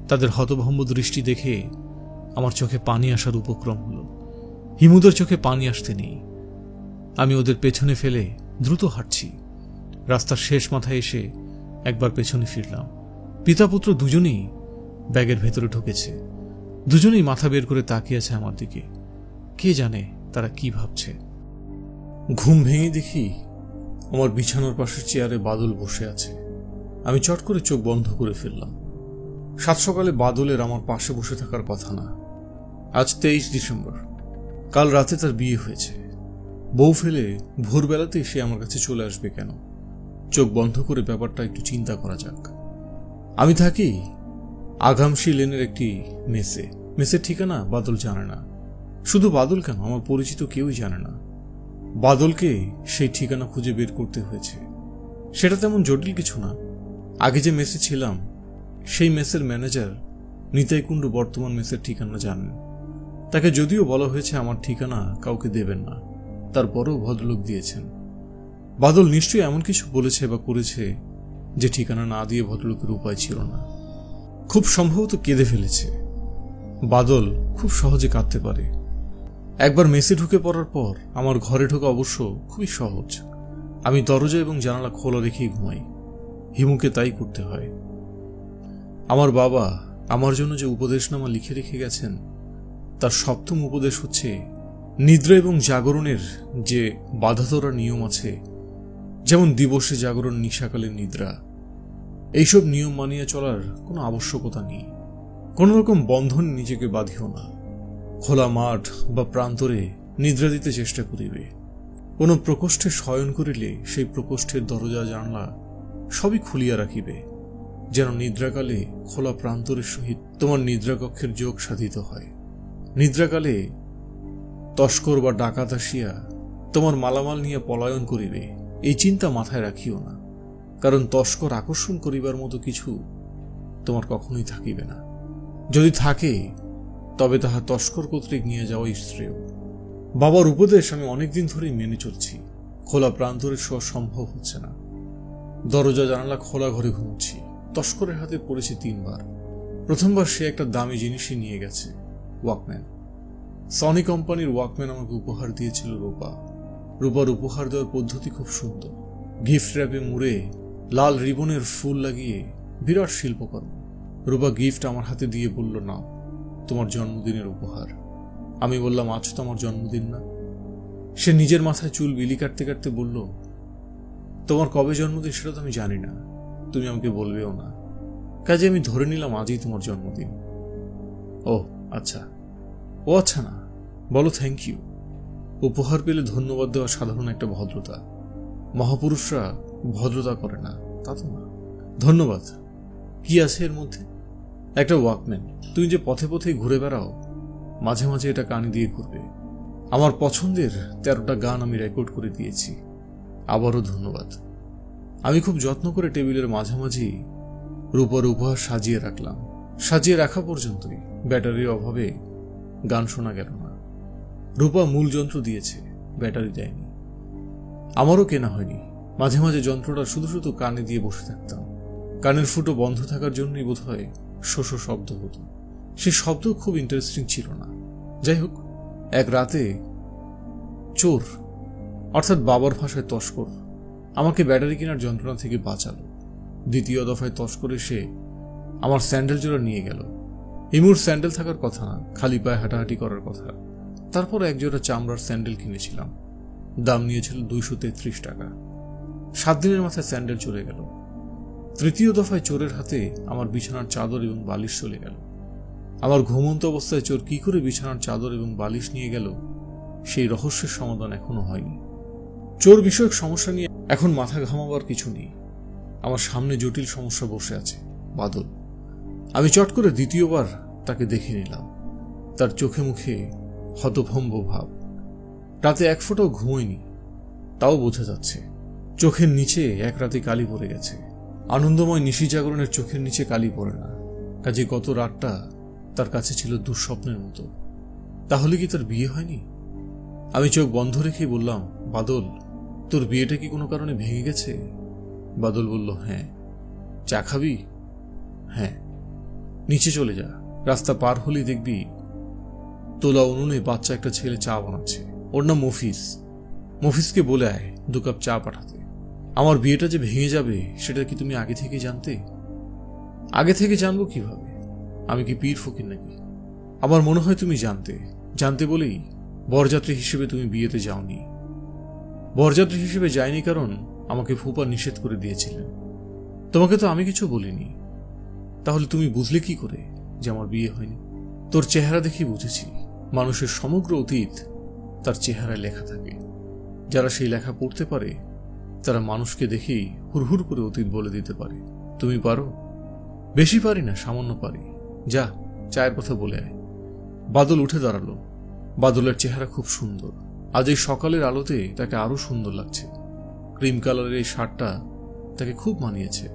তাদের হতভম্ব দৃষ্টি দেখে আমার চোখে পানি আসার উপক্রম হলো। হিমুদের চোখে পানি আসতে নেই। আমি ওদের পেছনে ফেলে দ্রুত হাঁটছি। রাস্তার শেষ মাথায় এসে একবার পেছনে ফিরলাম। পিতা পুত্র দুজনেই ব্যাগের ভেতরে ঢুকেছে। দুজনেই মাথা বের করে তাকিয়ে আছে আমার দিকে। কে জানে তারা কি ভাবছে। ঘুম ভেঙে দেখি আমার বিছানার পাশের চেয়ারে বাদল বসে আছে। আমি চট করে চোখ বন্ধ করে ফেললাম। 7 সকালে বাদলের আমার পাশে বসে থাকার কথা না। আজ 23 ডিসেম্বর। কাল রাতে তার বিয়ে হয়েছে। বউ ফেলে ভোরবেলাতেই সে আমার কাছে চলে আসবে কেন? চোখ বন্ধ করে ব্যাপারটা একটু চিন্তা করা যাক। আমি থাকি আগামসি লেনের একটি মেসে। মেসের ঠিকানা বাদল জানে না। শুধু বাদল কেন, আমার পরিচিত কেউই জানে না। বাদলকে সেই ঠিকানা খুঁজে বের করতে হয়েছে। সেটা তেমন জটিল কিছু না। আগে যে মেসে ছিলাম সেই মেসের ম্যানেজার নিতাই কুণ্ডু বর্তমান মেসের ঠিকানা জানেন। তাকে যদিও বলা হয়েছে আমার ঠিকানা কাউকে দেবেন না, তারপরেও ভদ্রলোক দিয়েছেন। বাদল নিশ্চয়ই এমন কিছু বলেছে বা করেছে যে ঠিকানা না দিয়ে ভদ্রলোকের উপায় ছিল না। খুব সম্ভবত কেঁদে ফেলেছে। বাদল খুব সহজে কাঁদতে পারে। একবার মেসে ঢুকে পড়ার পর আমার ঘরে ঢোকা অবশ্য খুবই সহজ। আমি দরজা এবং জানালা খোলা রেখেই ঘুমাই। হিমুকে তাই করতে হয়। আমার বাবা আমার জন্য যে উপদেশনামা লিখে রেখে গেছেন তার 7ম উপদেশ হচ্ছে, নিদ্রা এবং জাগরণের যে বাধা ধরা নিয়ম আছে, যেমন দিবসে জাগরণ, নিশাকালে নিদ্রা, এইসব নিয়ম মানিয়ে চলার কোনো আবশ্যকতা নেই। কোন রকম বন্ধন নিজেকে বাঁধিও না। খোলা মাঠ বা প্রান্তরে নিদ্রা দিতে চেষ্টা করিবে। কোনো প্রকোষ্ঠে শয়ন করিলে সেই প্রকোষ্ঠের দরজা জানলা সবই খুলিয়া রাখিবে, যেন নিদ্রাকালে খোলা প্রান্তরের সহিত তোমার নিদ্রাকক্ষের যোগ সাধিত হয়। নিদ্রাকালে তস্কর বা ডাকাত আসিয়া তোমার মালামাল নিয়ে পলায়ন করিবে, এই চিন্তা মাথায় রাখিও না। কারণ তস্কর আকর্ষণ করিবার মতো কিছু তোমার কখনোই থাকিবে না। যদি থাকে তবে তাহা তস্কর কর্তৃক নিয়ে যাওয়াই শ্রেয়। বাবার উপদেশ আমি অনেকদিন ধরেই মেনে চলছি। খোলা প্রান্তরে শোয়া সম্ভব হচ্ছে না। দরজা জানালা খোলা ঘরে ঘুমছি। তস্করের হাতে পড়েছি 3 বার। প্রথমবার সে একটা দামি জিনিসই নিয়ে গেছে, ওয়াকম্যান। সনি কোম্পানির ওয়াকম্যান আমাকে উপহার দিয়েছিল রূপা। রূপার উপহার দেওয়ার পদ্ধতি খুব সুন্দর। গিফট র্যাপে মুড়ে লাল রিবনের ফুল লাগিয়ে বিরাট শিল্পকর্ম। রূপা গিফট আমার হাতে দিয়ে বলল, নাও, তোমার জন্মদিনের উপহার। আমি বললাম, আজ তো আমার জন্মদিন না। সে নিজের মাথায় চুল বিলি কাটতে কাটতে বলল, তোমার কবে জন্মদিন সেটা তো আমি জানি না, তুমি আমাকে বলবেও না, কাজে আমি ধরে নিলাম আজই তোমার জন্মদিন। ও আচ্ছা, ও আচ্ছা না, বলো থ্যাংক ইউ। উপহার পেলে ধন্যবাদ দেওয়া সাধারণ একটা ভদ্রতা। মহাপুরুষরা ভদ্রতা করে না তা তো না। ধন্যবাদ কি আছে এর মধ্যে? একটা ওয়াকম্যান। তুমি যে পথে পথে ঘুরে বেড়াও, মাঝে মাঝে এটা কানে দিয়ে ঘুরবে। আমার পছন্দের 13টা গান আমি রেকর্ড করে দিয়েছি। আবারও ধন্যবাদ। আমি খুব যত্ন করে টেবিলের মাঝামাঝি রূপার উপহার সাজিয়ে রাখলাম। সাজিয়ে রাখা পর্যন্তই ব্যাটারির অভাবে গান শোনা গেল না। রূপা মূল যন্ত্র দিয়েছে, ব্যাটারি দেয়নি। আমারও কেনা হয়নি। মাঝে মাঝে যন্ত্রটা শুধু শুধু কানে দিয়ে বসে থাকতাম। কানের ফুটো বন্ধ থাকার জন্যই বোধহয় শোষ শব্দ হতো। সে শব্দ খুব ইন্টারেস্টিং ছিল না। যাই হোক, এক রাতে চোর, অর্থাৎ বাবার ভাষায় তস্কর, আমাকে ব্যাটারি কেনার যন্ত্রণা থেকে বাঁচালো। দ্বিতীয় দফায় তস্কর এসে আমার স্যান্ডেল জোড়া নিয়ে গেল। হিমুর স্যান্ডেল থাকার কথা না, খালি পায়ে হাঁটাহাঁটি করার কথা। তারপর একজোড়া চামড়ার স্যান্ডেল কিনেছিলাম। দাম নিয়েছিল 233 টাকা। 7 দিনের মাথায় স্যান্ডেল চলে গেল। তৃতীয় দফায় চোরের হাতে আমার বিছানার চাদর এবং বালিশ চলে গেল। আমার ঘুমন্ত অবস্থায় চোর কি করে বিছানার চাদর এবং বালিশ নিয়ে গেল সেই রহস্যের সমাধান এখনো হয়নি। চোর বিষয়ক সমস্যা নিয়ে এখন মাথা ঘামাবার কিছু নেই। আমার সামনে জটিল সমস্যা বসে আছে, বাদল। আমি চট করে দ্বিতীয়বার তাকে দেখে নিলাম। তার চোখে মুখে হতভম্ব ভাব। রাতে 1 ফোঁটাও ঘুমোয়নি, তাও বোঝা যাচ্ছে। চোখের নিচে এক রাতে কালি পড়ে গেছে। আনন্দময় নিশি জাগরণের চোখের নিচে কালি পড়ে না, কাজে গত রাতটা তার কাছে ছিল দুঃস্বপ্নের মতো। তাহলে কি তার বিয়ে হয়নি? আমি চোখ বন্ধ রেখে বললাম, বাদল, তোর বিয়েটা কি কোনো কারণে ভেঙে গেছে? বাদল বলল, হ্যাঁ। চা খাবি? হ্যাঁ। নিচে চলে যা, রাস্তা পার হলেই দেখবি তোলা উনুনে বাচ্চা একটা ছেলে চা বানাচ্ছে। ওর নাম মফিজ। মফিজকে বলে আয় 2 কাপ চা পাঠাতে। আমার বিয়েটা যে ভেঙে যাবে সেটা কি তুমি আগে থেকে জানতে? আগে থেকে জানবো কিভাবে? আমি কি পীর ফকির নাকি? আমার মনে হয় তুমি জানতে বলেই বরযাত্রী হিসেবে তুমি বিয়েতে যাওনি। বরযাত্রী হিসেবে যাইনি কারণ আমাকে ফুপা নিষেধ করে দিয়েছিলেন। তোমাকে তো আমি কিছু বলিনি। তাহলে তুমি বুঝলে কি করে যে আমার বিয়ে হয়নি? তোর চেহারা দেখে বুঝেছি। মানুষের সমগ্র অতীত তার চেহারায় লেখা থাকে। যারা সেই লেখা পড়তে পারে তারা মানুষকে দেখেই হুড়হুড় করে অতীত বলে দিতে পারে। তুমি পারো? বেশি পারি না, সামান্য পারি। যা, চায়ের কথা বলে আয়। বাদল উঠে দাঁড়ালো। বাদলের চেহারা খুব সুন্দর। আজ এই সকালের আলোতে তাকে আরো সুন্দর লাগছে। ক্রিম কালারের এই শার্টটা তাকে খুব মানিয়েছে।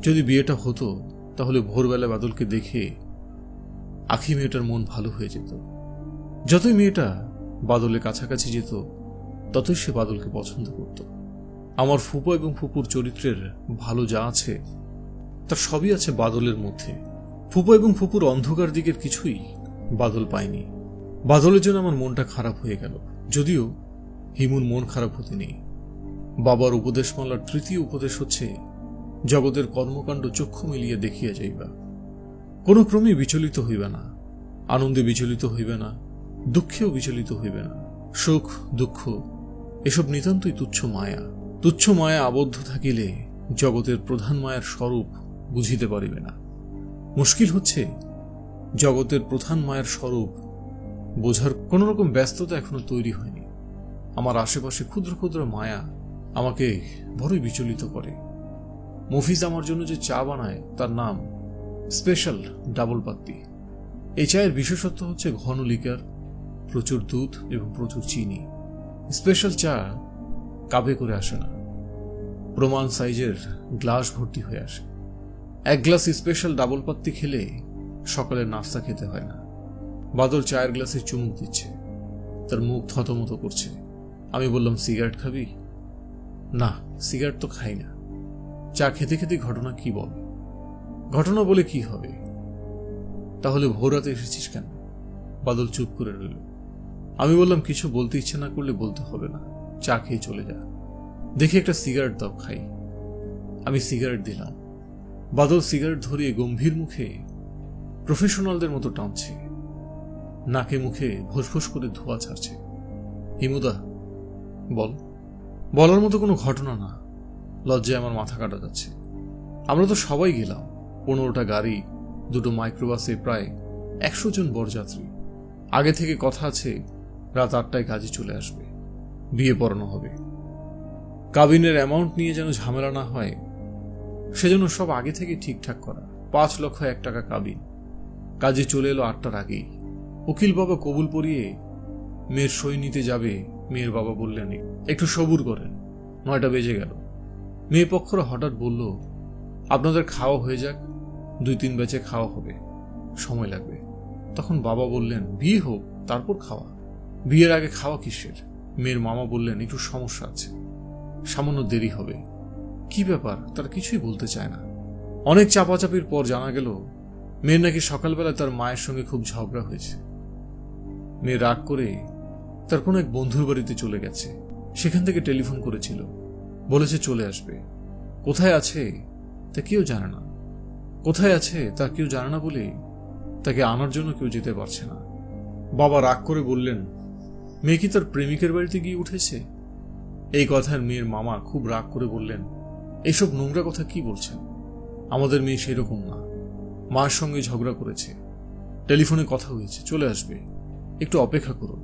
যদি বিয়েটা হতো তাহলে ভোরবেলা বাদলকে দেখে আখি মেয়েটার মন ভালো হয়ে যেত। যতই মেয়েটা বাদলের কাছাকাছি যেত ততই সে বাদলকে পছন্দ করত। আমার ফুপা এবং ফুপুর চরিত্রের ভালো যা আছে তার সবই আছে বাদলের মধ্যে। ফুপা এবং ফুপুর অন্ধকার দিকের কিছুই বাদল পায়নি। বাদলের জন্য আমার মনটা খারাপ হয়ে গেল। যদিও হিমুর মন খারাপ হতে নেই। বাবার উপদেশমালার তৃতীয় উপদেশ হচ্ছে, জগতের কর্মকাণ্ড চক্ষু মিলিয়ে দেখিয়া যাইবা। কোনো ক্রমে বিচলিত হইবে না, আনন্দে বিচলিত হইবে না, দুঃখেও বিচলিত হইবে না। সুখ দুঃখ এসব নিতান্তই তুচ্ছ মায়া। তুচ্ছ মায়া আবদ্ধ থাকিলে জগতের প্রধান মায়ার স্বরূপ বুঝিতে পারিবে না। মুশকিল হচ্ছে জগতের প্রধান মায়ার স্বরূপ বোঝার কোন রকম ব্যস্ততা এখনো তৈরি হয়নি। আমার আশেপাশে ক্ষুদ্র ক্ষুদ্র মায়া আমাকে বড়ই বিচলিত করে। মফিজ আমার জন্য যে চা বানায় তার নাম স্পেশাল ডাবল পাত্তি। এই চায়ের বিশেষত্ব হচ্ছে ঘন লিকার, প্রচুর দুধ এবং প্রচুর চিনি। স্পেশাল চা কাপে করে আসে না, প্রমাণ সাইজের গ্লাস ভর্তি হয়ে আসে। এক গ্লাস স্পেশাল ডাবল পাত্তি খেলে সকালের নাস্তা খেতে হয় না। বাদল চায়ের গ্লাসে চুমুক দিচ্ছে, তার মুখ থতমত করছে। আমি বললাম, সিগারেট খাবি? না, সিগারেট তো খাই না। চা খেতে খেতে ঘটনা কি বল? ঘটনা বলে কি হবে? তাহলে ভোর রাতে এসেছিস কেন? বাদল চুপ করে রইল। আমি বললাম, কিছু বলতে ইচ্ছে না করলে বলতে হবে না, চা খেয়ে চলে যা। দেখি একটা সিগারেট দাও, খাই। আমি সিগারেট দিলাম। বাদল সিগারেট ধরিয়ে গম্ভীর মুখে প্রফেশনালদের মতো টানছে, নাকে মুখে ভোসভোস করে ধোঁয়া ছাড়ছে। হিমুদা, বল। বলার মতো কোনো ঘটনা না। লজ্জায় আমার মাথা কাটা যাচ্ছে। আমরা তো সবাই গেলাম, 15টা গাড়ি, 2টো মাইক্রোবাসে, প্রায় 100 জন বরযাত্রী। আগে থেকে কথা আছে রাত 8টায় কাজে চলে আসবে, বিয়ে পড়ানো হবে। কাবিনের অ্যামাউন্ট নিয়ে যেন ঝামেলা না হয় সেজন্য সব আগে থেকে ঠিকঠাক করা। 5,01,000 টাকা কাবিন। কাজে চলে এলো 8টার আগেই। উকিল বাবা কবুল পড়িয়ে মেয়ের সই নিতে যাবে। মেয়ের বাবা বললেন, একটু সবুর করেন। 9টা বেজে গেল। মেয়ে পক্ষরা হঠাৎ বলল, আপনাদের খাওয়া হয়ে যাক, 2-3 ব্যাচে খাওয়া হবে, সময় লাগবে। তখন বাবা বললেন, বিয়ে হোক তারপর খাওয়া। বিয়ের আগে খাওয়া কিসের? মেয়ের মামা বললেন, একটু সমস্যা আছে, সামান্য দেরি হবে। কি ব্যাপার তার কিছুই বলতে চায় না। অনেক চাপাচাপির পর জানা গেল মেয়ের নাকি সকালবেলা তার মায়ের সঙ্গে খুব ঝগড়া হয়েছে। মেয়ে রাগ করে তার কোনো এক বন্ধুর বাড়িতে চলে গেছে। সেখান থেকে টেলিফোন করেছিল, বলেছে চলে আসবে। কোথায় আছে তা কেউ জানে না। কোথায় আছে তা কেউ জানে না বলে তাকে আনার জন্য কেউ যেতে পারছে না। বাবা রাগ করে বললেন, মেয়ে কি তার প্রেমিকের বাড়িতে গিয়ে উঠেছে? এই কথার মেয়ের মামা খুব রাগ করে বললেন, এইসব নোংরা কথা কি বলছেন? আমাদের মেয়ে সেরকম না, মার সঙ্গে ঝগড়া করেছে, টেলিফোনে কথা হয়েছে, চলে আসবে, একটু অপেক্ষা করুন।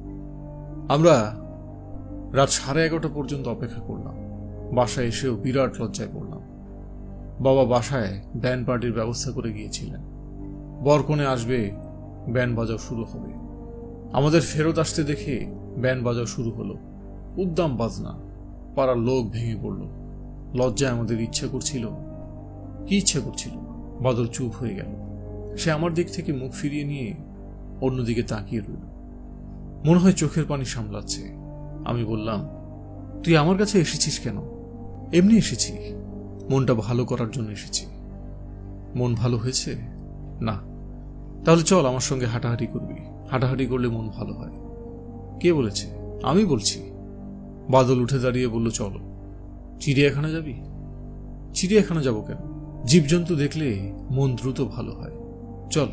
আমরা রাত 11:30 পর্যন্ত অপেক্ষা করলাম। বাসায় এসেও বিরাট লজ্জায় পড়লাম। বাবা বাসায় ব্যান্ড পার্টির ব্যবস্থা করে গিয়েছিলেন। বরকনে আসবে, ব্যান্ড বাজাও শুরু হবে। আমাদের ফেরত আসতে দেখে ব্যান্ড বাজাও শুরু হলো। উদ্দাম বাজনা, পাড়ার লোক ভেঙে পড়ল। লজ্জায় আমাদের ইচ্ছা করছিল। কি ইচ্ছা করছিল? বাদল চুপ হয়ে গেল। সে আমার দিক থেকে মুখ ফিরিয়ে নিয়ে অন্যদিকে তাকিয়ে রইল, মনে হয় চোখের পানি সামলাচ্ছে। আমি বললাম, তুই আমার কাছে এসেছিস কেন? এমনি এসেছি, মনটা ভালো করার জন্য এসেছি। মন ভালো হয়েছে? না। তাহলে চল আমার সঙ্গে হাঁটাহাঁটি করবি, হাঁটাহাঁটি করলে মন ভালো হয়। কে বলেছে? আমি বলছি। বাদল উঠে দাঁড়িয়ে বলল, চলো। চিড়িয়াখানা যাবি? চিড়িয়াখানা যাব কেন? জীবজন্তু দেখলে মন দ্রুত ভালো হয়। চল।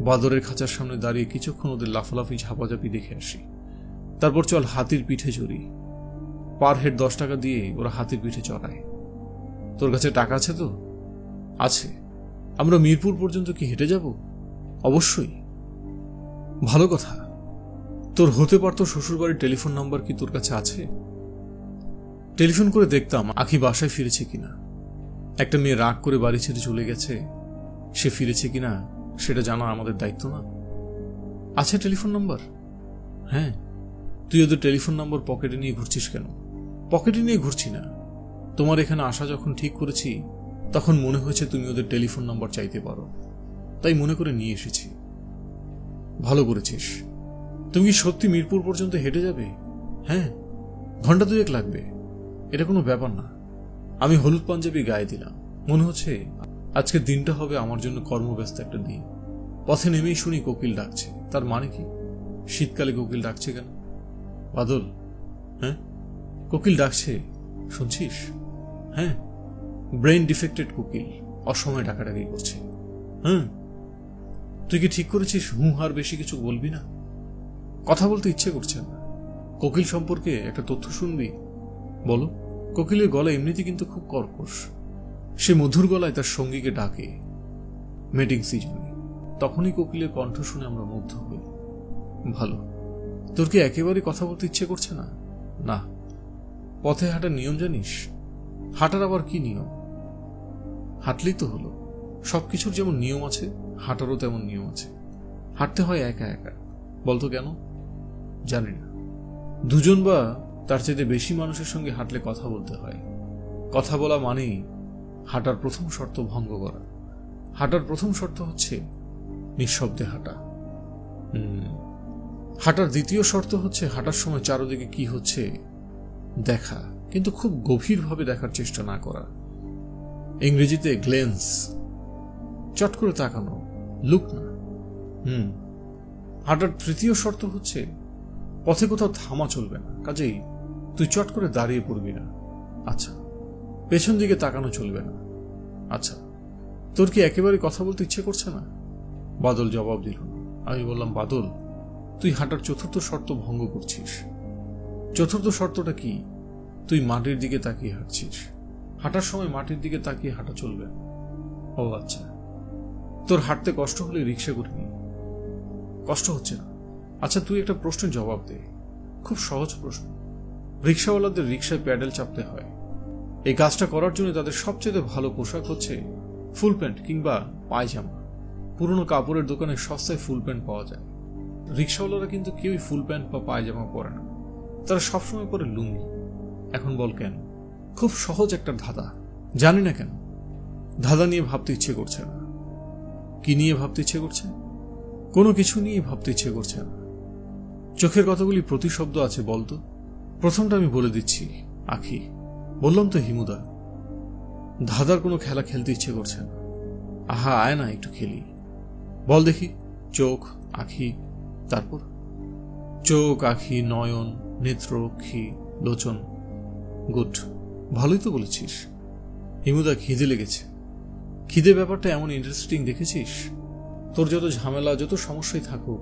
বাদরের খাঁচার সামনে দাঁড়িয়ে কিছুক্ষণ ওদের লাফালাফি ঝাপাঝাপি দেখে আসি। তারপর চল হাতির পিঠে চড়ি। পার হেড 10 টাকা দিয়ে ওরা হাতির পিঠে চড়ায়। তোর কাছে টাকা আছে তো? আছে। আমরা মিরপুর পর্যন্ত কি হেঁটে যাব? অবশ্যই। ভালো কথা। তোর হতে পারতো শ্বশুরবাড়ির টেলিফোন নাম্বার কি তোর কাছে আছে? টেলিফোন করে দেখতাম আখি বাসায় ফিরেছে কিনা। একটা মেয়ে রাগ করে বাড়ি ছেড়ে চলে গেছে, সে ফিরেছে কিনা সেটা জানা আমাদের দায়িত্ব না? আছে টেলিফোন নাম্বার? হ্যাঁ। তুই ওদের টেলিফোন নাম্বার পকেটে নিয়ে ঘুরছিস কেন? পকেটে নিয়ে ঘুরছি না, তোমার এখানে আসা যখন ঠিক করেছি তখন মনে হয়েছে তুমি ওদের টেলিফোন নাম্বার চাইতে পারো, তাই মনে করে নিয়ে এসেছি। ভালো করেছিস। তুমি কি সত্যি মিরপুর পর্যন্ত হেঁটে যাবে? হ্যাঁ, ঘন্টা 2 লাগবে, এটা কোনো ব্যাপার না। আমি হলুদ পাঞ্জাবি গায়ে দিলাম। মনে হচ্ছে আজকের দিনটা হবে আমার জন্য কর্মব্যস্ত একটা দিন। পথে নেমেই শুনি কোকিল ডাকছে। তার মানে কি? শীতকালে কোকিল ডাকছে কেন? বাদল, হ্যাঁ, কোকিল ডাকছে, শুনছিস? হ্যাঁ, ব্রেইন ডিফেক্টেড কোকিল অসময়ে ডাকাডাকি করছে। হ্যাঁ, তুই কি ঠিক করেছিস আর বেশি কিছু বলবি না? কথা বলতে ইচ্ছে করছে না। কোকিল সম্পর্কে একটা তথ্য শুনবি? বলো। কোকিলের গলা এমনিতে কিন্তু খুব কর্কশ। সে মধুর গলায় তার সঙ্গীকে ডাকে মেটিং সিজনে। তখনই কোকিলের কণ্ঠ শুনে আমরা মুগ্ধ হই। ভালো। তোর কি একেবারে কথা বলতে ইচ্ছে করছে না? না। পথে হাঁটার নিয়ম জানিস? হাঁটার আবার কি নিয়ম? হাঁটলেই তো হলো। সবকিছুর যেমন নিয়ম আছে, হাঁটারও তেমন নিয়ম আছে। হাঁটতে হয় একা একা। বলতো কেন? জানি না। দুজন বা তার চাইতে বেশি মানুষের সঙ্গে হাঁটলে কথা বলতে হয়। কথা বলা মানেই হাঁটার প্রথম শর্ত ভঙ্গ করা। হাঁটার প্রথম শর্ত হচ্ছে নিঃশব্দে হাঁটা। হাঁটার দ্বিতীয় শর্ত হচ্ছে হাঁটার সময় চারদিকে কি হচ্ছে দেখা, কিন্তু খুব গভীরভাবে দেখার চেষ্টা না করা। ইংরেজিতে গ্লেন্স, চট করে তাকানো, লুক না। হাঁটার তৃতীয় শর্ত হচ্ছে পথে কোথাও থামা চলবে না, কাজেই তুই চট করে দাঁড়িয়ে পড়বি না। আচ্ছা। পেছন দিকে তাকানো চলবে না। আচ্ছা। তোর কি একেবারে কথা বলতে ইচ্ছে করছে না? বাদল জবাব দিল না। আমি বললাম, বাদল, তুই হাঁটার চতুর্থ শর্ত ভঙ্গ করছিস। চতুর্থ শর্তটা কি? তুই মাটির দিকে তাকিয়ে হাঁটছিস। হাঁটার সময় মাটির দিকে তাকিয়ে হাঁটা চলবে। ও আচ্ছা। তোর হাঁটতে কষ্ট হলে রিক্সা করে নি। কষ্ট হচ্ছে না? আচ্ছা, তুই একটা প্রশ্নের জবাব দে। খুব সহজ প্রশ্ন। রিক্সাওয়ালাদের রিক্সায় প্যাডেল চাপতে হয়। এই কাজটা করার জন্য তাদের সবচেয়ে ভালো পোশাক হচ্ছে ফুল প্যান্ট কিংবা পায়জামা। পুরনো কাপড়ের দোকানে সস্তায় ফুল প্যান্ট পাওয়া যায়। রিক্সাওয়ালারা কিন্তু কেউই ফুল প্যান্ট বা পায়জামা পরে না, তারা সবসময় পরে লুঙ্গি। এখন বল কেন? খুব সহজ একটা ধাঁধা। জানি না কেন ধাঁধা নিয়ে ভাবতে ইচ্ছে করছে না। কি নিয়ে ভাবতে ইচ্ছে করছে? কোনো কিছু নিয়ে ভাবতে ইচ্ছে করছে না। চোখের কতগুলি প্রতিশব্দ আছে বলতো? প্রথমটা আমি বলে দিচ্ছি, আখি। বললাম তো হিমুদা। ধাঁধার কোনো খেলা খেলতে ইচ্ছে করছে না। আহা, আয় না একটু খেলি। বল দেখি। চোখ, আখি, তারপর চোখ, আখি, নয়ন, নেত্র, অক্ষি, লোচন। গুড, ভালোই তো বলেছিস। হিমুদা, খিদে লেগেছে। খিদে ব্যাপারটা এমন ইন্টারেস্টিং দেখেছিস? তোর যত ঝামেলা, যত সমস্যাই থাকুক,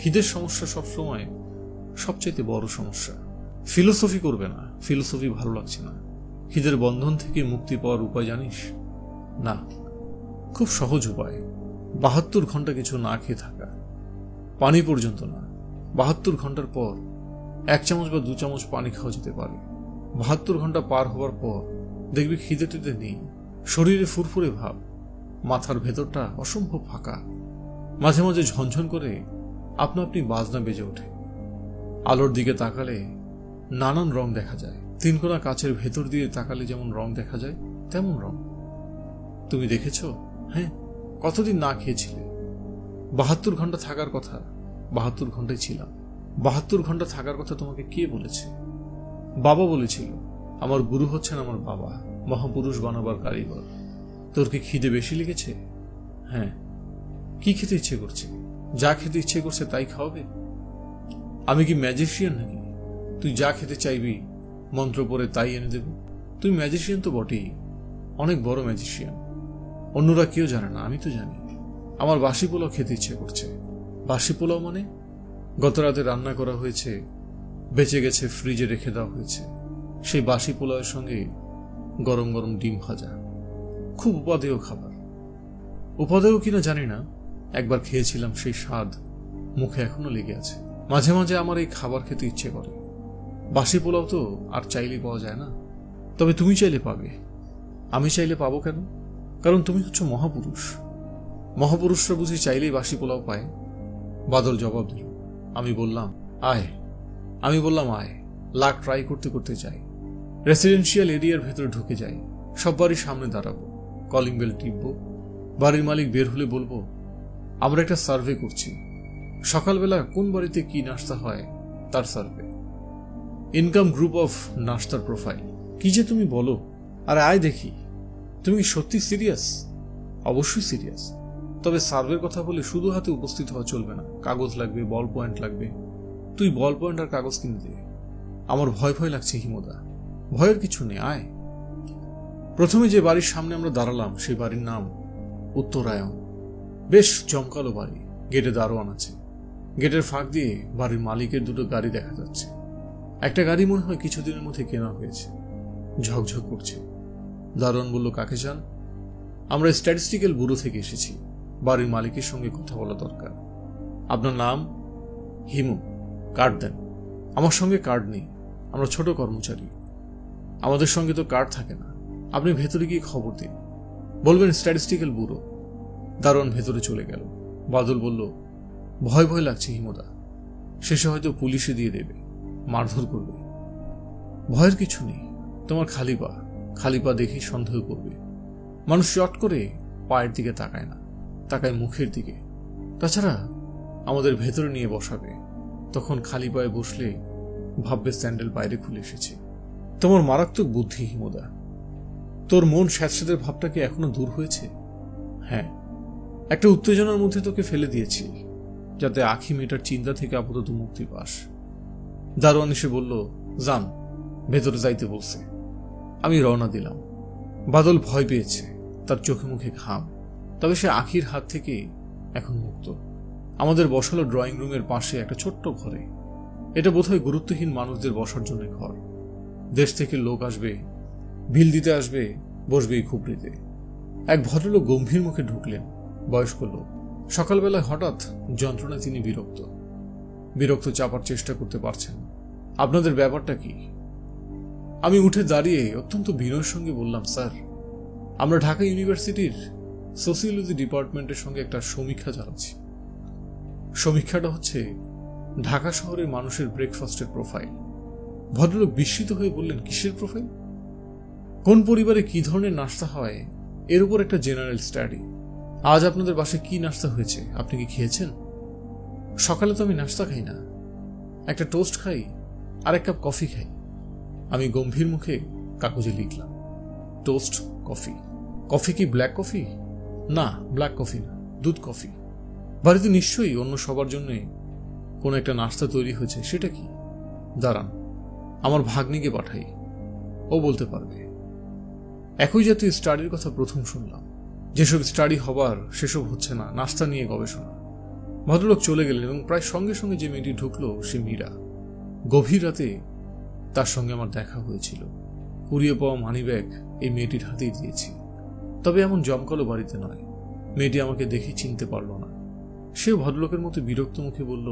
খিদের সমস্যা সবসময় সবচাইতে বড় সমস্যা। ফিলোসফি করবে না, ফিলোসফি ভালো লাগছে না। খিদের বন্ধন থেকে মুক্তি পাওয়ার উপায় জানিস? না। খুব সহজ উপায়। 72 ঘন্টা কিছু না খেয়ে থাকা। পানি পর্যন্ত না। 72 ঘন্টার পর 1 চামচ বা 2 চামচ পানি খাওয়া যেতে পারে। 72 ঘন্টা পার হওয়ার পর দেখবি খিদে টিদে নেই। শরীরে ফুরফুরে ভাব। মাথার ভেতরটা অসম্ভব ফাঁকা। মাঝে মাঝে ঝনঝন করে আপনা আপনি বাজনা বেজে ওঠে। আলোর দিকে তাকালে নানান রং দেখা যায়। 3 কোণা কাচের ভেতর দিয়ে তাকালে যেমন রং দেখা যায় তেমন রং। তুমি দেখেছ? হ্যাঁ। কতদিন না খেয়েছিলে? 72 ঘন্টা থাকার কথা। 72 ঘন্টায় ছিলাম। 72 ঘন্টা থাকার কথা তোমাকে কে বলেছে? বাবা বলেছিল। আমার গুরু হচ্ছেন আমার বাবা, মহাপুরুষ বানাবার কারিগর। তোর কি খিদে বেশি লেগেছে? হ্যাঁ। কি খেতে ইচ্ছে করছে? যা খেতে ইচ্ছে করছে তাই খাওয়াবে? আমি কি ম্যাজিশিয়ান নাকি? তুই যা খেতে চাইবি মন্ত্র পড়ে তাই এনে দেব? তুই ম্যাজিশিয়ান তো বটেই, অনেক বড় ম্যাজিশিয়ান। অন্যরা কেউ জানে না, আমি তো জানি। আমার বাসি পোলাও খেতে ইচ্ছে করছে। বাসি পোলাও মানে? গত রাতে রান্না করা হয়েছে, বেঁচে গেছে, ফ্রিজে রেখে দেওয়া হয়েছে। সেই বাসি পোলাওয়ের সঙ্গে গরম গরম ডিম ভাজা। খুব উপাদেয় খাবার। উপাদেয় কিনা জানি না, একবার খেয়েছিলাম, সেই স্বাদ মুখে এখনো লেগে আছে। মাঝে মাঝে আমার এই খাবার খেতে ইচ্ছে করে। বাসি পোলাও তো আর চাইলেই পাওয়া যায় না। তবে তুমি চাইলে পাবে। আমি চাইলে পাবো কেন? কারণ তুমি হচ্ছ মহাপুরুষ। মহাপুরুষরা বুঝি চাইলেই বাসি পোলাও পায়? বাদল জবাব দিল। আমি বললাম আয়। লাখ ট্রাই করতে করতে যাই। রেসিডেন্সিয়াল এরিয়ার ভেতরে ঢুকে যাই। সব বাড়ির সামনে দাঁড়াবো, কলিং বেল টিপবো। বাড়ির মালিক বের হলে বলবো, আমরা একটা সার্ভে করছি। সকালবেলা কোন বাড়িতে কি নাস্তা হয় তার সার্ভে। ইনকাম গ্রুপ অফ নাস্তার প্রোফাইল। কি যে তুমি বলো! আরে আয় দেখি, তুমি কি সত্যি সিরিয়াস? অবশ্যই সিরিয়াস। তবে সার্ভের কথা বলে শুধু হাতে উপস্থিত হওয়া চলবে না। কাগজ লাগবে, বল পয়েন্ট লাগবে। তুই বল পয়েন্ট আর কাগজ কিনে দে। আমার ভয় ভয় লাগছে হিমদা। ভয়ের কিছু নেই, আয়। প্রথমে যে বাড়ির সামনে আমরা দাঁড়ালাম সেই বাড়ির নাম উত্তরায়ণ। বেশ জমকালো বাড়ি। গেটে দারোয়ান আছে। গেটের ফাঁক দিয়ে বাড়ির মালিকের দুটো গাড়ি দেখা যাচ্ছে। একটা গাড়ি মনে হয় কিছুদিনের মধ্যে কেনা হয়েছে, ঝকঝক করছে। দারোয়ান বলল, কাকে চান? আমরা স্ট্যাটিস্টিক্যাল ব্যুরো থেকে এসেছি। বাড়ির মালিকের সঙ্গে কথা বলা দরকার। আপনার নাম? হিমু। কার্ড দেন। আমার সঙ্গে কার্ড নেই, আমরা ছোট কর্মচারী, আমাদের সঙ্গে তো কার্ড থাকে না। আপনি ভেতরে গিয়ে খবর দিন, বলবেন স্ট্যাটিস্টিক্যাল ব্যুরো। দারোয়ান ভেতরে চলে গেল। বাদল বলল, ভয় ভয় লাগছে হিমদা। শেষে হয়তো পুলিশে দিয়ে দেবে, মারধর করবে। ভয়ের কিছু নেই। তোমার খালি পা দেখেই সন্দেহ করবে। মানুষ চট করে পায়ের দিকে তাকায় না, তাকায় মুখের দিকে। তাছাড়া আমাদের ভেতরে নিয়ে বসাবে, তখন খালি পায়ে বসলে ভাববে স্যান্ডেল বাইরে খুলে এসেছে। তোমার মারাত্মক বুদ্ধি হিমদা। তোর মন স্যাঁতস্যাঁতের ভাবটা কি এখনো দূর হয়েছে? হ্যাঁ, একটা উত্তেজনার মধ্যে তোকে ফেলে দিয়েছি, যাতে আখি মেয়েটার চিন্তা থেকে আপাতত মুক্তি পাস। দারোয়ান এসে বলল, যান, ভেতরে যাইতে বলছে। আমি রওনা দিলাম। বাদল ভয় পেয়েছে, তার চোখে মুখে ঘাম। তবে সে আখির হাত থেকে এখন মুক্ত। আমাদের বসালো ড্রয়িং রুমের পাশে একটা ছোট্ট ঘরে। এটা বোধহয় গুরুত্বহীন মানুষদের বসার জন্য ঘর। দেশ থেকে লোক আসবে, বিল দিতে আসবে, বসবে এই খুপড়িতে। এক ভদ্রলোক গম্ভীর মুখে ঢুকলেন, বয়স্ক লোক। সকালবেলায় হঠাৎ যন্ত্রণায় তিনি বিরক্ত চাপার চেষ্টা করতে পারছেন। আপনাদের ব্যাপারটা কি? আমি উঠে দাঁড়িয়ে অত্যন্ত বিনয়ের সঙ্গে বললাম, স্যার, আমরা ঢাকা ইউনিভার্সিটির সোসিওলজি ডিপার্টমেন্টের সঙ্গে একটা সমীক্ষা চালাচ্ছি। সমীক্ষাটা হচ্ছে ঢাকা শহরের মানুষের ব্রেকফাস্টের প্রোফাইল। ভদ্রলোক বিস্মিত হয়ে বললেন, কিসের প্রোফাইল? কোন পরিবারে কি ধরনের নাস্তা হয় এর উপর একটা জেনারেল স্টাডি। আজ আপনাদের বাসায় কি নাস্তা হয়েছে আপনি কি খেয়েছেন? সকালে তো আমি নাস্তা খাই না, একটা টোস্ট খাই আর এক কাপ কফি খাই। আমি গম্ভীর মুখে কাগজে লিখলাম, টোস্ট কফি। কফি কি ব্ল্যাক কফি? না, ব্ল্যাক কফি না, দুধ কফি। বাড়িতে নিশ্চয়ই অন্য সবার জন্য কোনো একটা নাস্তা তৈরি হয়েছে, সেটা কি? দাঁড়ান, আমার ভাগ্নিকে পাঠাই, ও বলতে পারবে। একই জাতীয় স্টাডির কথা প্রথম শুনলাম। যেসব স্টাডি হবার সেসব হচ্ছে না, নাস্তা নিয়ে গবেষণা। ভদ্রলোক চলে গেলেন এবং প্রায় সঙ্গে সঙ্গে যে মেয়েটি ঢুকলো সে মীরা। গভীর রাতে তার সঙ্গে আমার দেখা হয়েছিল। কুড়িয়ে পাওয়া মানিব্যাগ এই মেয়েটির হাতেই দিয়েছি। তবে এমন জমকালো বাড়িতে নয়। মেয়েটি আমাকে দেখে চিনতে পারল না। সেও ভদ্রলোকের মতো বিরক্ত মুখে বলল,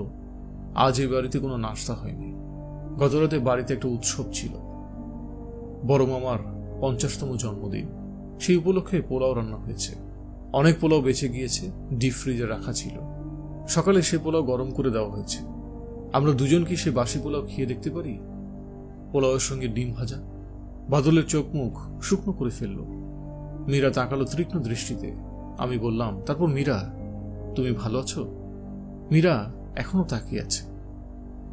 আজ এই বাড়িতে কোনো নাস্তা হয়নি। গতরাতে বাড়িতে একটা উৎসব ছিল, বড় মামার 50তম জন্মদিন। সেই উপলক্ষে পোলাও রান্না হয়েছে। অনেক পোলাও বেঁচে গিয়েছে, ডিপ ফ্রিজে রাখা ছিল। সকালে সে পোলাও গরম করে দেওয়া হয়েছে। আমরা দুজন কি সে বাসি পোলাও খেয়ে দেখতে পারি? পোলাওয়ের সঙ্গে ডিম ভাজা। বাদলের চোখ মুখ শুকনো করে ফেলল। মীরা তাকালো তীক্ষ্ণ দৃষ্টিতে। আমি বললাম, তারপর মীরা, তুমি ভালো আছো? মীরা এখনো তাকিয়ে আছে।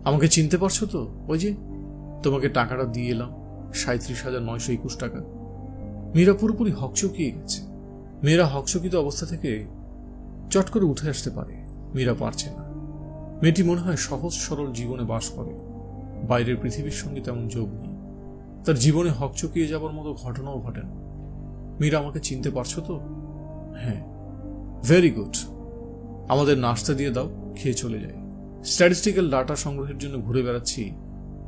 আমাকে চিনতে পারছো তো? ওই যে তোমাকে টাকাটা দিয়ে এলাম, 37,921 টাকা। মীরা পুরোপুরি হকচকিয়ে গেছে। মেয়েরা হকচকিত অবস্থা থেকে চট করে উঠে আসতে পারে, মীরা পারছে না। মেয়েটি মনে হয় সহজ সরল জীবনে বাস করে, বাইরের পৃথিবীর সঙ্গে তেমন যোগ নেই। তার জীবনে হকচকিয়ে যাবার মতো ঘটনাও ঘটে না। মীরা, আমাকে চিনতে পারছো তো? হ্যাঁ। Very good. আমাদের নাস্তা দিয়ে দাও, খেয়ে চলে যাই। স্ট্যাটিস্টিক্যাল ডাটা সংগ্রহের জন্য ঘুরে বেড়াচ্ছি,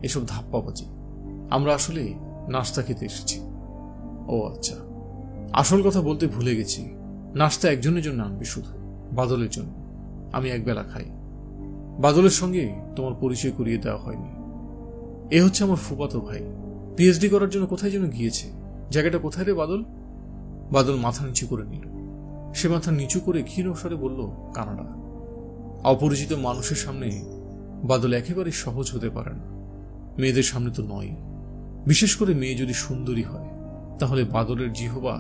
এসব ধাপ্পাবাজি। আমরা আসলে নাস্তা খেতে এসেছি। ও আচ্ছা, আসল কথা বলতে ভুলে গেছি। নাস্তা একজনের জন্য আনবে, শুধু বাদলের জন্য। আমি একবেলা খাই। বাদলের সঙ্গে তোমার পরিচয় করিয়ে দেওয়া হয়নি। এ হচ্ছে আমার ফুফাতো ভাই, পিএইচডি করার জন্য কোথায় যেন গিয়েছে। জায়গাটা কোথায় রে বাদল? বাদল মাথা নিচু করে নিল। সে মাথা নিচু করে ক্ষীণ স্বরে বলল, কানাডা। অপরিচিত মানুষের সামনে বাদল একেবারে সহজ হতে পারে না, মেয়েদের সামনে তো নয়। বিশেষ করে মেয়ে যদি সুন্দরী হয়, তাহলে বাদলের জিহবা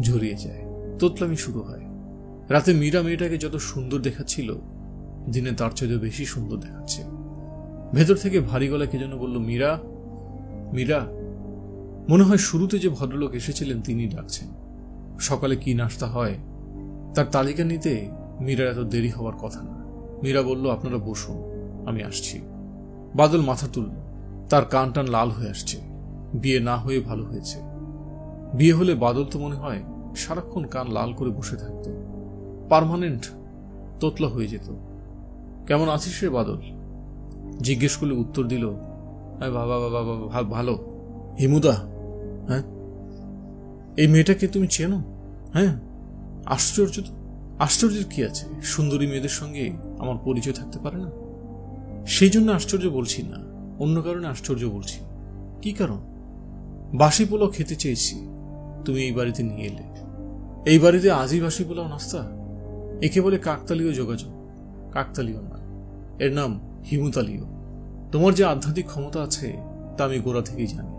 ঝরিয়ে যায়, তোতলামি শুরু হয়। রাতে মীরা মেয়েটাকে যত সুন্দর দেখাচ্ছিল, দিনে তার চেয়ে বেশি সুন্দর দেখাচ্ছে। ভেতর থেকে ভারী গলা কে যেন বলল, মীরা, মীরা। মনে হয় শুরুতে যে ভদ্রলোক এসেছিলেন তিনি ডাকছেন। সকালে কি নাস্তা হয় তার তালিকা নিতে মীরার এত দেরি হওয়ার কথা না। মীরা বলল, আপনারা বসুন, আমি আসছি। বাদল মাথা তুলল। তার কান টান লাল হয়ে আসছে। বিয়ে না হয়ে ভালো হয়েছে। বিয়ে হলে বাদল তো মনে হয় সারাক্ষণ কান লাল করে বসে থাকত, পার্মানেন্ট তোতলা হয়ে যেত। কেমন আছিস রে বাদল? জিজ্ঞেস করলে উত্তর দিল, বাবা বাবা বাবা ভালো। হিমুদা? হ্যাঁ। এই মেয়েটাকে তুমি চেনো? হ্যাঁ। আশ্চর্য তো। আশ্চর্যের কি আছে? সুন্দরী মেয়েদের সঙ্গে আমার পরিচয় থাকতে পারে না? সেই জন্য আশ্চর্য বলছি না, অন্য কারণে আশ্চর্য বলছি। কি কারণ? বাসি পোলাও খেতে চেয়েছি, তুমি এই বাড়িতে নিয়ে এলে। এই বাড়িতে আজই বাসি পোলাও নাস্তা? একে বলে কাকতালীয় যোগাযোগ। কাকতালীয় নয়, এর নাম হিমুতালীয়। তোমার যে আধ্যাত্মিক ক্ষমতা আছে তা আমি গোড়া থেকেই জানি,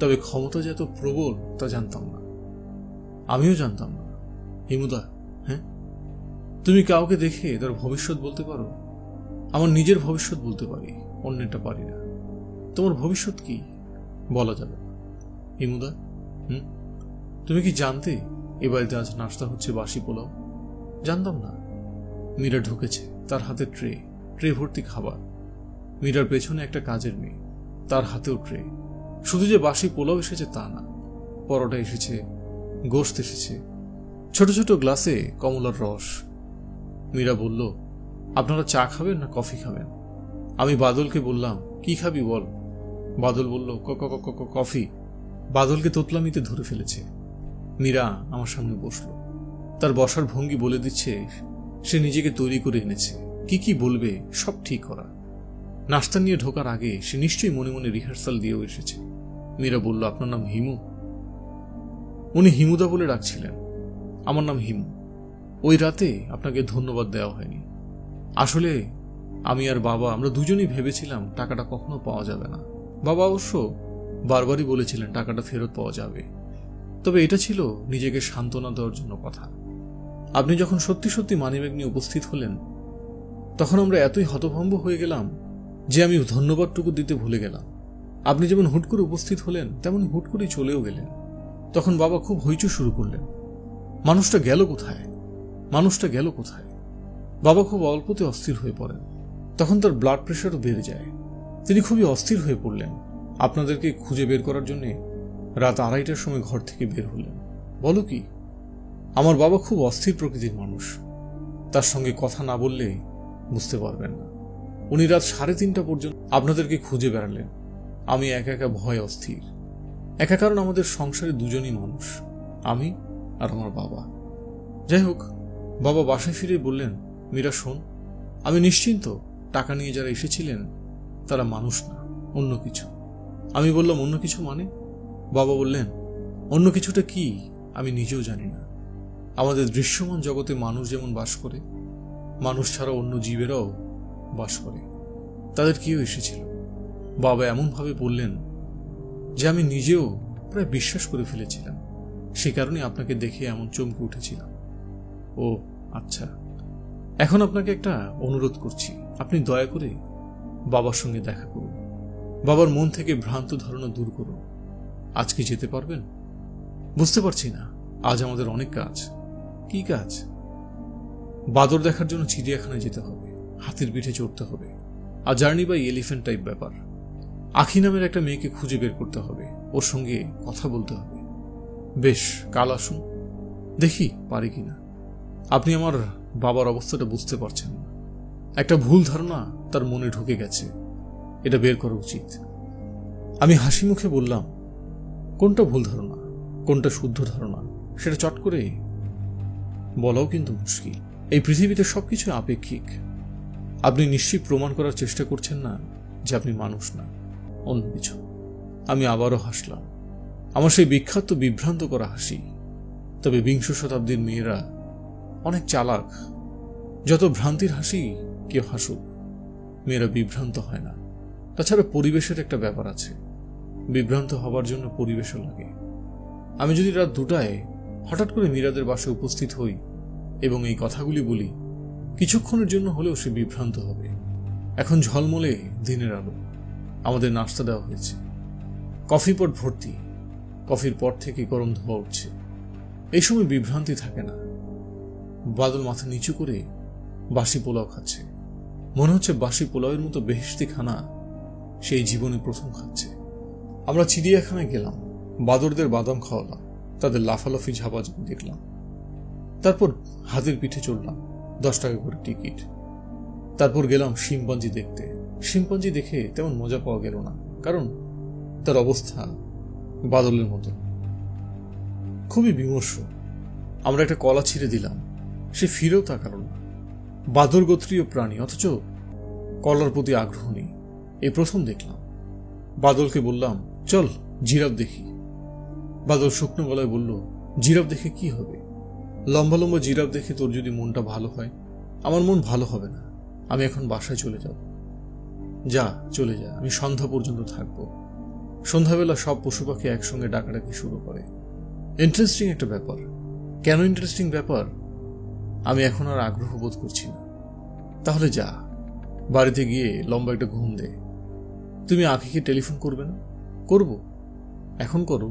তবে ক্ষমতা যে এত প্রবল তা জানতাম না। আমিও জানতাম না। হিমুদা, হ্যাঁ, তুমি কাউকে দেখে তার ভবিষ্যৎ বলতে পারো? আমার নিজের ভবিষ্যৎ বলতে পারি, অন্যটা পারি না। তোমার ভবিষ্যৎ কি বলা যাবে না। হিমুদা, তুমি কি জানতে এ বাড়িতে আজ নাস্তা হচ্ছে বাসি পোলাও? জানতাম না। মীরা ঢুকেছে, তার হাতে ট্রে ভর্তি খাবার। মীরার পেছনে একটা কাজের মেয়ে, তার হাতেও ট্রে। শুধু যে বাসি পোলাও এসেছে তা না, পরোটা এসেছে, গোশত এসেছে, ছোট ছোট গ্লাসে কমলার রস। মীরা বলল, আপনারা চা খাবেন না কফি খাবেন? আমি বাদলকে বললাম, কি খাবি বল? বাদল বলল, কফি। বাদলকে তোতলামিতে ধরে ফেলেছে। মীরা আমার সামনে বসল। তার বসার ভঙ্গি বলে দিচ্ছে সে নিজেকে তৈরি করে এনেছে, কি কি বলবে সব ঠিক করা। নাস্তা নিয়ে ঢোকার আগে সে নিশ্চয়ই মনে মনে রিহার্সাল দিয়েও এসেছে। মীরা বলল, আপনার নাম হিমু? উনি হিমুদা বলে ডাকছিলেন। আমার নাম হিমু। ওই রাতে আপনাকে ধন্যবাদ দেওয়া হয়নি। আসলে আমি আর বাবা আমরা দুজনেই ভেবেছিলাম টাকাটা কখনো পাওয়া যাবে না। বাবা অবশ্য বারবারই বলেছিলেন টাকাটা ফেরত পাওয়া যাবে, তবে এটা ছিল নিজেকে সান্ত্বনা দেওয়ার জন্য কথা। আপনি যখন সত্যি সত্যি মানিব্যাগ নিয়ে উপস্থিত হলেন, তখন আমরা এতই হতভম্ব হয়ে গেলাম যে আমি ধন্যবাদটুকু দিতে ভুলে গেলাম। আপনি যেমন হুট করে উপস্থিত হলেন, তেমন হুট করেই চলেও গেলেন। তখন বাবা খুব হইচই শুরু করলেন, মানুষটা গেল কোথায়, মানুষটা গেল কোথায়। বাবা খুব অল্পতে অস্থির হয়ে পড়েন। তখন তার ব্লাড প্রেশারও বেড়ে যায়। তিনি খুবই অস্থির হয়ে পড়লেন। আপনাদেরকে খুঁজে বের করার জন্য রাত 2:30টার সময় ঘর থেকে বের হলেন। বলো কি? আমার বাবা খুব অস্থির প্রকৃতির মানুষ, তার সঙ্গে কথা না বললে বুঝতে পারবেন না। উনি রাত 3:30 পর্যন্ত আপনাদেরকে খুঁজে বেড়ালেন। আমি একা একা ভয় অস্থির। একা কারণ আমাদের সংসারে দুজনই মানুষ, আমি আর আমার বাবা। যাই হোক, বাবা বাসায় ফিরে বললেন, মীরা শোন, আমি নিশ্চিন্ত টাকা নিয়ে যারা এসেছিলেন তারা মানুষ না, অন্য কিছু। আমি বললাম, অন্য কিছু মানে? বাবা বললেন, অন্য কিছুটা কি আমি নিজেও জানি না। আমাদের দৃশ্যমান জগতে মানুষ যেমন বাস করে, মানুষ ছাড়া অন্য জীবেরাও বাস করে। তাদের কেউ এসেছিল। বাবা এমনভাবে বললেন যে আমি নিজেও প্রায় বিশ্বাস করে ফেলেছিলাম। সে কারণে আপনাকে দেখে এমন চমকে উঠেছিলাম। ও আচ্ছা, এখন আপনাকে একটা অনুরোধ করছি, আপনি দয়া করে বাবার সঙ্গে দেখা করুন। বাবার মন থেকে ভ্রান্ত ধারণা দূর করুন। আজকে যেতে পারবেন? বুঝতে পারছি না, আজ আমাদের অনেক কাজ। কি কাজ? বাদর দেখার জন্য চিড়িয়াখানায় যেতে হবে, হাতির পিঠে চড়তে হবে, আর জার্নি বাই এলিফ্যান্ট টাইপ ব্যাপার। আখি নামের একটা মেয়েকে খুঁজে বের করতে হবে, ওর সঙ্গে কথা বলতে হবে। বেশ, কাল আসুন, দেখি পারি কিনা। আপনি আমার বাবার অবস্থাটা বুঝতে পারছেন না। একটা ভুল ধারণা তার মনে ঢুকে গেছে, এটা বের করা উচিত। আমি হাসি মুখে বললাম, কোনটা ভুল ধারণা, কোনটা শুদ্ধ ধারণা সেটা চট করে বলাও কিন্তু মুশকিল। এই পৃথিবীতে সবকিছু আপেক্ষিক। আপনি নিশ্চয়ই প্রমাণ করার চেষ্টা করছেন না যে আপনি মানুষ না, অন্য কিছু। আমি আবারও হাসলাম, আমার সেই বিখ্যাত বিভ্রান্ত করা হাসি। তবে বিংশ শতাব্দীর মেয়েরা অনেক চালাক, যত ভ্রান্তির হাসি কেউ হাসুক, মেয়েরা বিভ্রান্ত হয় না। তাছাড়া পরিবেশের একটা ব্যাপার আছে, বিভ্রান্ত হবার জন্য পরিবেশও লাগে। আমি যদি রাত 2টায় হঠাৎ করে মীরাদের বাসায় উপস্থিত হই এবং এই কথাগুলি বলি, কিছুক্ষণের জন্য হলেও সে বিভ্রান্ত হবে। এখন ঝলমলে দিনের আলো, আমাদের নাস্তা দেওয়া হয়েছে, কফি পট ভর্তি, কফির পট থেকে গরম ধোয়া উঠছে। এই সময় বিভ্রান্তি থাকে না। বাদল মাথা নিচু করে বাসি পোলাও খাচ্ছে, মনে হচ্ছে বাসি পোলাওয়ের মতো বেহেশতি খানা সেই জীবনে প্রথম খাচ্ছে। আমরা চিড়িয়াখানায় গেলাম, বাদরদের বাদাম খাওয়ালাম, তাদের লাফালাফি ঝাপাঝাপি দেখলাম। তারপর হাতের পিঠে চড়লাম, 10 টাকা করে টিকিট। তারপর গেলাম শিম্পাঞ্জি দেখতে। শিম্পাঞ্জি দেখে তেমন মজা পাওয়া গেল না, কারণ তার অবস্থা বাদলের মতো, খুবই বিমর্ষ। আমরা একটা কলা ছিঁড়ে দিলাম, সে ফিরেও তাকাল না। বাদর গোত্রীয় প্রাণী, অথচ কলার প্রতি আগ্রহ নেই। এই প্রথম দেখলাম। বাদলকে বললাম, চল জিরাফ দেখি। বাদল শুকনো গলায় বলল, জিরাফ দেখে কি হবে? লম্বা লম্বা জিরাফ দেখে তোর যদি মনটা ভালো হয়, আমার মন ভালো হবে না। আমি এখন বাসায় চলে যাব। যা, চলে যা, আমি সন্ধ্যা পর্যন্ত থাকবো। সন্ধ্যাবেলা সব পশু পাখি একসঙ্গে ডাকাডাকি শুরু করে। ইন্টারেস্টিং একটা ব্যাপার। কেন ইন্টারেস্টিং ব্যাপার? আমি এখন আর আগ্রহ বোধ করছি না। তাহলে যা, বাড়িতে গিয়ে লম্বা একটা ঘুম দে। তুমি আঁখিকে টেলিফোন করবে না? করব, এখন করো।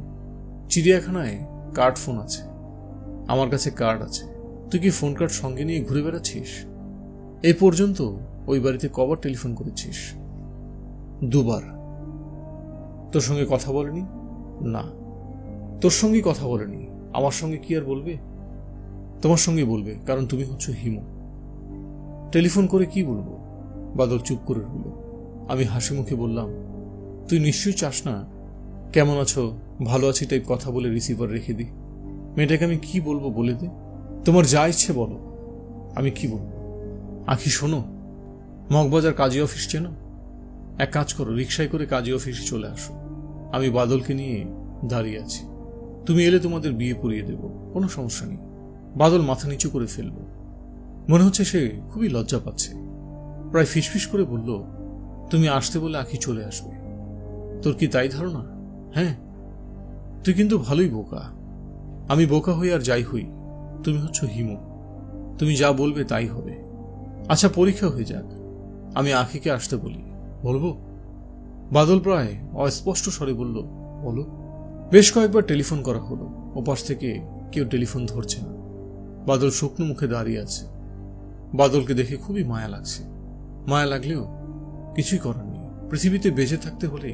চিড়িয়াখানায় কার্ড ফোন আছে, আমার কাছে কার্ড আছে। তুই কি ফোন কার্ড সঙ্গে নিয়ে ঘুরে বেড়াচ্ছিস? এই পর্যন্ত ওই বাড়িতে কবার টেলিফোন করেছিস? 2বার। তোর সঙ্গে কথা বলেনি? না। তোর সঙ্গে কথা বলেনি, আমার সঙ্গে কি আর বলবে? তোমার সঙ্গে বলবে, কারণ তুমি হচ্ছ হিমু। টেলিফোন করে কি বলবো? বাদল চুপ করে রইল। আমি হাসি মুখে বললাম, তুই নিশ্চয়ই চাস না কেমন আছো, ভালো আছি টাইপ কথা বলে রিসিভার রেখে দিই। মেয়েটাকে আমি কি বলবো বলে দে। তোমার যা ইচ্ছে বলো, আমি কি বলবো? আঁখি শোনো, মগবাজার কাজী অফিস চেনো? এক কাজ করো, রিক্সায় করে কাজী অফিসে চলে আসো। আমি বাদলকে নিয়ে দাঁড়িয়ে আছি। তুমি এলে তোমাদের বিয়ে পড়িয়ে দেব, কোনো সমস্যা নেই। বাদল মাথা নিচু করে ফেলল, মনে হচ্ছে সে খুবই লজ্জা পাচ্ছে। প্রায় ফিসফিস করে বলল, তুমি আসতে বলে আঁখি চলে আসবে। তোর কি তাই ধারণা? হ্যাঁ, তুই কিন্তু ভালোই বোকা। আমি বোকা হই আর যাই হই, তুমি হচ্ছ হিমু। তুমি যা বলবে তাই হবে। আচ্ছা, পরীক্ষা হয়ে যাক, আমি আঁখিকে আসতে বলি, বলবো? বাদল প্রায় অস্পষ্ট স্বরে বলল, বলো। বেশ কয়েকবার টেলিফোন করা হলো, ওপাশ থেকে কেউ টেলিফোন ধরছে না। বাদল শুকনো মুখে দাঁড়িয়ে আছে। বাদলকে দেখে খুবই মায়া লাগছে। মায়া লাগলেও কিছুই করার নেই। পৃথিবীতে বেঁচে থাকতে হলে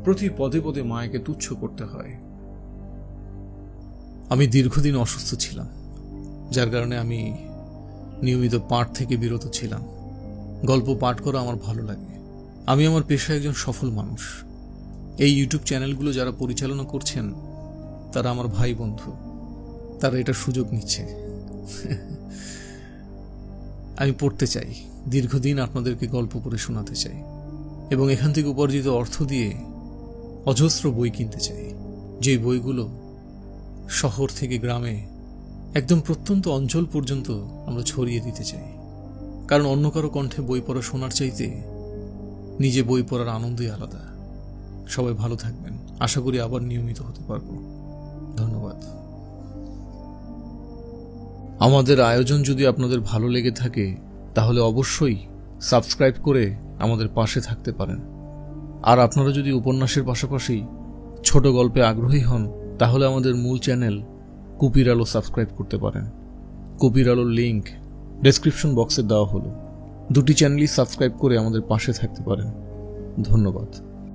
প্রতি পদে পদে মায়াকে তুচ্ছ করতে হয়। আমি দীর্ঘদিন অসুস্থ ছিলাম, যার কারণে আমি নিয়মিত পাঠ থেকে বিরত ছিলাম। গল্প পাঠ করা আমার ভালো লাগে। আমি আমার পেশায় একজন সফল মানুষ। এই ইউটিউব চ্যানেলগুলো যারা পরিচালনা করছেন তারা আমার ভাই বন্ধু, তারা এটা সুযোগ নিচ্ছে। আমি পড়তে চাই, দীর্ঘদিন আপনাদেরকে গল্প পড়ে শোনাতে চাই, এবং এখান থেকে উপার্জিত অর্থ দিয়ে অজস্র বই কিনতে চাই, যে বইগুলো শহর থেকে গ্রামে একদম প্রত্যন্ত অঞ্চল পর্যন্ত আমরা ছড়িয়ে দিতে চাই। কারণ অন্য কারো কণ্ঠে বই পড়া শোনার চাইতে নিজে বই পড়ার আনন্দই আলাদা। সবাই ভালো থাকবেন, আশা করি আবার নিয়মিত হতে পারবো। ধন্যবাদ। আমাদের আয়োজন যদি আপনাদের ভালো লেগে থাকে তাহলে অবশ্যই সাবস্ক্রাইব করে আমাদের পাশে থাকতে পারেন। আর আপনারা যদি উপন্যাসের পাশাপাশি ছোট গল্পে আগ্রহী হন তাহলে আমাদের মূল চ্যানেল কুপির আলো সাবস্ক্রাইব করতে পারেন। কুপির আলোর লিঙ্ক ডেসক্রিপশন বক্সে দেওয়া হলো। দুটি চ্যানেলই সাবস্ক্রাইব করে আমাদের পাশে থাকতে পারেন। ধন্যবাদ।